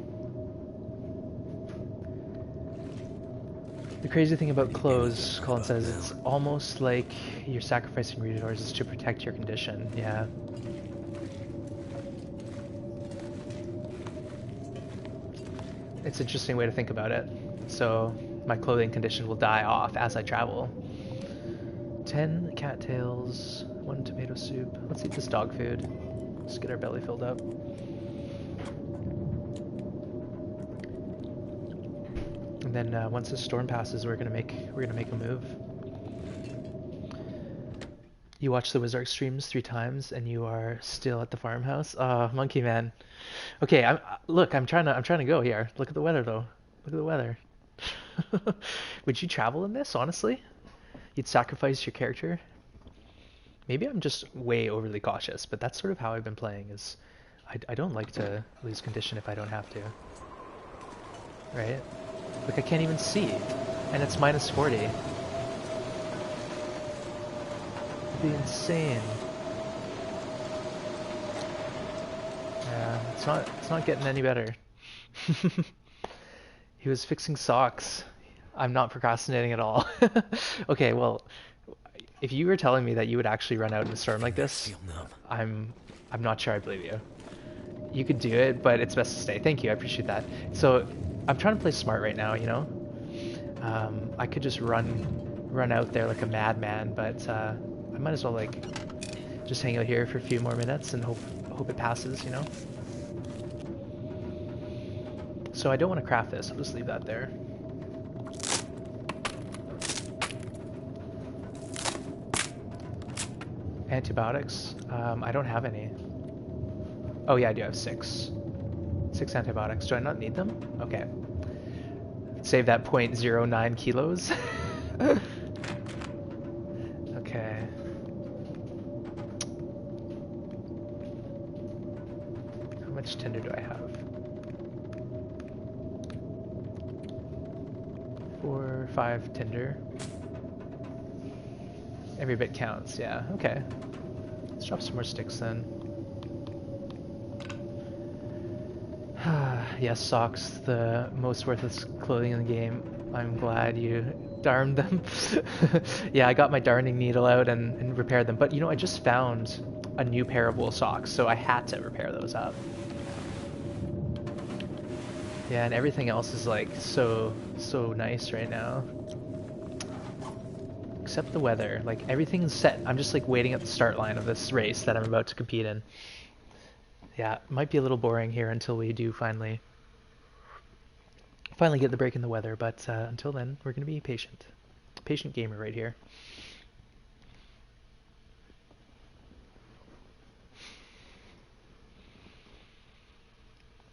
The crazy thing about clothes, Colin says, it's almost like you're sacrificing resources to protect your condition. Yeah. It's an interesting way to think about it. So my clothing condition will die off as I travel. 10 cattails, 1 tomato soup. Let's eat this dog food. Let's get our belly filled up. And then once the storm passes, we're gonna make a move. You watch the Wizark streams 3 times, and you are still at the farmhouse. Monkey man. Okay, I'm trying to go here. Look at the weather though. Look at the weather. Would you travel in this, honestly? You'd sacrifice your character? Maybe I'm just way overly cautious, but that's sort of how I've been playing. Is I don't like to lose condition if I don't have to. Right? Like I can't even see, and it's minus 40. It'd be insane. Yeah, it's not getting any better. He was fixing socks. I'm not procrastinating at all. Okay, well, if you were telling me that you would actually run out in a storm like this, I'm not sure I believe you. You could do it, but it's best to stay. Thank you, I appreciate that. So I'm trying to play smart right now, you know? I could just run out there like a madman, but I might as well like just hang out here for a few more minutes and hope it passes, you know? So I don't want to craft this, I'll just leave that there. Antibiotics? I don't have any. Oh yeah, I do have 6. 6 antibiotics. Do I not need them? Okay. Save that 0.09 kilos. Okay. How much tinder do I have? 4, 5 tinder. Every bit counts, yeah, okay. Let's drop some more sticks then. Yes, socks, the most worthless clothing in the game. I'm glad you darned them. Yeah, I got my darning needle out and repaired them. But you know, I just found a new pair of wool socks, so I had to repair those up. Yeah, and everything else is like so nice right now. Except the weather. Like everything's set. I'm just like waiting at the start line of this race that I'm about to compete in. Yeah, it might be a little boring here until we do finally get the break in the weather, but until then, we're gonna be patient. Patient gamer right here.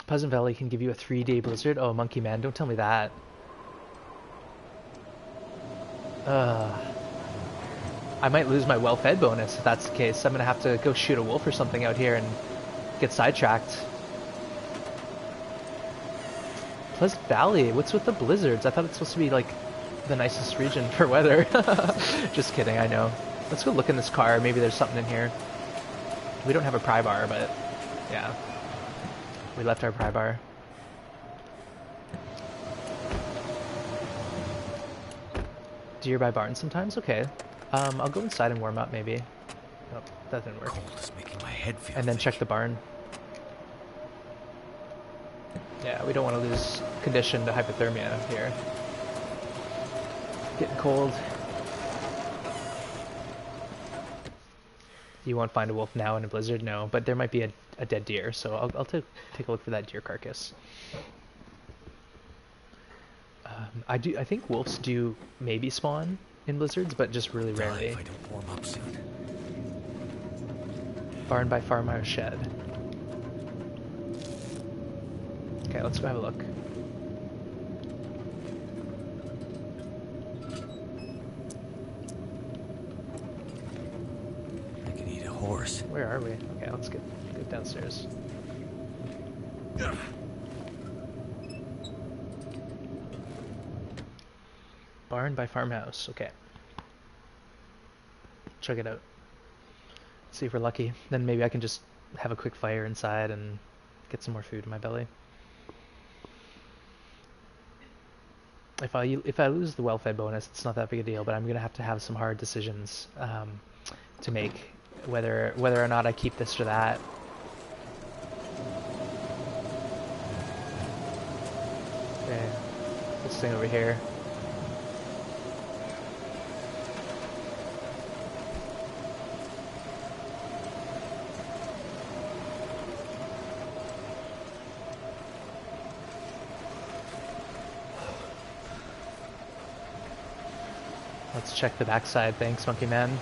Pleasant Valley can give you a 3-day blizzard. Oh, monkey man, don't tell me that. I might lose my well-fed bonus if that's the case. I'm gonna have to go shoot a wolf or something out here and get sidetracked. Pleasant Valley, what's with the blizzards? I thought it's supposed to be like the nicest region for weather. Just kidding, I know. Let's go look in this car. Maybe there's something in here. We don't have a pry bar, but yeah. We left our pry bar. Deer by barn sometimes? Okay. I'll go inside and warm up maybe. Oh, that didn't work. Cold is making my head feel and then thick. check the barn. Yeah, we don't want to lose condition to hypothermia here. Getting cold. You won't find a wolf now in a blizzard? No, but there might be a dead deer, so I'll take a look for that deer carcass. I think wolves do maybe spawn in blizzards, but just really rarely. If I don't warm up soon. Barn by farmhouse shed. Okay, let's go have a look. I can eat us. Where are we? Okay, let's get downstairs. Barn by farmhouse. Okay. Check it out. See if we're lucky. Then maybe I can just have a quick fire inside and get some more food in my belly. If I lose the well-fed bonus, it's not that big a deal, but I'm gonna have to have some hard decisions to make, whether or not I keep this or that. Okay, this thing over here. Let's check the backside. Thanks, Monkey Man.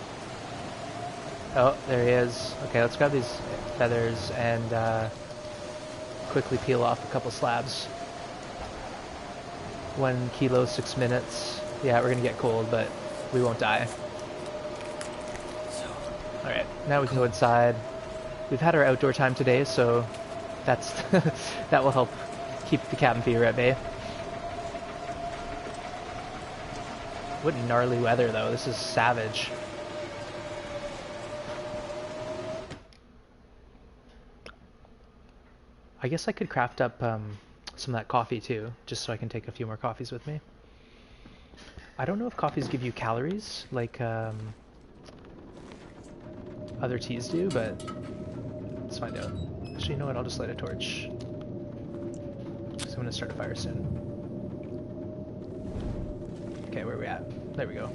Oh, there he is. Okay, let's grab these feathers and quickly peel off a couple slabs. 1 kilo, 6 minutes. Yeah, we're gonna get cold, but we won't die. Alright, now we can go inside. We've had our outdoor time today, so that's that will help keep the cabin fever at bay. What gnarly weather, though. This is savage. I guess I could craft up some of that coffee, too, just so I can take a few more coffees with me. I don't know if coffees give you calories, like other teas do, but let's find out. Actually, you know what? I'll just light a torch. So I'm going to start a fire soon. Okay, where are we at? There we go.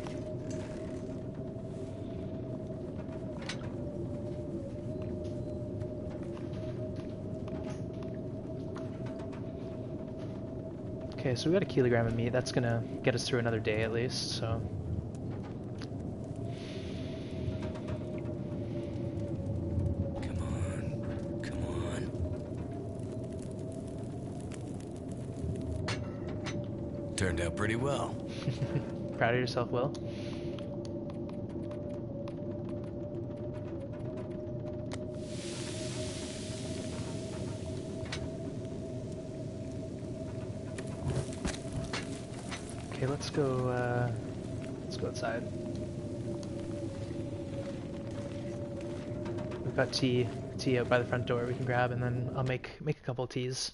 Okay, so we got a kilogram of meat. That's gonna get us through another day at least, so. Come on. Come on. Turned out pretty well. Proud of yourself, Will? Okay, let's go outside. We've got tea out by the front door we can grab, and then I'll make a couple teas.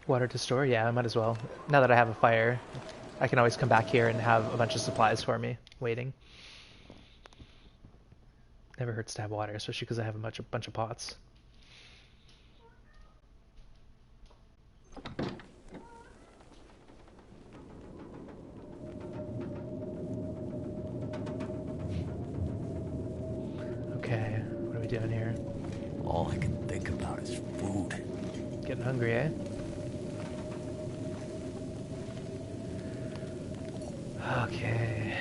Water to store? Yeah, I might as well. Now that I have a fire, I can always come back here and have a bunch of supplies for me, waiting. Never hurts to have water, especially because I have a bunch of pots. Okay, what are we doing here? All I can think about is food. Getting hungry, eh? Okay.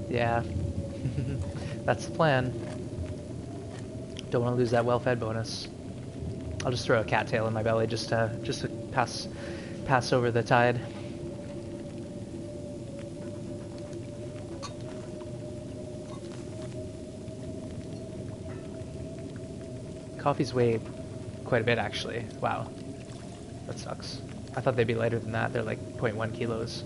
Yeah. That's the plan. Don't want to lose that well-fed bonus. I'll just throw a cattail in my belly just to pass over the tide. Coffee's weighed quite a bit, actually. Wow. That sucks. I thought they'd be lighter than that. They're like 0.1 kilos.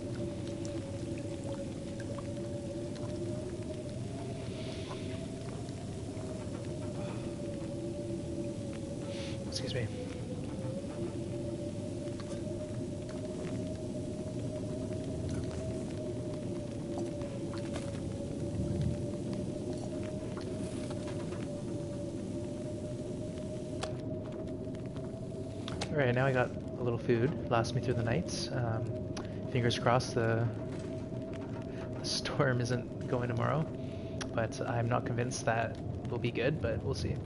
Excuse me. Alright, now I got a little food. Lasts me through the nights. Fingers crossed the storm isn't going tomorrow. but I'm not convinced that will be good, but we'll see.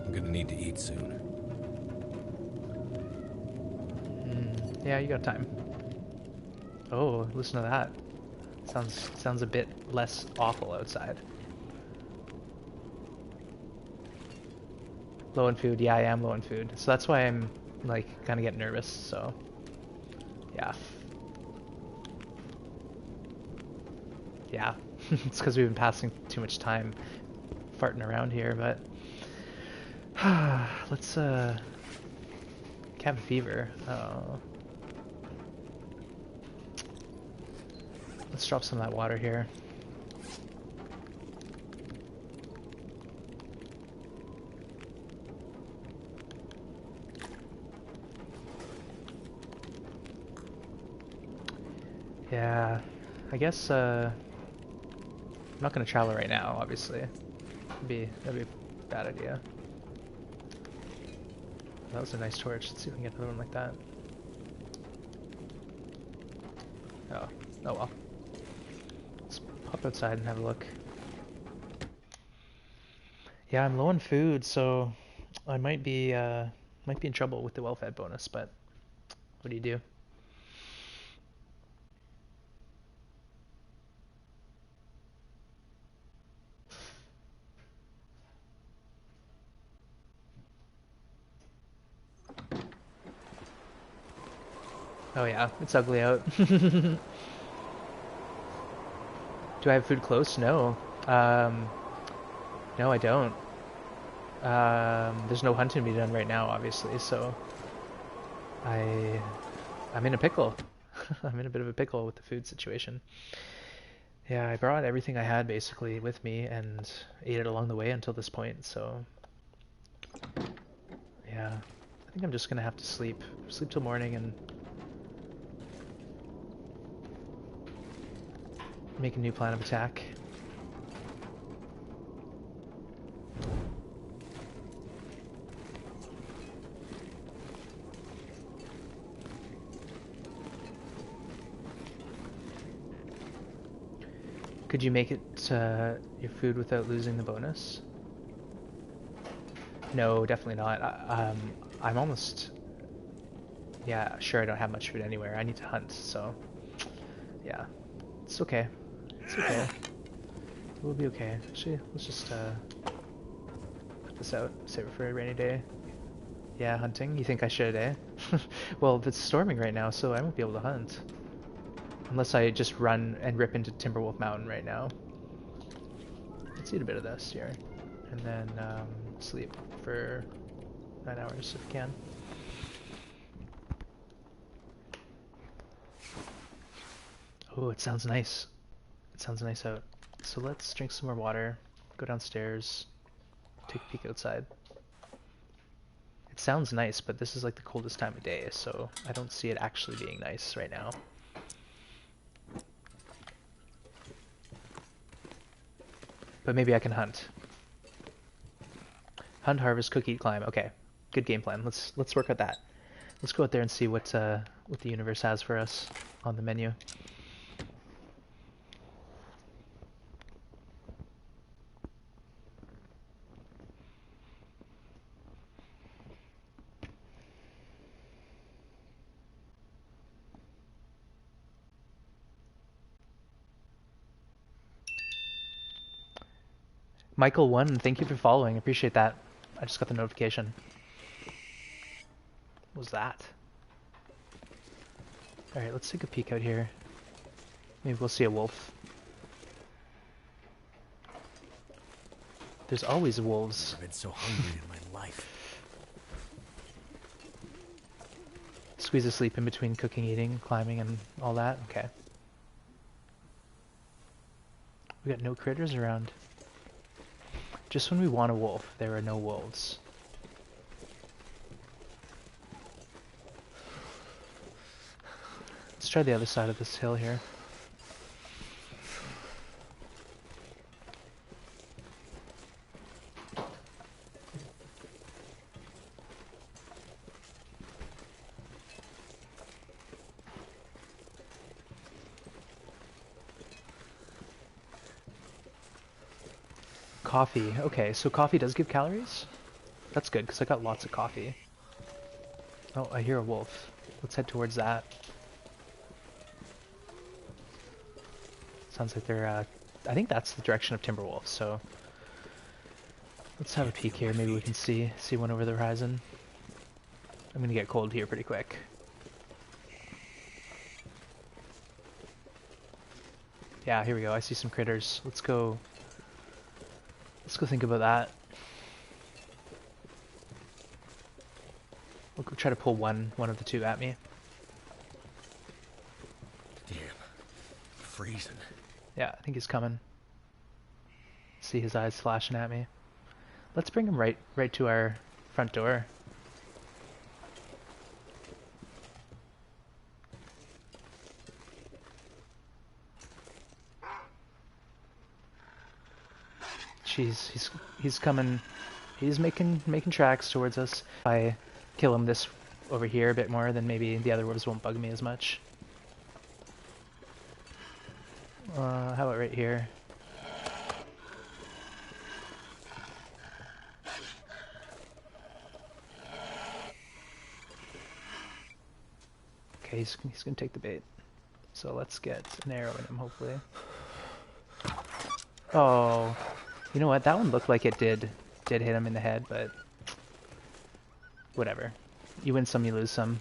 I'm gonna need to eat soon. Yeah, you got time. Oh, listen to that. Sounds a bit less awful outside. Low in food. Yeah, I am low in food. So that's why I'm like kind of getting nervous. So yeah. Yeah. It's because we've been passing too much time farting around here, but let's cabin fever. Let's drop some of that water here. Yeah, I guess I'm not gonna travel right now, obviously. That'd be a bad idea. That was a nice torch. Let's see if we can get another one like that. Oh, oh well. Let's pop outside and have a look. Yeah, I'm low on food, so I might be in trouble with the well-fed bonus, but what do you do? Oh yeah, it's ugly out. Do I have food close? No. Um, no, I don't. There's no hunting to be done right now, obviously, so I I'm in a pickle. I'm in a bit of a pickle with the food situation. Yeah, I brought everything I had basically with me and ate it along the way until this point, so yeah. I think I'm just gonna have to sleep till morning and make a new plan of attack. Could you make it your food without losing the bonus? No, definitely not. I'm almost, yeah, sure I don't have much food anywhere. I need to hunt, so yeah, it's okay. It's okay. We'll be okay. Actually, let's just put this out, save it for a rainy day. Yeah, hunting. You think I should, eh? Well, it's storming right now, so I won't be able to hunt. Unless I just run and rip into Timberwolf Mountain right now. Let's eat a bit of this here. And then sleep for 9 hours if we can. Oh, it sounds nice. It sounds nice out. So let's drink some more water, go downstairs, take a peek outside. It sounds nice, but this is like the coldest time of day, so I don't see it actually being nice right now. But maybe I can hunt. Hunt, harvest, cook, eat, climb. Okay, good game plan. Let's work at that. Let's go out there and see what the universe has for us on the menu. Michael1, thank you for following. Appreciate that. I just got the notification. What was that? Alright, let's take a peek out here. Maybe we'll see a wolf. There's always wolves. I've been so hungry in my life. Squeeze of sleep in between cooking, eating, climbing, and all that? Okay. We got no critters around. Just when we want a wolf, there are no wolves. Let's try the other side of this hill here. coffee. Okay, so coffee does give calories? That's good, because I got lots of coffee. Oh, I hear a wolf. Let's head towards that. Sounds like they're, I think that's the direction of Timberwolf, so... Let's have a Can't peek feel my here, maybe we feet. can see one over the horizon. I'm gonna get cold here pretty quick. Yeah, here we go, I see some critters. Let's go think about that. We'll go try to pull one of the two at me. Damn. Freezing. Yeah, I think he's coming. See his eyes flashing at me. Let's bring him right to our front door. Jeez, he's coming. He's making tracks towards us. If I kill him this over here a bit more, then maybe the other wolves won't bug me as much. How about right here? Okay, he's gonna take the bait. So let's get an arrow in him, hopefully. Oh, you know what? That one looked like it did hit him in the head, but whatever. You win some, you lose some.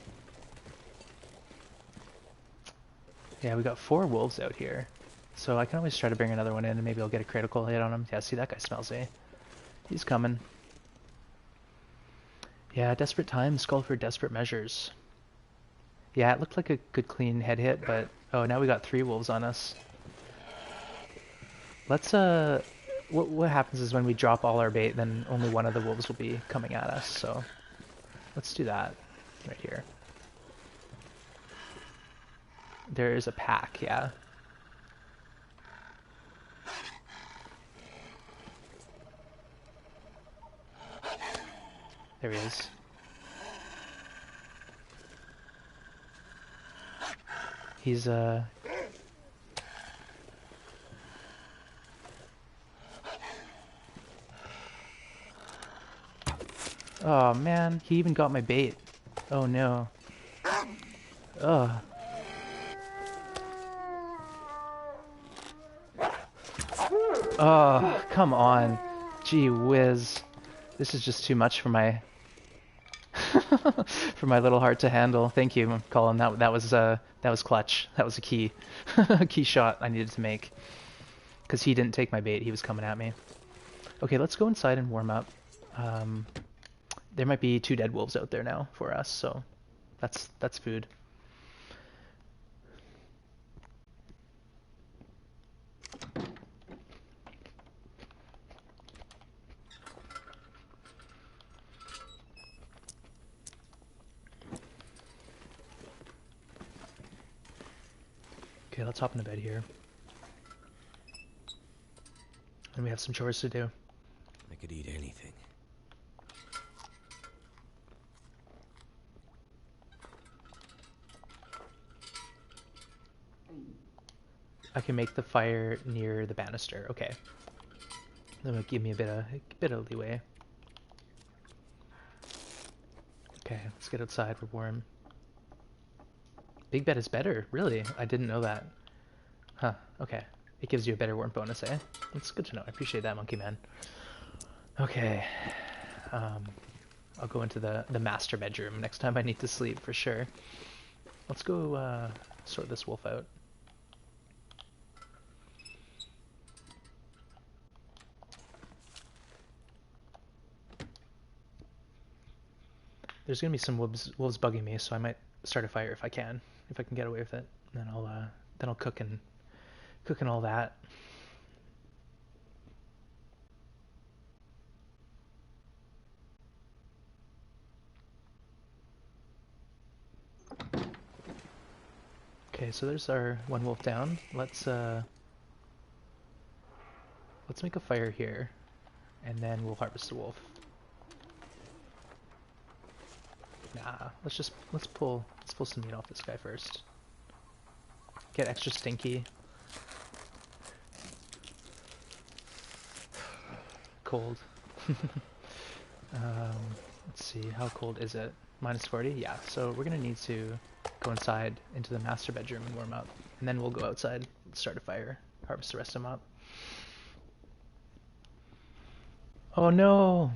Yeah, we got 4 wolves out here. So I can always try to bring another one in and maybe I'll get a critical hit on him. Yeah, see, that guy smells me. He's coming. Yeah, desperate times call for desperate measures. Yeah, it looked like a good clean head hit, but... Oh, now we got 3 wolves on us. Let's, what happens is when we drop all our bait, then only one of the wolves will be coming at us, so... Let's do that. Right here. There is a pack, yeah. There he is. He's, Oh man, he even got my bait. Oh no. Ugh. Oh, come on. Gee whiz. This is just too much for my for my little heart to handle. Thank you, Colin. That was clutch. That was a key a key shot I needed to make. Because he didn't take my bait, he was coming at me. Okay, let's go inside and warm up. There might be 2 dead wolves out there now for us, so that's food. Okay, let's hop into bed here. And we have some chores to do. I could eat anything. I can make the fire near the banister. Okay. That'll give me a bit of leeway. Okay, let's get outside. We're warm. Big bed is better. Really? I didn't know that. Huh. Okay. It gives you a better warmth bonus, eh? That's good to know. I appreciate that, Monkey Man. Okay. I'll go into the master bedroom next time I need to sleep for sure. Let's go sort this wolf out. There's gonna be some wolves bugging me, so I might start a fire if I can get away with it. Then I'll cook and all that. Okay, so there's our one wolf down. Let's make a fire here, and then we'll harvest the wolf. Nah, let's pull some meat off this guy first. Get extra stinky. cold. Let's see, how cold is it? Minus 40? Yeah, so we're gonna need to go inside into the master bedroom and warm up. And then we'll go outside, start a fire, harvest the rest of them up. Oh no!